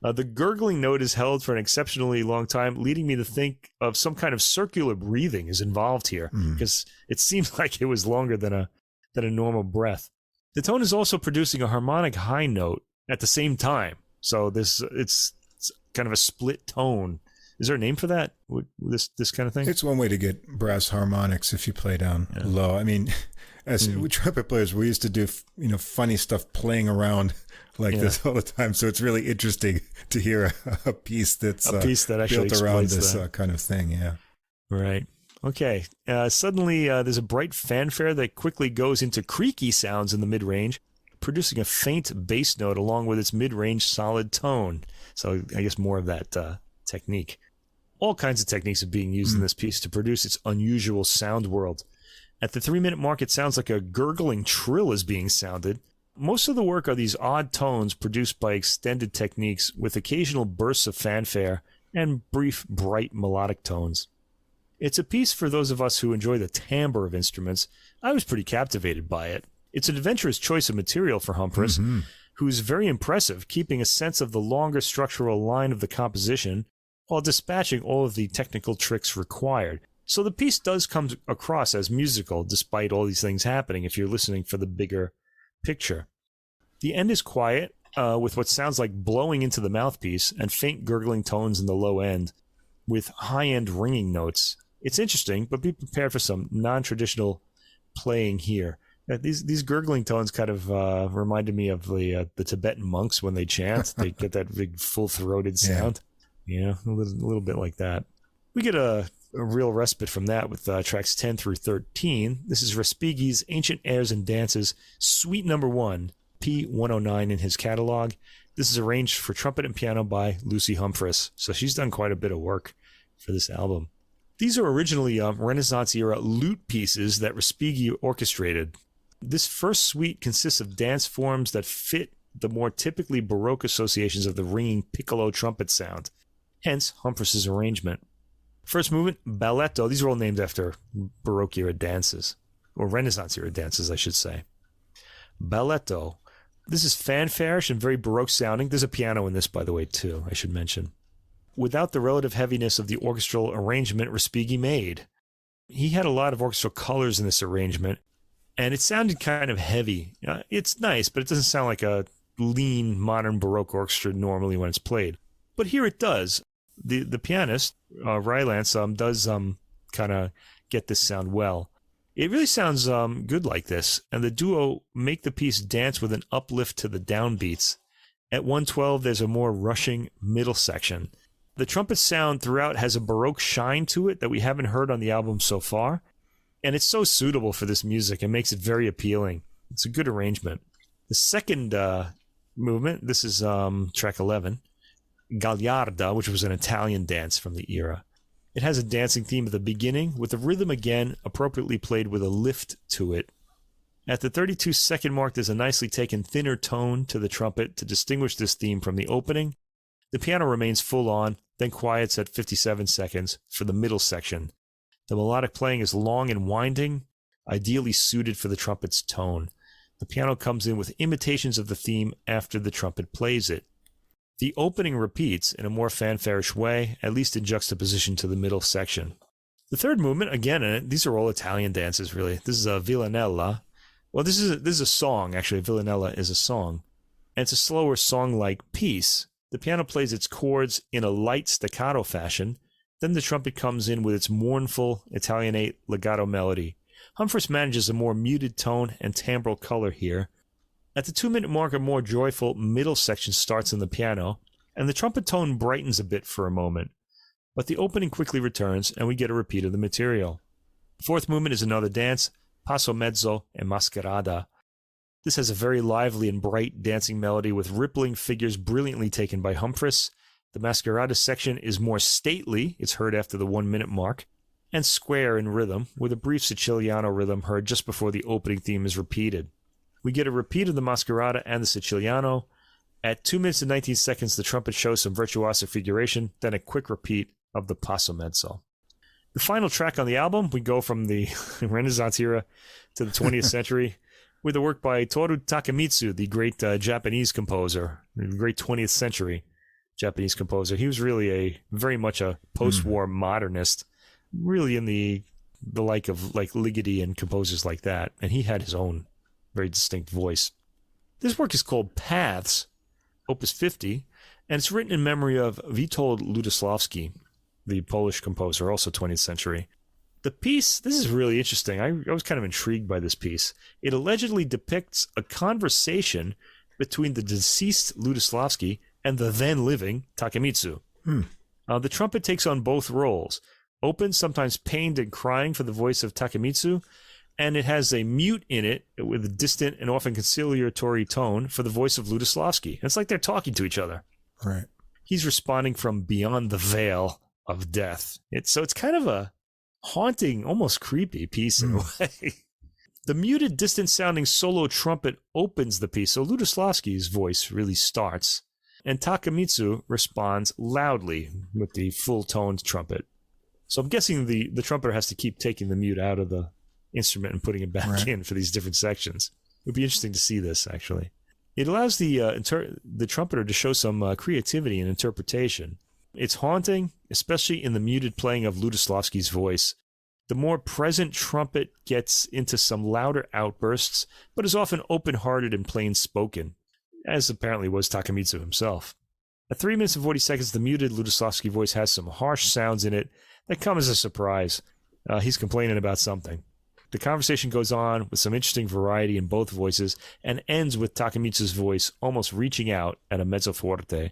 A: The gurgling note is held for an exceptionally long time, leading me to think of some kind of circular breathing is involved here, because it seems like it was longer than a normal breath. The tone is also producing a harmonic high note at the same time, so it's kind of a split tone. Is there a name for that? This kind of thing?
B: It's one way to get brass harmonics if you play down low. I mean, as trumpet players, we used to do funny stuff playing around like this all the time. So it's really interesting to hear a piece that's
A: that actually
B: built around this kind of thing. Yeah.
A: Right. Okay. Suddenly, there's a bright fanfare that quickly goes into creaky sounds in the mid-range, producing a faint bass note along with its mid-range solid tone. So I guess more of that technique. All kinds of techniques are being used in this piece to produce its unusual sound world. At the 3-minute mark, it sounds like a gurgling trill is being sounded. Most of the work are these odd tones produced by extended techniques with occasional bursts of fanfare and brief, bright melodic tones. It's a piece for those of us who enjoy the timbre of instruments. I was pretty captivated by it. It's an adventurous choice of material for Humphris, who's very impressive, keeping a sense of the longer structural line of the composition while dispatching all of the technical tricks required. So the piece does come across as musical, despite all these things happening, if you're listening for the bigger picture. The end is quiet, with what sounds like blowing into the mouthpiece and faint gurgling tones in the low end, with high-end ringing notes. It's interesting, but be prepared for some non-traditional playing here. These gurgling tones kind of reminded me of the Tibetan monks when they chant. They get that big full-throated sound. Yeah, a little bit like that. We get a real respite from that with tracks 10 through 13. This is Respighi's Ancient Airs and Dances, Suite Number 1, P109 in his catalog. This is arranged for trumpet and piano by Lucy Humphris, so she's done quite a bit of work for this album. These are originally Renaissance-era lute pieces that Respighi orchestrated. This first suite consists of dance forms that fit the more typically Baroque associations of the ringing piccolo trumpet sound, hence Humphris's arrangement. First movement, balletto. These are all named after Baroque-era dances, or Renaissance-era dances, I should say. Balletto. This is fanfarish and very Baroque sounding. There's a piano in this, by the way, too, I should mention. Without the relative heaviness of the orchestral arrangement Respighi made. He had a lot of orchestral colors in this arrangement, and it sounded kind of heavy. It's nice, but it doesn't sound like a lean, modern Baroque orchestra normally when it's played. But here it does. The pianist, Rylance, does kind of get this sound well. It really sounds good like this, and the duo make the piece dance with an uplift to the downbeats. At 112, there's a more rushing middle section. The trumpet sound throughout has a Baroque shine to it that we haven't heard on the album so far, and it's so suitable for this music and makes it very appealing. It's a good arrangement. The second movement, this is track 11, Gagliarda, which was an Italian dance from the era. It has a dancing theme at the beginning, with the rhythm again appropriately played with a lift to it. At the 32-second mark, there's a nicely taken thinner tone to the trumpet to distinguish this theme from the opening. The piano remains full on, then quiets at 57 seconds for the middle section. The melodic playing is long and winding, ideally suited for the trumpet's tone. The piano comes in with imitations of the theme after the trumpet plays it. The opening repeats in a more fanfarish way, at least in juxtaposition to the middle section. The third movement, again, these are all Italian dances, really. This is a Villanella. Well, this is a song, actually. Villanella is a song. And it's a slower song-like piece. The piano plays its chords in a light staccato fashion. Then the trumpet comes in with its mournful Italianate legato melody. Humphris manages a more muted tone and timbral color here. At the 2-minute mark, a more joyful middle section starts in the piano, and the trumpet tone brightens a bit for a moment. But the opening quickly returns, and we get a repeat of the material. Fourth movement is another dance, Passo Mezzo and Mascherada. This has a very lively and bright dancing melody with rippling figures brilliantly taken by Humphris. The Mascherada section is more stately, it's heard after the 1 minute mark, and square in rhythm, with a brief Siciliano rhythm heard just before the opening theme is repeated. We get a repeat of the Mascherada and the Siciliano. At 2 minutes and 19 seconds, the trumpet shows some virtuosic figuration, then a quick repeat of the Passo Mezzo. The final track on the album, we go from the Renaissance era to the 20th century with a work by Toru Takemitsu, the great Japanese composer, the great 20th century Japanese composer. He was really very much a post-war modernist, really in the like of like Ligeti and composers like that, and he had his own very distinct voice. This work is called Paths, Opus 50, and it's written in memory of Witold Lutoslawski, the Polish composer, also 20th century. The piece, this is really interesting. I was kind of intrigued by this piece. It allegedly depicts a conversation between the deceased Lutoslawski and the then-living Takemitsu. The trumpet takes on both roles, open, sometimes pained and crying for the voice of Takemitsu, and it has a mute in it with a distant and often conciliatory tone for the voice of Lutoslawski. It's like they're talking to each other.
B: Right.
A: He's responding from beyond the veil of death. It's kind of a haunting, almost creepy piece in a way. The muted, distant-sounding solo trumpet opens the piece, so Lutoslawski's voice really starts, and Takemitsu responds loudly with the full-toned trumpet. So I'm guessing the trumpeter has to keep taking the mute out of the instrument and putting it back in for these different sections. It would be interesting to see this, actually. It allows the trumpeter to show some creativity and interpretation. It's haunting, especially in the muted playing of Lutoslawski's voice. The more present trumpet gets into some louder outbursts, but is often open-hearted and plain-spoken, as apparently was Takemitsu himself. At 3 minutes and 40 seconds, the muted Lutoslawski voice has some harsh sounds in it that come as a surprise. He's complaining about something. The conversation goes on with some interesting variety in both voices and ends with Takemitsu's voice almost reaching out at a mezzo forte.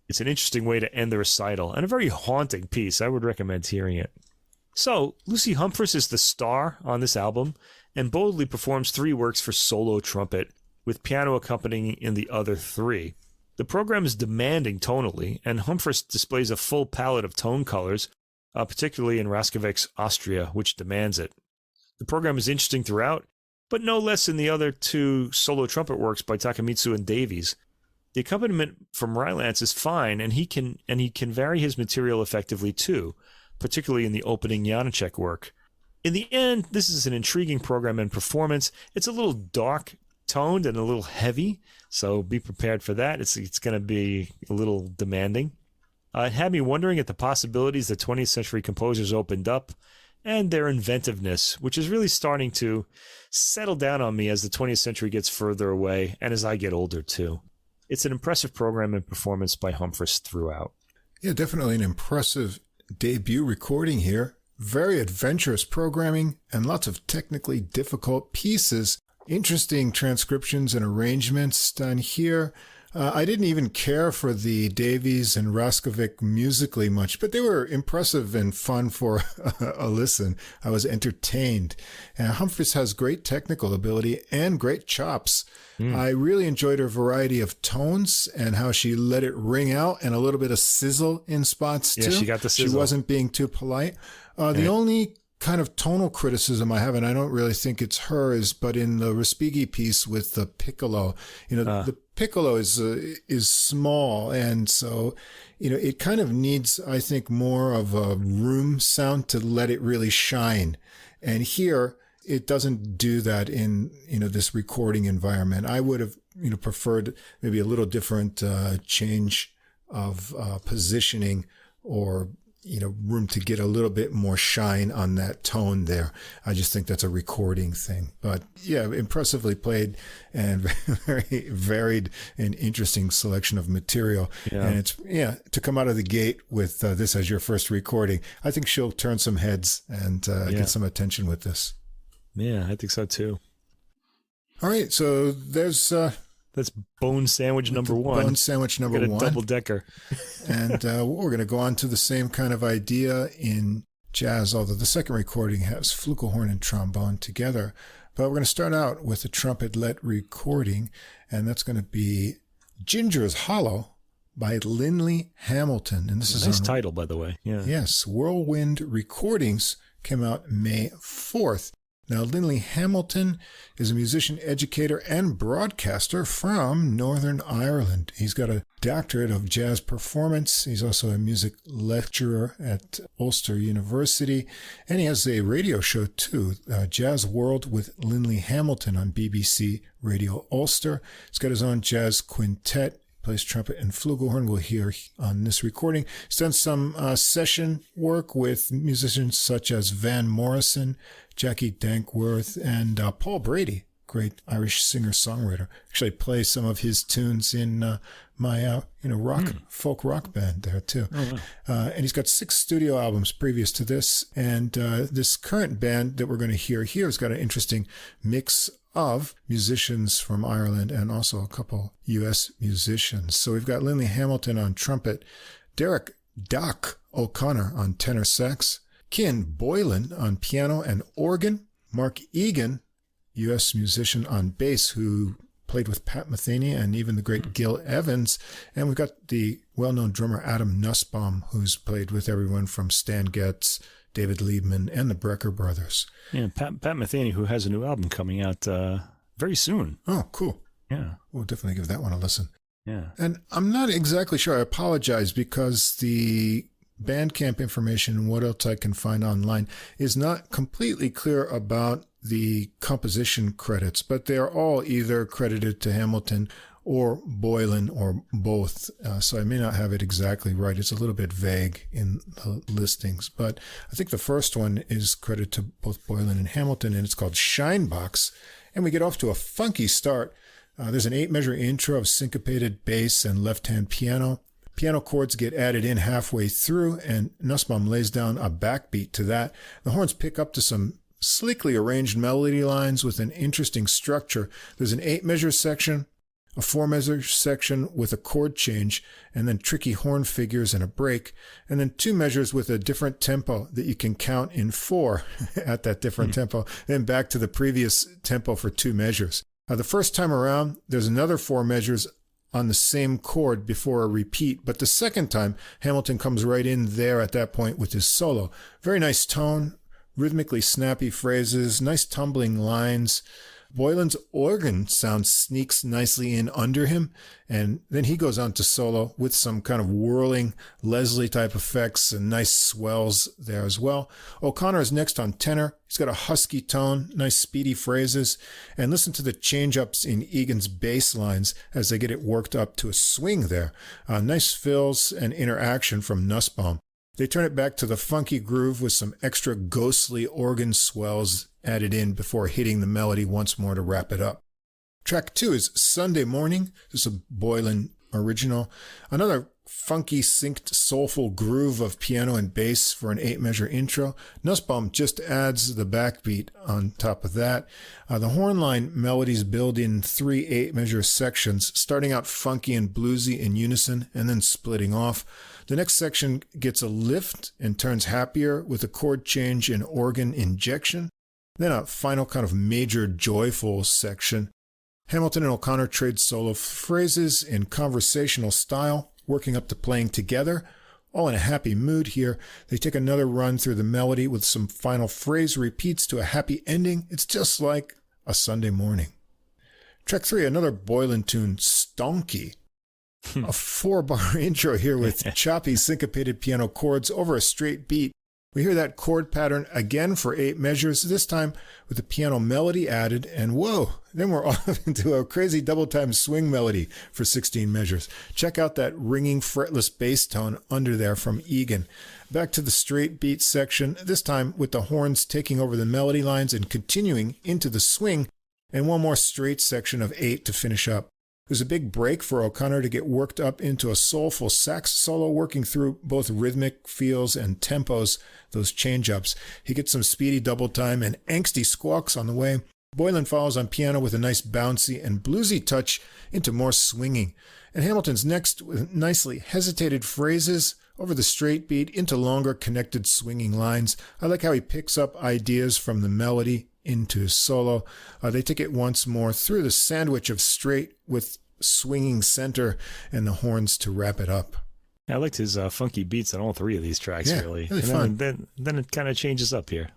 A: It's an interesting way to end the recital and a very haunting piece. I would recommend hearing it. So, Lucy Humphris is the star on this album and boldly performs 3 works for solo trumpet, with piano accompanying in the other 3. The program is demanding tonally, and Humphris displays a full palette of tone colors, particularly in Raskowick's Austria, which demands it. The program is interesting throughout, but no less in the other 2 solo trumpet works by Takemitsu and Davies. The accompaniment from Rylance is fine, and he can vary his material effectively too, particularly in the opening Janacek work. In the end, this is an intriguing program and performance. It's a little dark-toned and a little heavy, so be prepared for that. It's going to be a little demanding. It had me wondering at the possibilities that 20th century composers opened up, and their inventiveness, which is really starting to settle down on me as the 20th century gets further away, and as I get older too. It's an impressive program and performance by Humphris throughout.
B: Yeah, definitely an impressive debut recording here. Very adventurous programming and lots of technically difficult pieces. Interesting transcriptions and arrangements done here. I didn't even care for the Davies and Raskowick musically much, but they were impressive and fun for a listen. I was entertained. And Humphris has great technical ability and great chops. I really enjoyed her variety of tones and how she let it ring out and a little bit of sizzle in spots too.
A: Yeah, she got the sizzle.
B: She wasn't being too polite. The only kind of tonal criticism I have, and I don't really think it's hers, but in the Respighi piece with the piccolo, the piccolo is small, and so it kind of needs, I think, more of a room sound to let it really shine. And here it doesn't do that in this recording environment. I would have preferred maybe a little different change of positioning, or room to get a little bit more shine on that tone there. I just think that's a recording thing. But yeah, impressively played and very varied and interesting selection of material. Yeah. And it's, to come out of the gate with this as your first recording, I think she'll turn some heads and get some attention with this.
A: Yeah, I think so too.
B: All right, so there's...
A: That's Bone Sandwich number 1.
B: Bone Sandwich number 1.
A: Double-decker.
B: And we're going to go on to the same kind of idea in jazz, although the second recording has flugelhorn and trombone together. But we're going to start out with a trumpet-led recording, and that's going to be Ginger's Hollow by Linley Hamilton. And this is
A: nice title, by the way. Yeah.
B: Yes, Whirlwind Recordings, came out May 4th. Now, Linley Hamilton is a musician, educator, and broadcaster from Northern Ireland. He's got a doctorate of jazz performance. He's also a music lecturer at Ulster University. And he has a radio show, too, Jazz World with Linley Hamilton on BBC Radio Ulster. He's got his own jazz quintet. Plays trumpet and flugelhorn. We'll hear on this recording. He's done some session work with musicians such as Van Morrison, Jackie Dankworth, and Paul Brady, great Irish singer-songwriter. Actually, play some of his tunes in my folk rock band there too. Oh, wow. And he's got 6 studio albums previous to this. And this current band that we're going to hear here has got an interesting mix of musicians from Ireland and also a couple U.S. musicians. So we've got Linley Hamilton on trumpet, Derek Doc O'Connor on tenor sax, Ken Boylan on piano and organ, Mark Egan, U.S. musician on bass who played with Pat Metheny and even the great Gil Evans. And we've got the well-known drummer Adam Nussbaum, who's played with everyone from Stan Getz, David Liebman, and the Brecker Brothers.
A: Yeah, Pat Metheny, who has a new album coming out very soon.
B: Oh, cool.
A: Yeah.
B: We'll definitely give that one a listen.
A: Yeah.
B: And I'm not exactly sure. I apologize because the Bandcamp information and what else I can find online is not completely clear about the composition credits, but they are all either credited to Hamilton or Boylan or both. So I may not have it exactly right. It's a little bit vague in the listings, but I think the first one is credited to both Boylan and Hamilton, and it's called Shinebox. And we get off to a funky start. There's an 8-measure intro of syncopated bass and left-hand piano. Piano chords get added in halfway through, and Nussbaum lays down a backbeat to that. The horns pick up to some sleekly arranged melody lines with an interesting structure. There's an 8-measure section, a 4-measure section with a chord change, and then tricky horn figures and a break, and then 2 measures with a different tempo that you can count in 4 at that different tempo, then back to the previous tempo for 2 measures. The first time around, there's another 4 measures on the same chord before a repeat, but the second time, Hamilton comes right in there at that point with his solo. Very nice tone, rhythmically snappy phrases, nice tumbling lines. Boylan's organ sound sneaks nicely in under him, and then he goes on to solo with some kind of whirling Leslie type effects and nice swells there as well. O'Connor is next on tenor. He's got a husky tone, nice speedy phrases, and listen to the change-ups in Egan's bass lines as they get it worked up to a swing there. Nice fills and interaction from Nussbaum. They turn it back to the funky groove with some extra ghostly organ swells added in before hitting the melody once more to wrap it up. Track 2 is Sunday Morning. This is a Boylan original. Another funky, synced, soulful groove of piano and bass for an 8-measure intro. Nussbaum just adds the backbeat on top of that. The horn line melodies build in 3 8-measure sections, starting out funky and bluesy in unison and then splitting off. The next section gets a lift and turns happier with a chord change and organ injection. Then a final kind of major joyful section. Hamilton and O'Connor trade solo phrases in conversational style, working up to playing together. All in a happy mood here. They take another run through the melody with some final phrase repeats to a happy ending. It's just like a Sunday morning. Track 3, another Boylan tune, Stonky. A 4-bar intro here with choppy syncopated piano chords over a straight beat. We hear that chord pattern again for 8 measures, this time with the piano melody added, and whoa, then we're off into a crazy double-time swing melody for 16 measures. Check out that ringing fretless bass tone under there from Egan. Back to the straight beat section, this time with the horns taking over the melody lines and continuing into the swing, and one more straight section of 8 to finish up. There's a big break for O'Connor to get worked up into a soulful sax solo, working through both rhythmic feels and tempos, those change-ups. He gets some speedy double time and angsty squawks on the way. Boylan follows on piano with a nice bouncy and bluesy touch into more swinging. And Hamilton's next with nicely hesitated phrases, over the straight beat into longer connected swinging lines. I like how he picks up ideas from the melody into his solo. They take it once more through the sandwich of straight with swinging center and the horns to wrap it up.
A: I liked his funky beats on all three of these tracks, really.
B: Really fun.
A: Then it kind of changes up here.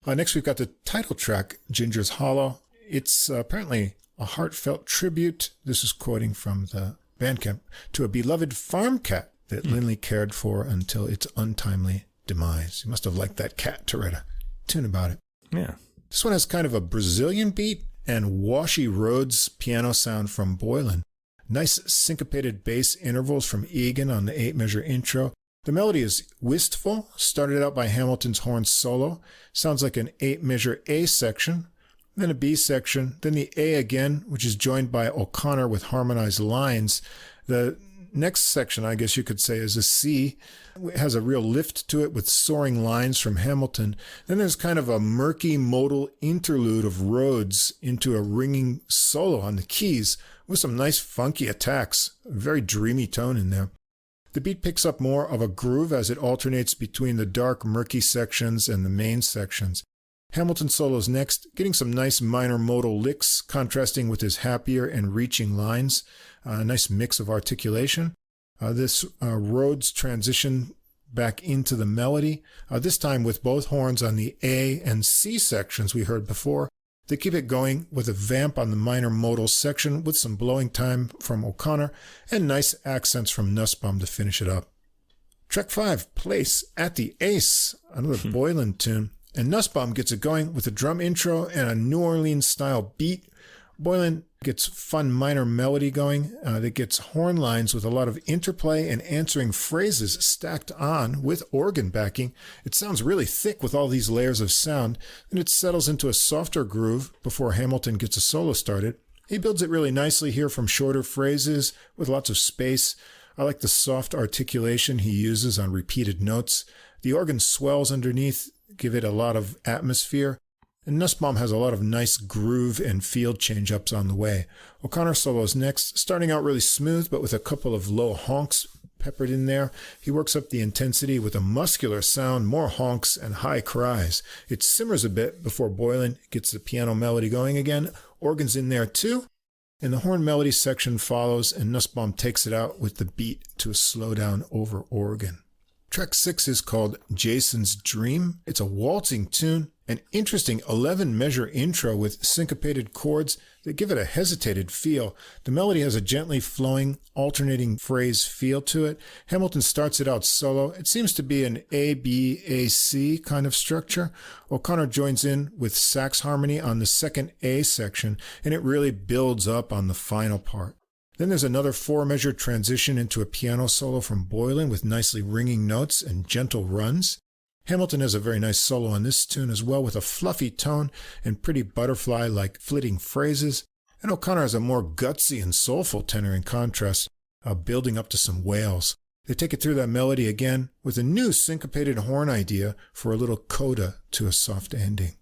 B: Next we've got the title track, Ginger's Hollow. It's apparently a heartfelt tribute, this is quoting from the Bandcamp, to a beloved farm cat that Linley cared for until its untimely demise. He must have liked that cat to write a tune about it.
A: Yeah.
B: This one has kind of a Brazilian beat and washy Rhodes piano sound from Boylan. Nice syncopated bass intervals from Egan on the 8-measure intro. The melody is wistful, started out by Hamilton's horn solo. Sounds like an 8-measure A section, then a B section, then the A again, which is joined by O'Connor with harmonized lines. The next section, I guess you could say, is a C. It has a real lift to it with soaring lines from Hamilton. Then there's kind of a murky modal interlude of Rhodes into a ringing solo on the keys with some nice funky attacks. A very dreamy tone in there. The beat picks up more of a groove as it alternates between the dark, murky sections and the main sections. Hamilton solos next, getting some nice minor modal licks, contrasting with his happier and reaching lines. A nice mix of articulation. This Rhodes transition back into the melody, this time with both horns on the A and C sections we heard before. They keep it going with a vamp on the minor modal section with some blowing time from O'Connor and nice accents from Nussbaum to finish it up. Track 5, Place at the Ace, another Boylan tune. And Nussbaum gets it going with a drum intro and a New Orleans-style beat. Boylan gets fun minor melody going that gets horn lines with a lot of interplay and answering phrases stacked on with organ backing. It sounds really thick with all these layers of sound, and it settles into a softer groove before Hamilton gets a solo started. He builds it really nicely here from shorter phrases with lots of space. I like the soft articulation he uses on repeated notes. The organ swells underneath, give it a lot of atmosphere. And Nussbaum has a lot of nice groove and field change-ups on the way. O'Connor solos next, starting out really smooth, but with a couple of low honks peppered in there. He works up the intensity with a muscular sound, more honks and high cries. It simmers a bit before Boylan gets the piano melody going again. Organ's in there too. And the horn melody section follows, and Nussbaum takes it out with the beat to a slowdown over organ. Track 6 is called Jason's Dream. It's a waltzing tune, an interesting 11-measure intro with syncopated chords that give it a hesitated feel. The melody has a gently flowing, alternating phrase feel to it. Hamilton starts it out solo. It seems to be an A-B-A-C kind of structure. O'Connor joins in with sax harmony on the second A section, and it really builds up on the final part. Then there's another 4-measure transition into a piano solo from Boylan with nicely ringing notes and gentle runs. Hamilton has a very nice solo on this tune as well with a fluffy tone and pretty butterfly-like flitting phrases. And O'Connor has a more gutsy and soulful tenor in contrast, building up to some wails. They take it through that melody again with a new syncopated horn idea for a little coda to a soft ending.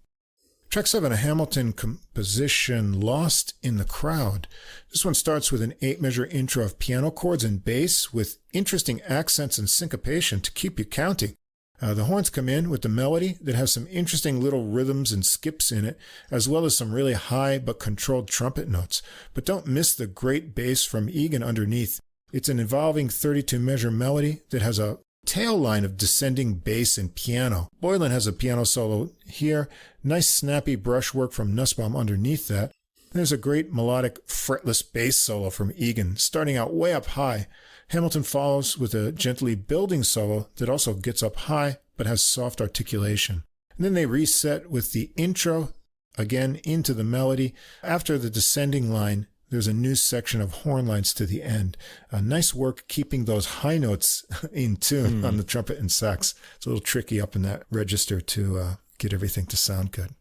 B: Track 7, a Hamilton composition, Lost in the Crowd. This one starts with an 8-measure intro of piano chords and bass with interesting accents and syncopation to keep you counting. The horns come in with the melody that has some interesting little rhythms and skips in it, as well as some really high but controlled trumpet notes. But don't miss the great bass from Egan underneath. It's an evolving 32-measure melody that has a tail line of descending bass and piano. Boylan has a piano solo here. Nice snappy brushwork from Nussbaum underneath that. There's a great melodic fretless bass solo from Egan, starting out way up high. Hamilton follows with a gently building solo that also gets up high but has soft articulation. And then they reset with the intro again into the melody. After the descending line, there's a new section of horn lines to the end. Nice work keeping those high notes in tune on the trumpet and sax. It's a little tricky up in that register to get everything to sound good.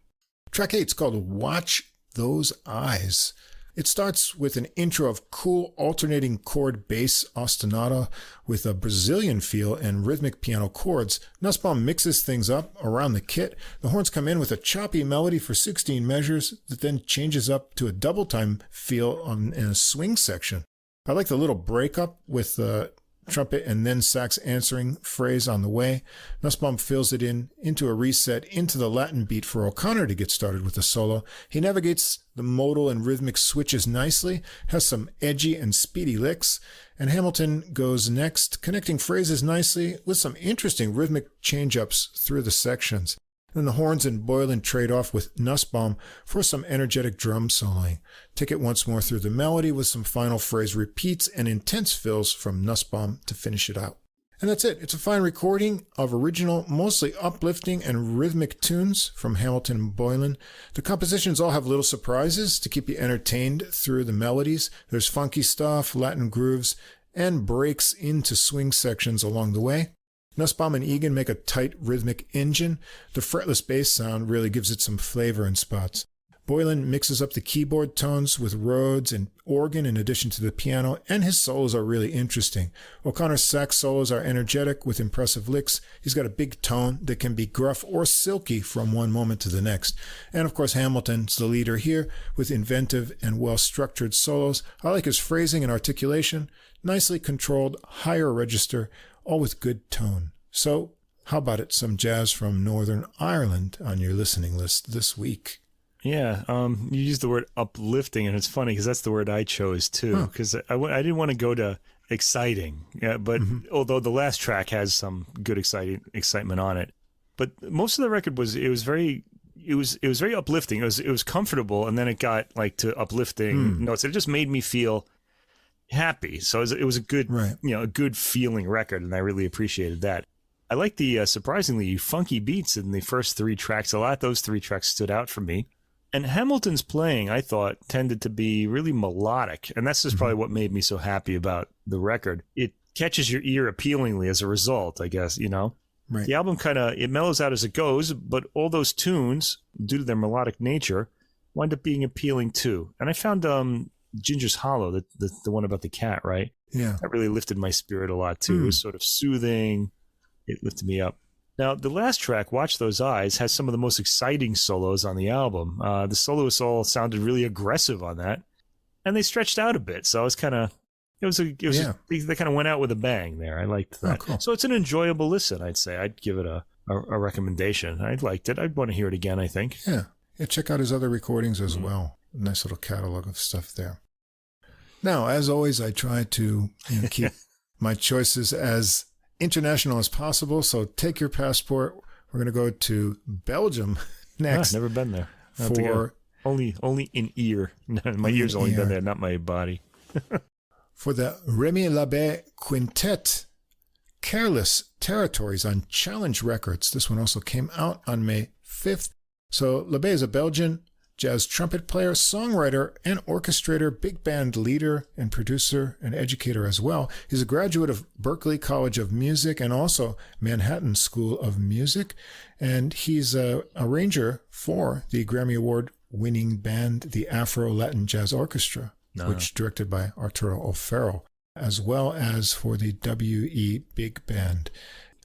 B: Track 8 is called Watch Those Eyes. It starts with an intro of cool alternating chord bass ostinato with a Brazilian feel and rhythmic piano chords. Nussbaum mixes things up around the kit. The horns come in with a choppy melody for 16 measures that then changes up to a double time feel in a swing section. I like the little breakup with the trumpet and then sax answering phrase on the way. Nussbaum fills it into a reset into the Latin beat for O'Connor to get started with the solo. He navigates the modal and rhythmic switches nicely, has some edgy and speedy licks, and Hamilton goes next, connecting phrases nicely with some interesting rhythmic change-ups through the sections. Then the horns and Boylan trade off with Nussbaum for some energetic drum soloing. Take it once more through the melody with some final phrase repeats and intense fills from Nussbaum to finish it out. And that's it. It's a fine recording of original, mostly uplifting and rhythmic tunes from Hamilton and Boylan. The compositions all have little surprises to keep you entertained through the melodies. There's funky stuff, Latin grooves, and breaks into swing sections along the way. Nussbaum and Egan make a tight rhythmic engine. The fretless bass sound really gives it some flavor in spots. Boylan mixes up the keyboard tones with Rhodes and organ in addition to the piano, and his solos are really interesting. O'Connor's sax solos are energetic with impressive licks. He's got a big tone that can be gruff or silky from one moment to the next. And of course, Hamilton's the leader here with inventive and well-structured solos. I like his phrasing and articulation, nicely controlled, higher register, all with good tone. So, how about it, some jazz from Northern Ireland on your listening list this week?
A: Yeah, you used the word uplifting, and it's funny because that's the word I chose too, because I didn't want to go to exciting, but although the last track has some good excitement on it, but most of the record was very uplifting. It was comfortable, and then it got like to uplifting notes. It just made me feel happy. So it was a good, a good feeling record, and I really appreciated that. I like the surprisingly funky beats in the first three tracks a lot. Those three tracks stood out for me. And Hamilton's playing, I thought, tended to be really melodic, and that's just probably what made me so happy about the record. It catches your ear appealingly as a result, I guess, Right. The album it mellows out as it goes, but all those tunes, due to their melodic nature, wind up being appealing too. And I found Ginger's Hollow, the one about the cat, right?
B: Yeah.
A: That really lifted my spirit a lot too. It was sort of soothing. It lifted me up. Now, the last track, Watch Those Eyes, has some of the most exciting solos on the album. The soloists all sounded really aggressive on that, and they stretched out a bit. So I was they kind of went out with a bang there. I liked that. Oh, cool. So it's an enjoyable listen, I'd say. I'd give it a recommendation. I liked it. I'd want to hear it again, I think.
B: Yeah. Check out his other recordings as well. Nice little catalog of stuff there. Now, as always, I try to keep my choices as international as possible. So take your passport. We're going to go to Belgium next.
A: Never been there. Only in ear. My ear's only been there, not my body.
B: For the Rémy Labbé Quintet, Careless Territories on Challenge Records. This one also came out on May 5th. So Labbé is a Belgian jazz trumpet player, songwriter, and orchestrator, big band leader and producer and educator as well. He's a graduate of Berklee College of Music and also Manhattan School of Music. And he's a arranger for the Grammy Award-winning band, the Afro-Latin Jazz Orchestra, which directed by Arturo O'Farrell, as well as for the WE Big Band.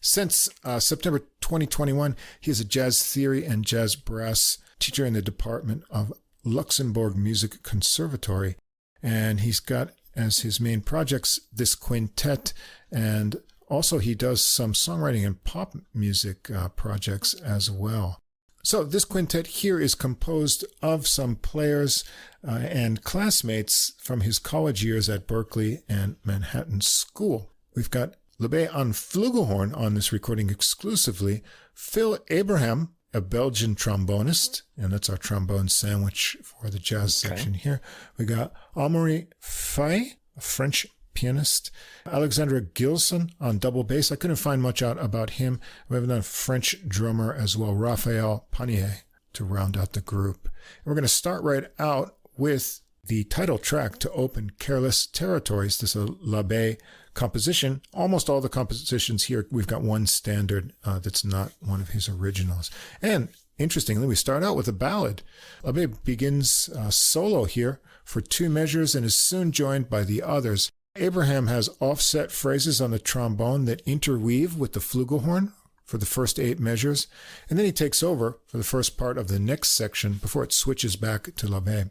B: Since September 2021, he is a jazz theory and jazz brass teacher in the Department of Luxembourg Music Conservatory. And he's got as his main projects this quintet, and also he does some songwriting and pop music projects as well. So this quintet here is composed of some players and classmates from his college years at Berklee and Manhattan School. We've got Labbé on flugelhorn on this recording exclusively, Phil Abraham, a Belgian trombonist, and that's our trombone sandwich for the jazz section here. We got Amaury Faye, a French pianist, Alexandra Gilson on double bass. I couldn't find much out about him. We have another French drummer as well, Raphael Panier, to round out the group. And we're going to start right out with the title track to open Careless Territories. This is a Labbé composition. Almost all the compositions here, we've got one standard that's not one of his originals. And interestingly, we start out with a ballad. Labbé begins solo here for 2 measures and is soon joined by the others. Abraham has offset phrases on the trombone that interweave with the flugelhorn for the first 8 measures, and then he takes over for the first part of the next section before it switches back to Labbé.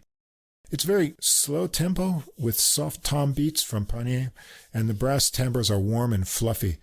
B: It's very slow tempo with soft tom beats from Manière, and the brass timbres are warm and fluffy.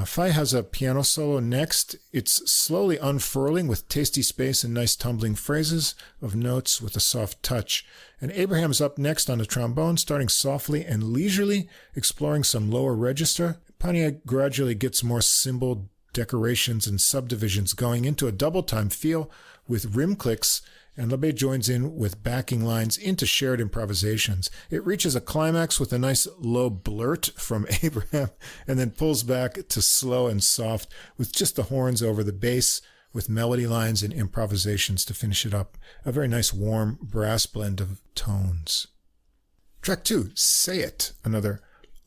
B: Fay has a piano solo next. It's slowly unfurling with tasty space and nice tumbling phrases of notes with a soft touch. And Abraham's up next on the trombone, starting softly and leisurely, exploring some lower register. Manière gradually gets more cymbal decorations and subdivisions going into a double-time feel with rim clicks, and Labbé joins in with backing lines into shared improvisations. It reaches a climax with a nice low blurt from Abraham, and then pulls back to slow and soft with just the horns over the bass, with melody lines and improvisations to finish it up. A very nice warm brass blend of tones. Track 2, Say It, another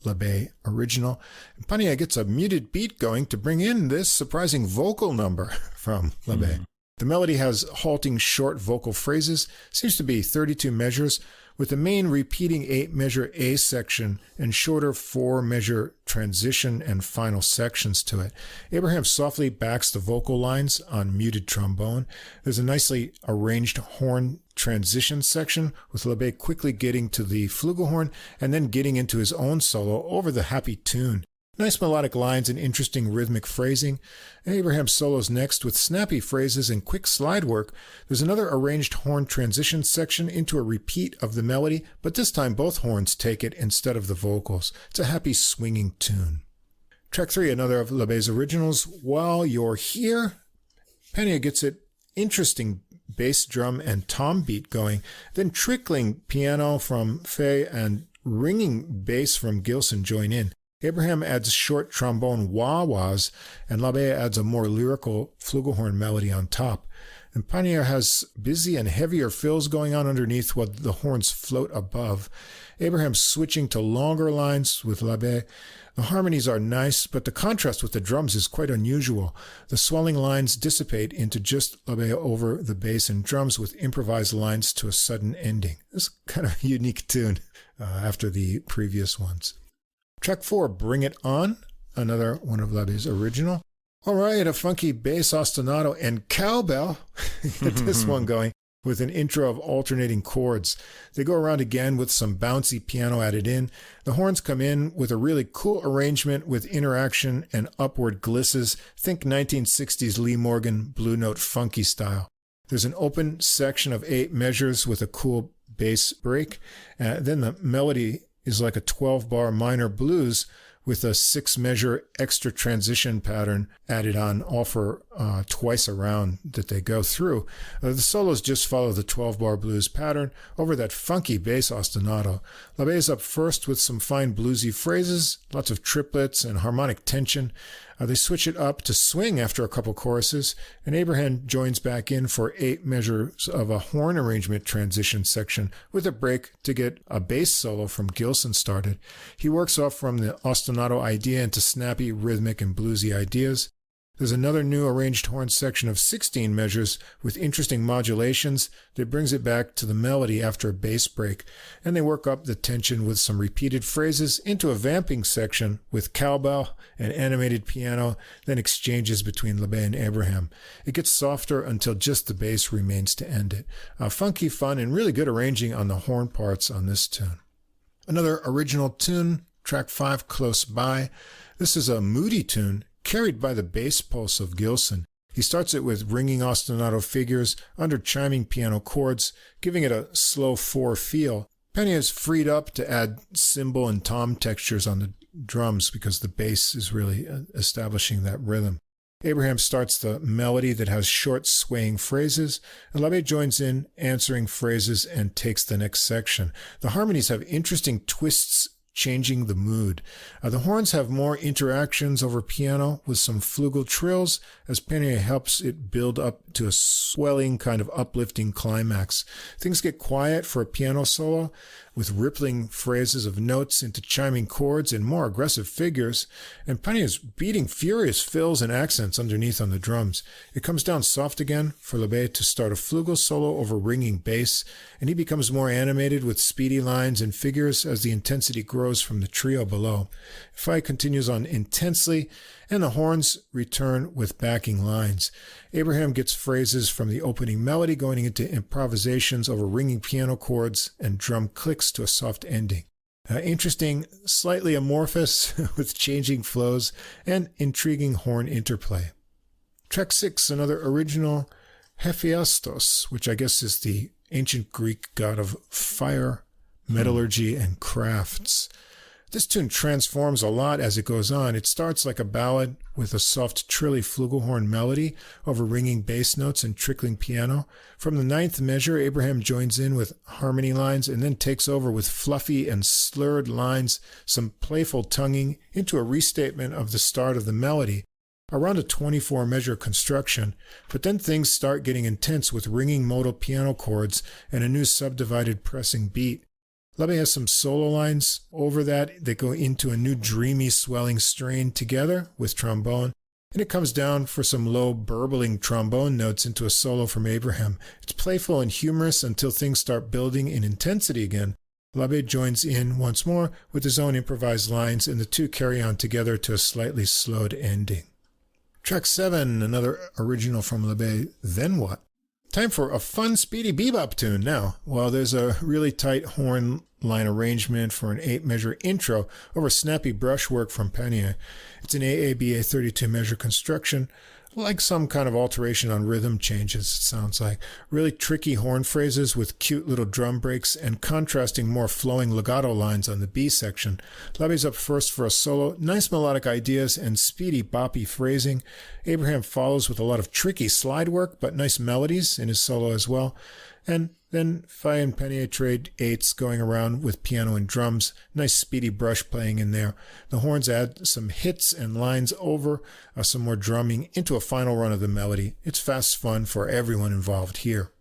B: Labbé original. Manière gets a muted beat going to bring in this surprising vocal number from Labbé. The melody has halting short vocal phrases, seems to be 32 measures, with the main repeating 8-measure A section and shorter 4-measure transition and final sections to it. Abraham softly backs the vocal lines on muted trombone. There's a nicely arranged horn transition section, with Labbé quickly getting to the flugelhorn and then getting into his own solo over the happy tune. Nice melodic lines and interesting rhythmic phrasing. Abraham solos next with snappy phrases and quick slide work. There's another arranged horn transition section into a repeat of the melody, but this time both horns take it instead of the vocals. It's a happy swinging tune. Track 3, another of Labbé's originals, While You're Here. Manière gets it interesting bass drum and tom beat going, then trickling piano from Fay and ringing bass from Gilson join in. Abraham adds short trombone wah-wahs, and Labbé adds a more lyrical flugelhorn melody on top. And Manière has busy and heavier fills going on underneath while the horns float above. Abraham's switching to longer lines with Labbé. The harmonies are nice, but the contrast with the drums is quite unusual. The swelling lines dissipate into just Labbé over the bass and drums with improvised lines to a sudden ending. It's kind of a unique tune after the previous ones. Track 4, Bring It On, another one of Labbé's original. All right, a funky bass ostinato and cowbell. Get this one going with an intro of alternating chords. They go around again with some bouncy piano added in. The horns come in with a really cool arrangement with interaction and upward glisses. Think 1960s Lee Morgan Blue Note funky style. There's an open section of 8 measures with a cool bass break. Then the melody is like a 12-bar minor blues with a 6-measure extra transition pattern added on, all for twice around that they go through. The solos just follow the 12-bar blues pattern over that funky bass ostinato. Labbé is up first with some fine bluesy phrases, lots of triplets and harmonic tension. They switch it up to swing after a couple choruses, and Abraham joins back in for 8 measures of a horn arrangement transition section with a break to get a bass solo from Gilson started. He works off from the ostinato idea into snappy, rhythmic, and bluesy ideas. There's another new arranged horn section of 16 measures with interesting modulations that brings it back to the melody after a bass break, and they work up the tension with some repeated phrases into a vamping section with cowbell and animated piano, then exchanges between Labbé and Abraham. It gets softer until just the bass remains to end it. Funky, fun, and really good arranging on the horn parts on this tune. Another original tune, track 5, Close By. This is a moody tune carried by the bass pulse of Gilson. He starts it with ringing ostinato figures under chiming piano chords, giving it a slow 4 feel. Manière is freed up to add cymbal and tom textures on the drums because the bass is really establishing that rhythm. Abraham starts the melody that has short swaying phrases, and Labbé joins in, answering phrases, and takes the next section. The harmonies have interesting twists, changing the mood. The horns have more interactions over piano with some flugel trills as Manière helps it build up to a swelling kind of uplifting climax. Things get quiet for a piano solo with rippling phrases of notes into chiming chords and more aggressive figures, and Manière's beating furious fills and accents underneath on the drums. It comes down soft again for Labbé to start a flugel solo over ringing bass, and he becomes more animated with speedy lines and figures as the intensity grows from the trio below. Fay continues on intensely, and the horns return with backing lines. Abraham gets phrases from the opening melody going into improvisations over ringing piano chords and drum clicks to a soft ending. Interesting, slightly amorphous with changing flows and intriguing horn interplay. Track 6, another original, Hephaestos, which I guess is the ancient Greek god of fire, metallurgy, and crafts. This tune transforms a lot as it goes on. It starts like a ballad with a soft trilly flugelhorn melody over ringing bass notes and trickling piano. From the 9th measure, Abraham joins in with harmony lines and then takes over with fluffy and slurred lines, some playful tonguing into a restatement of the start of the melody, around a 24-measure construction, but then things start getting intense with ringing modal piano chords and a new subdivided pressing beat. Labbé has some solo lines over that go into a new dreamy swelling strain together with trombone, and it comes down for some low burbling trombone notes into a solo from Abraham. It's playful and humorous until things start building in intensity again. Labbé joins in once more with his own improvised lines, and the two carry on together to a slightly slowed ending. Track 7, another original from Labbé, Then What? Time for a fun, speedy bebop tune now. Well, there's a really tight horn line arrangement for an 8-measure intro over snappy brushwork from Manière. It's an AABA 32-measure construction, like some kind of alteration on rhythm changes, it sounds like. Really tricky horn phrases with cute little drum breaks and contrasting more flowing legato lines on the B section. Labbé's up first for a solo, nice melodic ideas and speedy boppy phrasing. Abraham follows with a lot of tricky slide work, but nice melodies in his solo as well. And then Faye and Manière trade 8s going around with piano and drums. Nice speedy brush playing in there. The horns add some hits and lines over, some more drumming into a final run of the melody. It's fast fun for everyone involved here.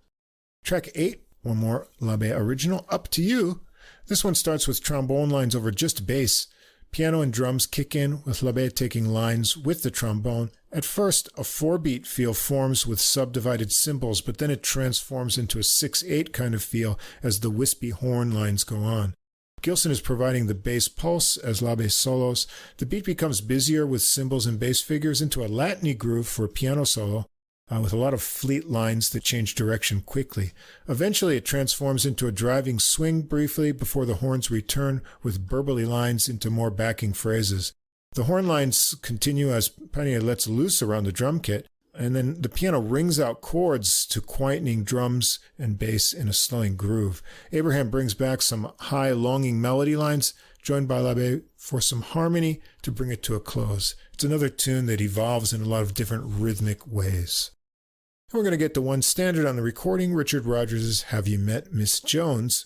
B: Track 8, one more Labbé original, Up to You. This one starts with trombone lines over just bass. Piano and drums kick in with Labbé taking lines with the trombone. At first, a 4-beat feel forms with subdivided cymbals, but then it transforms into a 6/8 kind of feel as the wispy horn lines go on. Gilson is providing the bass pulse as Labbé solos. The beat becomes busier with cymbals and bass figures into a Latiny groove for a piano solo, with a lot of fleet lines that change direction quickly. Eventually, it transforms into a driving swing briefly before the horns return with burbly lines into more backing phrases. The horn lines continue as Manière lets loose around the drum kit, and then the piano rings out chords to quietening drums and bass in a slowing groove. Abraham brings back some high, longing melody lines, joined by Labbé for some harmony to bring it to a close. It's another tune that evolves in a lot of different rhythmic ways. And we're going to get to one standard on the recording, Richard Rodgers' Have You Met Miss Jones?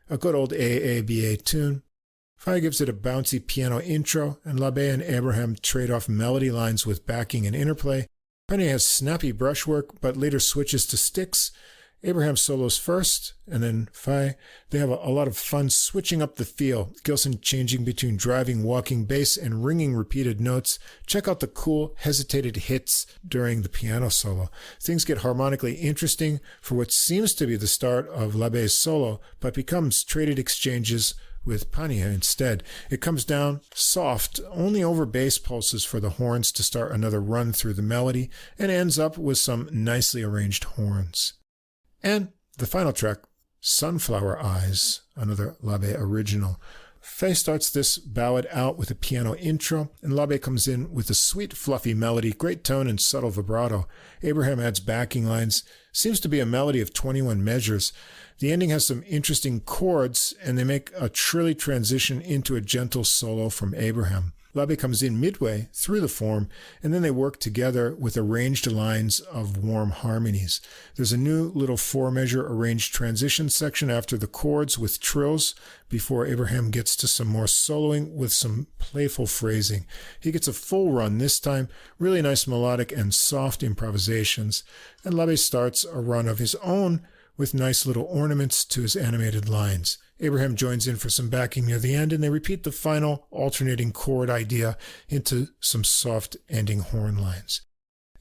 B: A good old AABA tune. Faye gives it a bouncy piano intro, and Labbé and Abraham trade off melody lines with backing and interplay. Manière has snappy brushwork, but later switches to sticks. Abraham solos first, and then Faye. They have a lot of fun switching up the feel. Gilson changing between driving, walking bass and ringing repeated notes. Check out the cool, hesitated hits during the piano solo. Things get harmonically interesting for what seems to be the start of Labbé's solo, but becomes traded exchanges with Manière instead. It comes down soft, only over bass pulses for the horns to start another run through the melody, and ends up with some nicely arranged horns. And the final track, Sunflower Eyes, another Labbé original. Faye starts this ballad out with a piano intro, and Labbé comes in with a sweet, fluffy melody, great tone and subtle vibrato. Abraham adds backing lines. Seems to be a melody of 21 measures. The ending has some interesting chords, and they make a trilly transition into a gentle solo from Abraham. Labbé comes in midway through the form, and then they work together with arranged lines of warm harmonies. There's a new little 4-measure arranged transition section after the chords with trills before Abraham gets to some more soloing with some playful phrasing. He gets a full run this time, really nice melodic and soft improvisations, and Labbé starts a run of his own with nice little ornaments to his animated lines. Abraham joins in for some backing near the end, and they repeat the final alternating chord idea into some soft ending horn lines.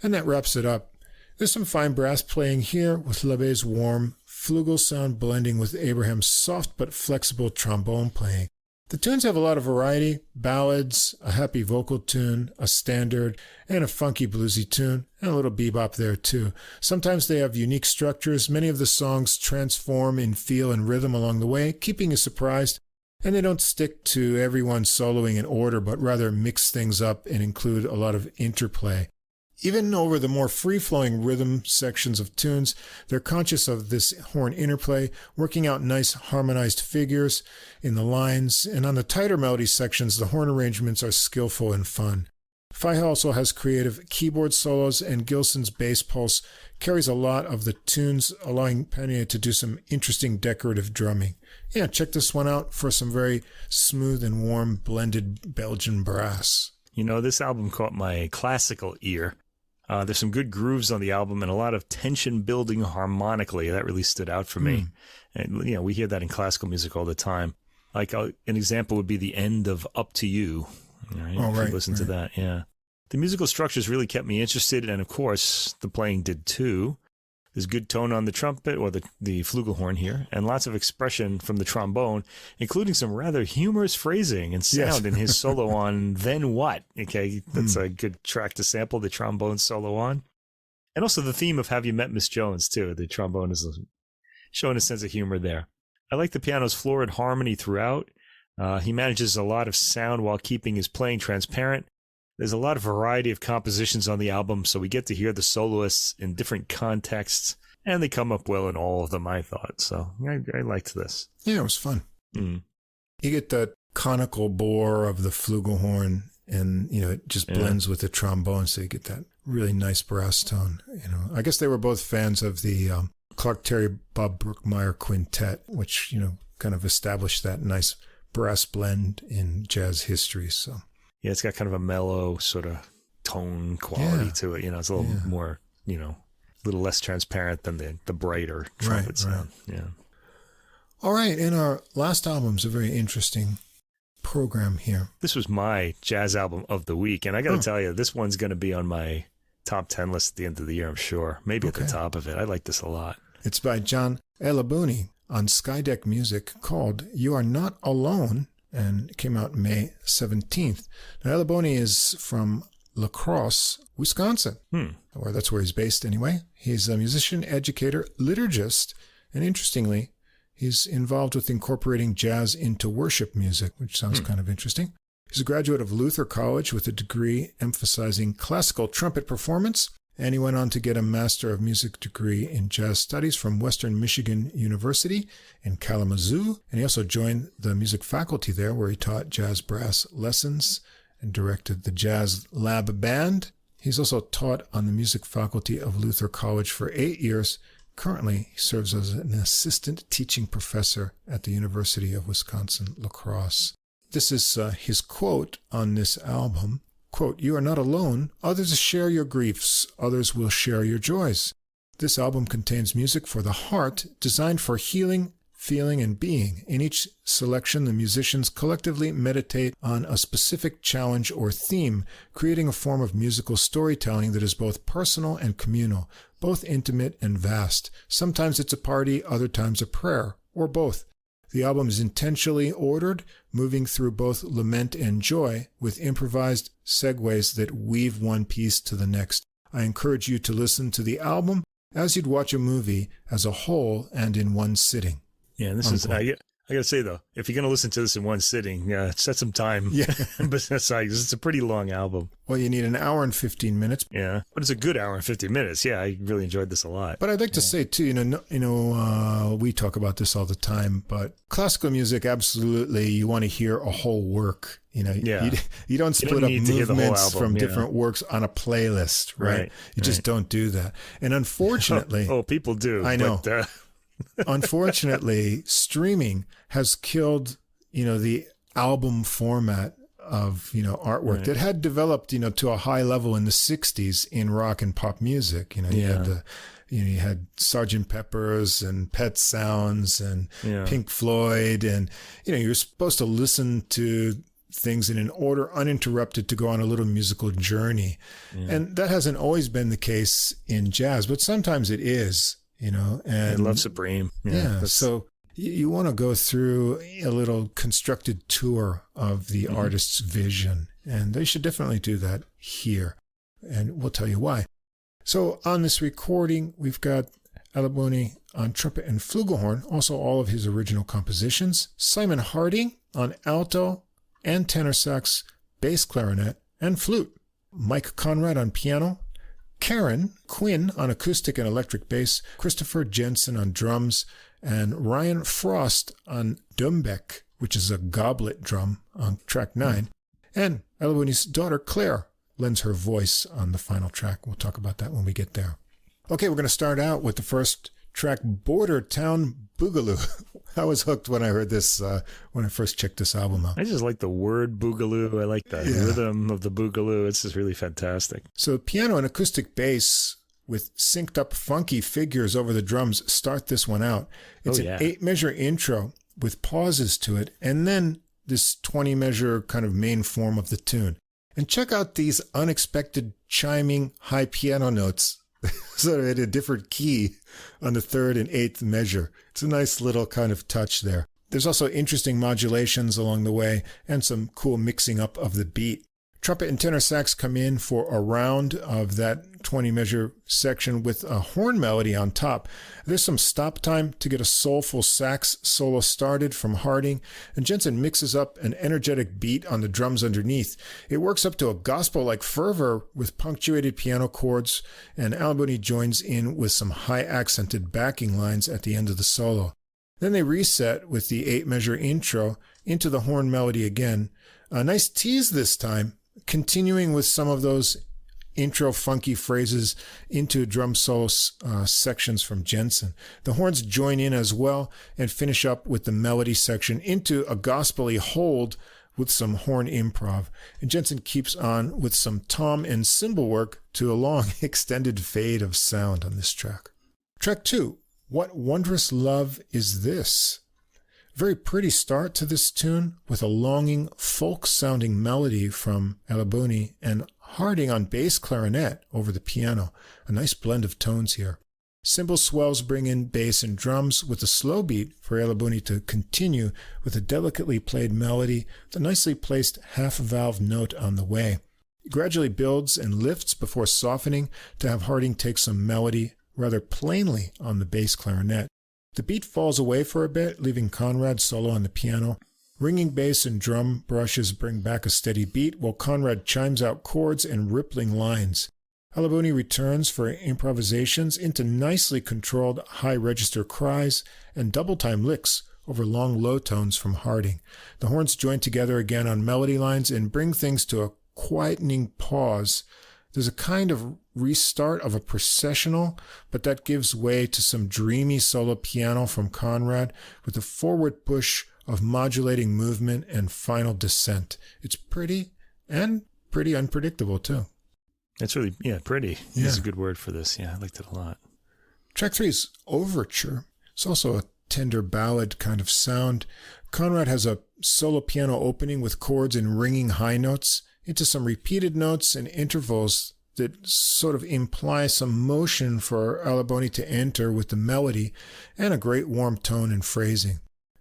B: And that wraps it up. There's some fine brass playing here with Labbé's warm flugel sound blending with Abraham's soft but flexible trombone playing. The tunes have a lot of variety: ballads, a happy vocal tune, a standard, and a funky bluesy tune, and a little bebop there too. Sometimes they have unique structures. Many of the songs transform in feel and rhythm along the way, keeping you surprised, and they don't stick to everyone soloing in order, but rather mix things up and include a lot of interplay. Even over the more free-flowing rhythm sections of tunes, they're conscious of this horn interplay, working out nice harmonized figures in the lines, and on the tighter melody sections, the horn arrangements are skillful and fun. Faiha also has creative keyboard solos, and Gilson's bass pulse carries a lot of the tunes, allowing Panier to do some interesting decorative drumming. Yeah, check this one out for some very smooth and warm blended Belgian brass.
A: You know, this album caught my classical ear. There's some good grooves on the album and a lot of tension building harmonically. That really stood out for me. And, you know, we hear that in classical music all the time. Like an example would be the end of Up to You. Right?
B: Oh, right.
A: Listen to that, yeah. The musical structures really kept me interested, and of course, the playing did too. There's good tone on the trumpet, or the flugelhorn here, and lots of expression from the trombone, including some rather humorous phrasing and sound in his solo on Then What? Okay, that's a good track to sample the trombone solo on. And also the theme of Have You Met Miss Jones, too. The trombone is showing a sense of humor there. I like the piano's florid harmony throughout. He manages a lot of sound while keeping his playing transparent. There's a lot of variety of compositions on the album, so we get to hear the soloists in different contexts, and they come up well in all of them, I thought. So I liked this.
B: Yeah, it was fun. You get that conical bore of the flugelhorn, and, you know, it just blends with the trombone, so you get that really nice brass tone. You know, I guess they were both fans of the Clark Terry Bob Brookmeyer Quintet, which, you know, kind of established that nice brass blend in jazz history. So.
A: Yeah, it's got kind of a mellow sort of tone quality to it. You know, it's a little more, you know, a little less transparent than the brighter trumpet sound. Right. Yeah.
B: All right. And our last album's a very interesting program here.
A: This was my jazz album of the week. And I got to tell you, this one's going to be on my top 10 list at the end of the year, I'm sure. Maybe at the top of it. I like this a lot.
B: It's by John Ailabouni on Skydeck Music, called You Are Not Alone, and it came out May 17th. Now, Ailabouni is from La Crosse, Wisconsin, or that's where he's based anyway. He's a musician, educator, liturgist, and interestingly, he's involved with incorporating jazz into worship music, which sounds kind of interesting. He's a graduate of Luther College with a degree emphasizing classical trumpet performance, and he went on to get a Master of Music degree in Jazz Studies from Western Michigan University in Kalamazoo. And he also joined the music faculty there, where he taught jazz brass lessons and directed the Jazz Lab Band. He's also taught on the music faculty of Luther College for 8 years. Currently, he serves as an assistant teaching professor at the University of Wisconsin-La Crosse. This is his quote on this album. Quote, "You are not alone. Others share your griefs. Others will share your joys. This album contains music for the heart, designed for healing, feeling, and being. In each selection, the musicians collectively meditate on a specific challenge or theme, creating a form of musical storytelling that is both personal and communal, both intimate and vast. Sometimes it's a party, other times a prayer, or both. The album is intentionally ordered, moving through both lament and joy, with improvised segues that weave one piece to the next. I encourage you to listen to the album as you'd watch a movie as a whole and in one sitting."
A: Yeah, this is, I got to say, though, if you're going to listen to this in one sitting, set some time.
B: Yeah.
A: But it's a pretty long album.
B: Well, you need an hour and 15 minutes.
A: Yeah, but it's a good hour and 15 minutes. Yeah, I really enjoyed this a lot.
B: But I'd like to say, too, we talk about this all the time, but classical music, absolutely, you want to hear a whole work. You don't split up movements from different works on a playlist, right? You just don't do that. And unfortunately...
A: Oh, people do.
B: I know.
A: But,
B: unfortunately, streaming has killed, the album format of, artwork that had developed, to a high level in the 60s in rock and pop music. You had Sgt. Pepper's and Pet Sounds and Pink Floyd, and, you're supposed to listen to things in an order uninterrupted to go on a little musical journey. And that hasn't always been the case in jazz, but sometimes it is. And
A: Love Supreme.
B: So You want to go through a little constructed tour of the artist's vision, and they should definitely do that here, and we'll tell you why. So on this recording, we've got Ailabouni on trumpet and flugelhorn, also all of his original compositions, Simon Harding on alto and tenor sax, bass clarinet, and flute, Mike Conrad on piano, Karen Quinn on acoustic and electric bass, Christopher Jensen on drums, and Ryan Frost on doumbek, which is a goblet drum on track 9. And Ailabouni's daughter Claire lends her voice on the final track. We'll talk about that when we get there. Okay, we're going to start out with the first track, Border Town Boogaloo. I was hooked when I heard this, when I first checked this album out.
A: I just like the word boogaloo. I like the rhythm of the boogaloo. It's just really fantastic.
B: So piano and acoustic bass with synced up funky figures over the drums start this one out. It's an 8-measure intro with pauses to it, and then this 20-measure kind of main form of the tune. And check out these unexpected chiming high piano notes sort of at a different key on the 3rd and 8th measure. It's a nice little kind of touch there. There's also interesting modulations along the way and some cool mixing up of the beat. Trumpet and tenor sax come in for a round of that 20-measure section with a horn melody on top. There's some stop time to get a soulful sax solo started from Harding, and Jensen mixes up an energetic beat on the drums underneath. It works up to a gospel-like fervor with punctuated piano chords, and Ailabouni joins in with some high-accented backing lines at the end of the solo. Then they reset with the 8-measure intro into the horn melody again. A nice tease this time, continuing with some of those intro funky phrases into drum solo sections from Jensen. The horns join in as well and finish up with the melody section into a gospel-y hold with some horn improv. And Jensen keeps on with some tom and cymbal work to a long extended fade of sound on this track. Track 2, What Wondrous Love Is This? Very pretty start to this tune with a longing folk-sounding melody from Ailabouni and Harding on bass clarinet over the piano. A nice blend of tones here. Cymbal swells bring in bass and drums with a slow beat for Ailabouni to continue with a delicately played melody with a nicely placed half-valve note on the way. It gradually builds and lifts before softening to have Harding take some melody rather plainly on the bass clarinet. The beat falls away for a bit, leaving Conrad solo on the piano. Ringing bass and drum brushes bring back a steady beat, while Conrad chimes out chords and rippling lines. Ailabouni returns for improvisations into nicely controlled high-register cries and double-time licks over long low tones from Harding. The horns join together again on melody lines and bring things to a quietening pause. There's a kind of restart of a processional, but that gives way to some dreamy solo piano from Conrad with a forward push of modulating movement and final descent. It's pretty and pretty unpredictable too.
A: It's really, pretty. Yeah. That's a good word for this. Yeah, I liked it a lot.
B: Track 3 is Overture. It's also a tender ballad kind of sound. Conrad has a solo piano opening with chords and ringing high notes into some repeated notes and intervals that sort of imply some motion for Ailabouni to enter with the melody and a great warm tone and phrasing.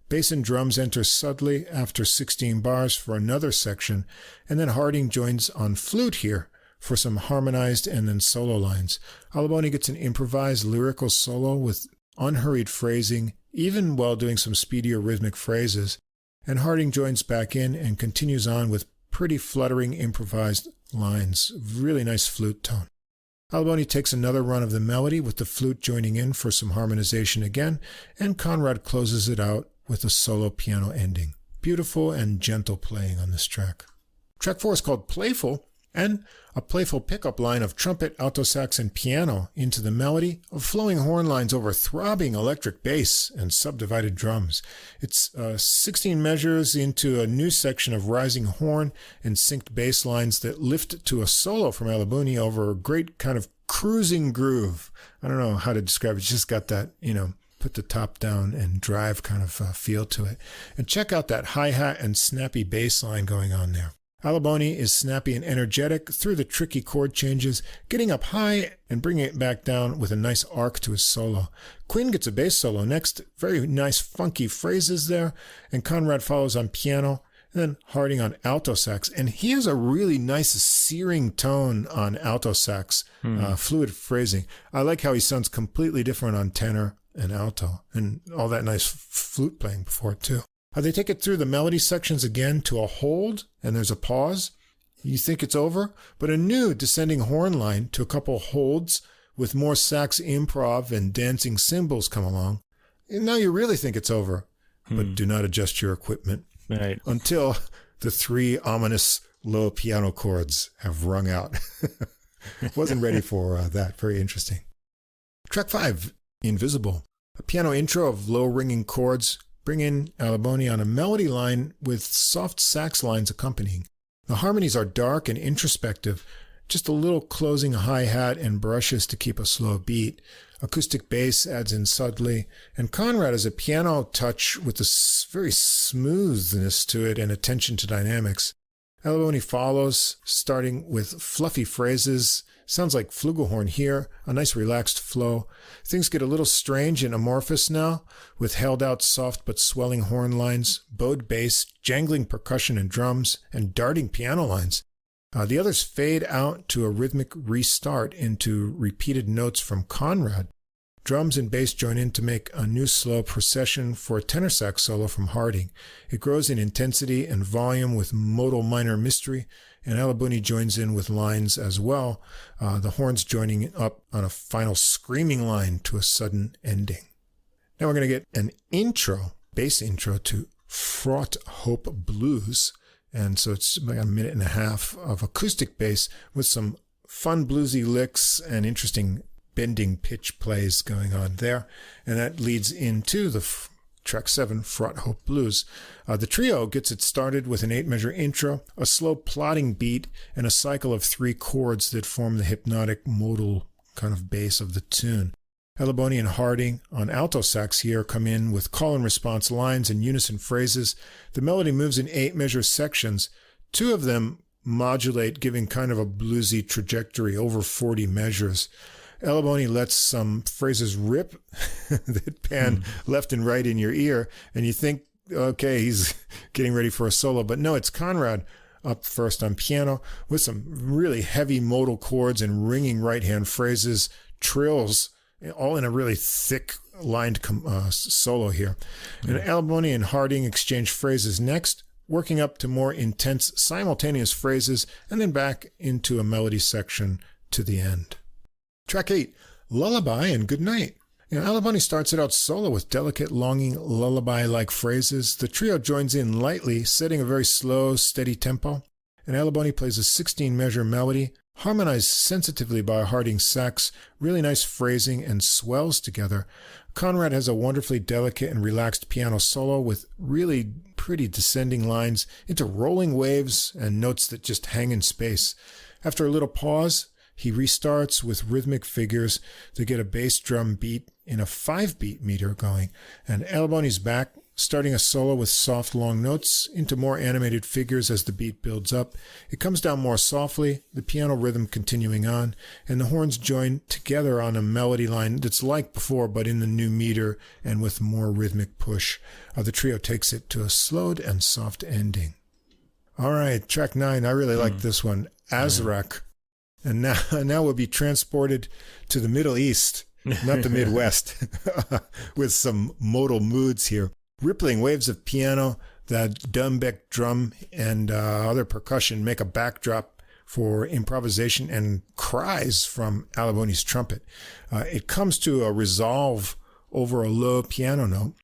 B: Bass and drums enter subtly after 16 bars for another section, and then Harding joins on flute here for some harmonized and then solo lines. Ailabouni gets an improvised lyrical solo with unhurried phrasing, even while doing some speedier rhythmic phrases, and Harding joins back in and continues on with pretty fluttering improvised lines. Really nice flute tone. Ailabouni takes another run of the melody with the flute joining in for some harmonization again, and Conrad closes it out with a solo piano ending. Beautiful and gentle playing on this track. Track 4 is called Playful, and a playful pickup line of trumpet, alto sax, and piano into the melody of flowing horn lines over throbbing electric bass and subdivided drums. It's 16 measures into a new section of rising horn and synced bass lines that lift to a solo from Ailabouni over a great kind of cruising groove. I don't know how to describe it. It's just got that, put the top down and drive kind of feel to it. And check out that hi-hat and snappy bass line going on there. Ailabouni is snappy and energetic through the tricky chord changes, getting up high and bringing it back down with a nice arc to his solo. Quinn gets a bass solo next, very nice funky phrases there, and Conrad follows on piano, and then Harding on alto sax. And he has a really nice searing tone on alto sax, fluid phrasing. I like how he sounds completely different on tenor and alto, and all that nice flute playing before it too. They take it through the melody sections again to a hold, and there's a pause. You think it's over, but a new descending horn line to a couple holds with more sax improv and dancing cymbals come along. And now you really think it's over, but do not adjust your equipment until the 3 ominous low piano chords have rung out. Wasn't ready for that. Very interesting. Track 5, Invisible. A piano intro of low ringing chords. Bring in Ailabouni on a melody line with soft sax lines accompanying. The harmonies are dark and introspective, just a little closing hi-hat and brushes to keep a slow beat. Acoustic bass adds in subtly, and Conrad has a piano touch with a very smoothness to it and attention to dynamics. Ailabouni follows, starting with fluffy phrases. Sounds like flugelhorn here, a nice relaxed flow. Things get a little strange and amorphous now, with held out soft but swelling horn lines, bowed bass, jangling percussion and drums, and darting piano lines. The others fade out to a rhythmic restart into repeated notes from Conrad. Drums and bass join in to make a new slow procession for a tenor sax solo from Harding. It grows in intensity and volume with modal minor mystery, and Ailabouni joins in with lines as well, the horns joining up on a final screaming line to a sudden ending. Now we're going to get an intro, bass intro to Fraught Hope Blues, and so it's about a minute and a half of acoustic bass with some fun bluesy licks and interesting bending pitch plays going on there, and that leads into the track 7, Fraught Hope Blues. The trio gets it started with an 8-measure intro, a slow plodding beat, and a cycle of 3 chords that form the hypnotic modal kind of bass of the tune. Ailabouni and Harding on alto sax here come in with call and response lines and unison phrases. The melody moves in 8-measure sections. 2 of them modulate, giving kind of a bluesy trajectory over 40 measures. Ailabouni lets some phrases rip that pan left and right in your ear, and you think, okay, he's getting ready for a solo. But no, it's Conrad up first on piano with some really heavy modal chords and ringing right-hand phrases, trills, all in a really thick lined solo here. And Ailabouni and Harding exchange phrases next, working up to more intense simultaneous phrases, and then back into a melody section to the end. Track 8, Lullaby and Good Night. Ailabouni starts it out solo with delicate, longing, lullaby-like phrases. The trio joins in lightly, setting a very slow, steady tempo. And Ailabouni plays a 16-measure melody, harmonized sensitively by Harding sax, really nice phrasing, and swells together. Conrad has a wonderfully delicate and relaxed piano solo with really pretty descending lines into rolling waves and notes that just hang in space. After a little pause, he restarts with rhythmic figures to get a bass drum beat in a 5-beat meter going. And Ailabouni's back, starting a solo with soft long notes into more animated figures as the beat builds up. It comes down more softly, the piano rhythm continuing on, and the horns join together on a melody line that's like before, but in the new meter and with more rhythmic push. The trio takes it to a slowed and soft ending. All right, track 9. I really like this one, Azrak. And now we'll be transported to the Middle East, not the Midwest, with some modal moods here. Rippling waves of piano, that Dumbeck drum, and other percussion make a backdrop for improvisation and cries from Ailabouni's trumpet. It comes to a resolve over a low piano note,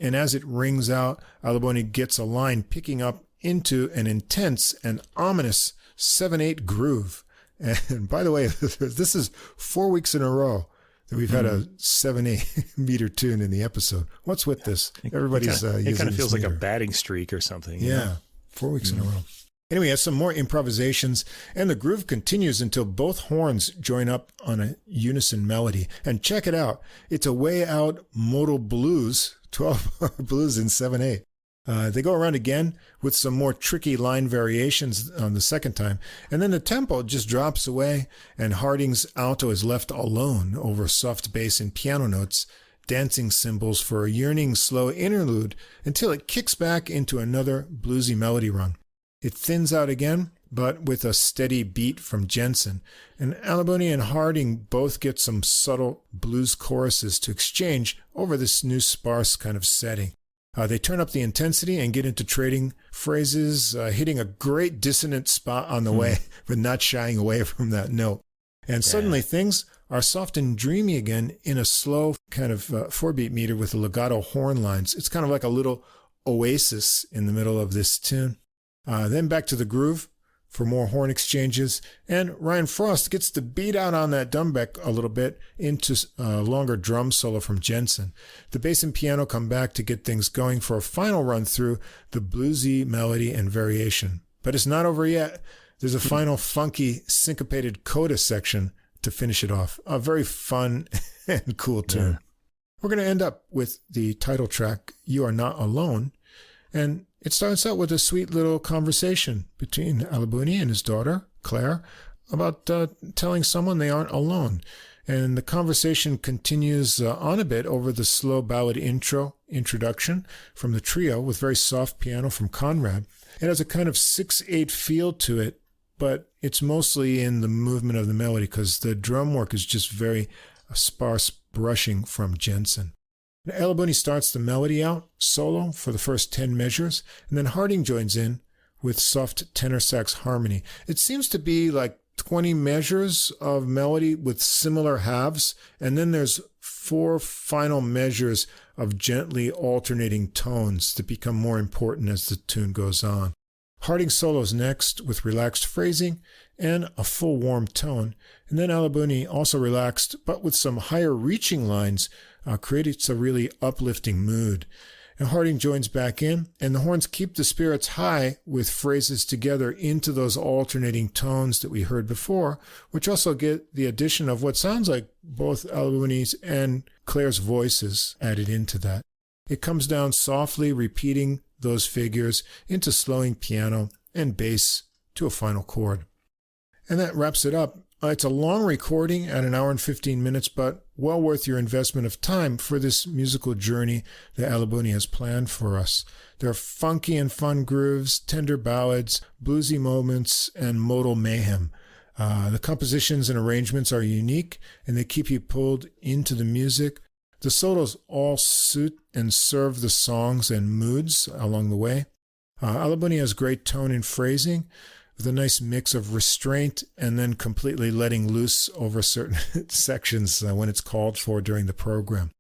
B: and as it rings out, Ailabouni gets a line picking up into an intense and ominous 7/8 groove. And by the way, this is 4 weeks in a row that we've had a 7/8 meter tune in the episode. What's with this? Everybody's using
A: it kind of feels
B: meter.
A: like a batting streak or something.
B: Yeah, 4 weeks in a row. Anyway, has some more improvisations, and the groove continues until both horns join up on a unison melody. And check it out. It's a way out modal blues, 12 blues in 7/8. They go around again with some more tricky line variations on the second time, and then the tempo just drops away, and Harding's alto is left alone over soft bass and piano notes, dancing cymbals for a yearning slow interlude until it kicks back into another bluesy melody run. It thins out again, but with a steady beat from Jensen, and Ailabouni and Harding both get some subtle blues choruses to exchange over this new sparse kind of setting. They turn up the intensity and get into trading phrases, hitting a great dissonant spot on the way, but not shying away from that note. And suddenly things are soft and dreamy again in a slow kind of 4-beat meter with legato horn lines. It's kind of like a little oasis in the middle of this tune. Then back to the groove for more horn exchanges, and Ryan Frost gets to beat out on that Dumbeck a little bit into a longer drum solo from Jensen. The bass and piano come back to get things going for a final run through the bluesy melody and variation. But it's not over yet. There's a final funky syncopated coda section to finish it off. A very fun and cool tune. Yeah. We're going to end up with the title track, You Are Not Alone, and it starts out with a sweet little conversation between Ailabouni and his daughter, Claire, about telling someone they aren't alone. And the conversation continues on a bit over the slow ballad introduction from the trio with very soft piano from Conrad. It has a kind of 6/8 feel to it, but it's mostly in the movement of the melody because the drum work is just very sparse brushing from Jensen. Ailabouni starts the melody out solo for the first 10 measures, and then Harding joins in with soft tenor sax harmony. It seems to be like 20 measures of melody with similar halves, and then there's 4 final measures of gently alternating tones that become more important as the tune goes on. Harding solos next with relaxed phrasing and a full warm tone, and then Ailabouni, also relaxed but with some higher reaching lines, creates a really uplifting mood. And Harding joins back in, and the horns keep the spirits high with phrases together into those alternating tones that we heard before, which also get the addition of what sounds like both Ailabouni's and Claire's voices added into that. It comes down softly, repeating those figures into slowing piano and bass to a final chord. And that wraps it up. It's a long recording at 1 hour and 15 minutes, but well worth your investment of time for this musical journey that Ailabouni has planned for us. There are funky and fun grooves, tender ballads, bluesy moments, and modal mayhem. The compositions and arrangements are unique, and they keep you pulled into the music. The solos all suit and serve the songs and moods along the way. Ailabouni has great tone and phrasing, with a nice mix of restraint and then completely letting loose over certain sections when it's called for during the program.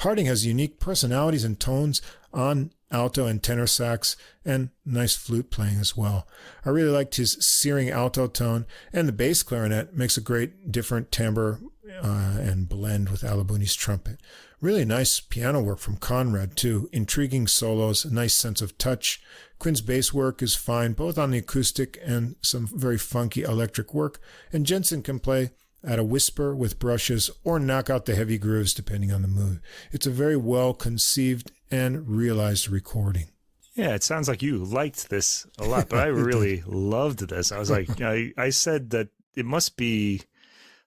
B: Harding has unique personalities and tones on alto and tenor sax, and nice flute playing as well. I really liked his searing alto tone, and the bass clarinet makes a great different timbre and blend with Ailabouni's trumpet. Really nice piano work from Conrad, too. Intriguing solos, a nice sense of touch. Quinn's bass work is fine, both on the acoustic and some very funky electric work. And Jensen can play at a whisper with brushes or knock out the heavy grooves depending on the mood. It's a very well conceived and realized recording.
A: Yeah, it sounds like you liked this a lot, but I really loved this. I was like, I said that it must be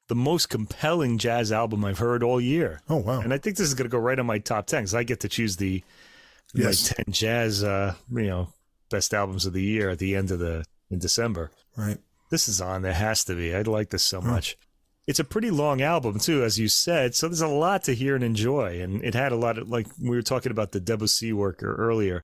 A: the most compelling jazz album I've heard all year.
B: Oh, wow.
A: And I think this is going to go right on my top 10 because I get to choose my 10 jazz, best albums of the year at the end of in December.
B: Right.
A: This is on. There has to be. I like this so much. It's a pretty long album, too, as you said. So there's a lot to hear and enjoy. And it had a lot of, like we were talking about the Debussy work earlier.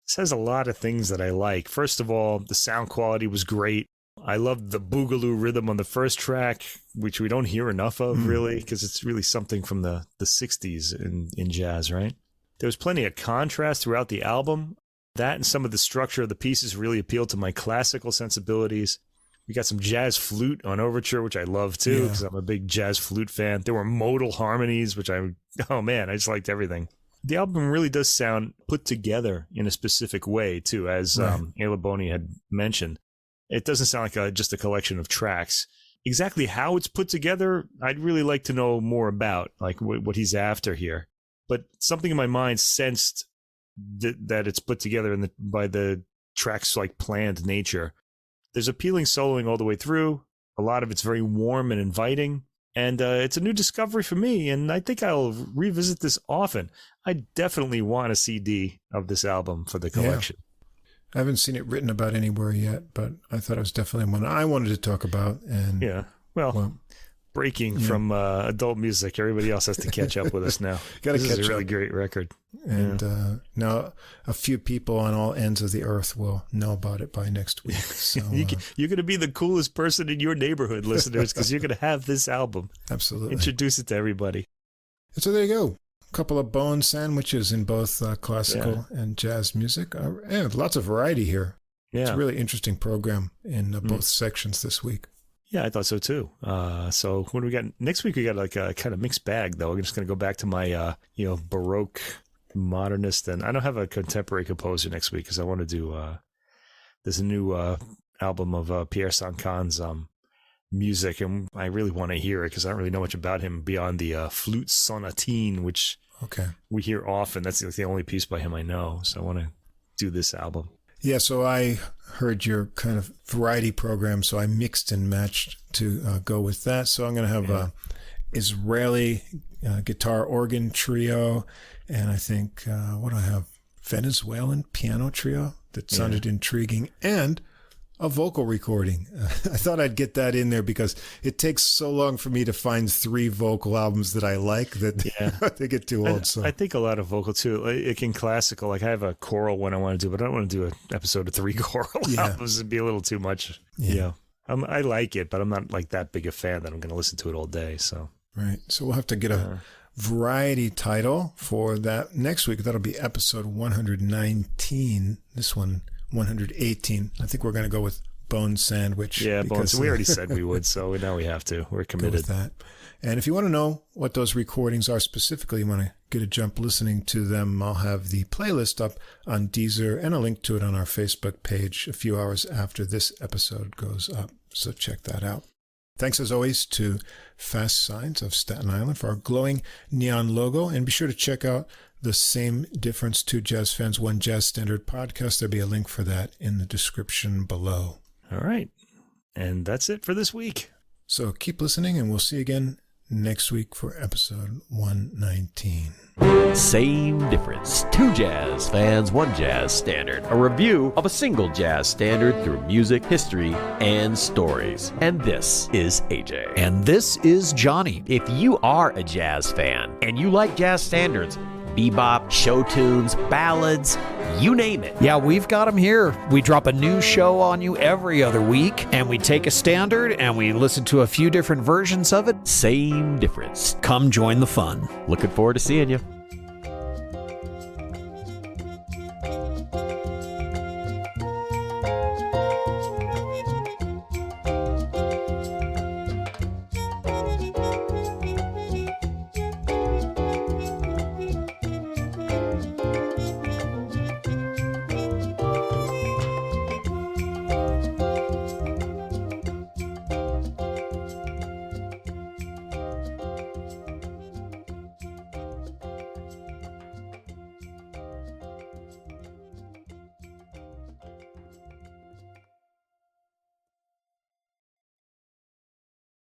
A: This has a lot of things that I like. First of all, the sound quality was great. I loved the boogaloo rhythm on the first track, which we don't hear enough of, really, because it's really something from the 60s in jazz, right? There was plenty of contrast throughout the album. That and some of the structure of the pieces really appealed to my classical sensibilities. We got some jazz flute on Overture, which I love, too, because I'm a big jazz flute fan. There were modal harmonies, which I just liked everything. The album really does sound put together in a specific way, too, as Ailabouni had mentioned. It doesn't sound like just a collection of tracks. Exactly how it's put together, I'd really like to know more about, like what he's after here. But something in my mind sensed that it's put together by the track's like planned nature. There's appealing soloing all the way through. A lot of it's very warm and inviting. And it's a new discovery for me, and I think I'll revisit this often. I definitely want a CD of this album for the collection.
B: Yeah. I haven't seen it written about anywhere yet, but I thought it was definitely one I wanted to talk about. And
A: well breaking from adult music. Everybody else has to catch up with us now. This is a really great record.
B: And now a few people on all ends of the earth will know about it by next week. So
A: you're going to be the coolest person in your neighborhood, listeners, because you're going to have this album.
B: Absolutely.
A: Introduce it to everybody.
B: And so there you go. A couple of bone sandwiches in both classical and jazz music. Lots of variety here. Yeah. It's a really interesting program in both sections this week.
A: Yeah, I thought so too. So what do we got next week? We got like a kind of mixed bag, though. I'm just going to go back to my, Baroque, modernist, and I don't have a contemporary composer next week because I want to do. There's a new album of Pierre Sancan's music, and I really want to hear it because I don't really know much about him beyond the flute sonatine, which we hear often. That's the only piece by him I know. So I want to do this album.
B: Yeah, so I heard your kind of variety program, so I mixed and matched to go with that. So I'm going to have a Israeli guitar organ trio, and I think, what do I have? Venezuelan piano trio that sounded intriguing, and a vocal recording. I thought I'd get that in there because it takes so long for me to find 3 vocal albums that I like that they get too old. So
A: I think a lot of vocal too. Like in classical, like I have a choral one I want to do, but I don't want to do an episode of 3 choral albums. It'd be a little too much. Yeah. I like it, but I'm not like that big a fan that I'm going to listen to it all day. So
B: right. So we'll have to get a variety title for that next week. That'll be episode 119. This one 118. I think we're going to go with Bone Sandwich.
A: Yeah, Bones. We already said we would, so now we have to. We're committed.
B: Go with that. And if you want to know what those recordings are specifically, you want to get a jump listening to them, I'll have the playlist up on Deezer and a link to it on our Facebook page a few hours after this episode goes up. So check that out. Thanks as always to Fast Signs of Staten Island for our glowing neon logo. And be sure to check out the Same Difference Two Jazz Fans, One Jazz Standard podcast. There'll be a link for that in the description below.
A: All right. And that's it for this week.
B: So keep listening, and we'll see you again next week for episode 119.
C: Same Difference. Two Jazz Fans, One Jazz Standard. A review of a single jazz standard through music, history, and stories. And this is AJ.
D: And this is Johnny.
C: If you are a jazz fan and you like jazz standards, bebop, show tunes, ballads, you name it.
D: Yeah, we've got them here. We drop a new show on you every other week, and we take a standard and we listen to a few different versions of it.
C: Same Difference.
D: Come join the fun.
C: Looking forward to seeing you.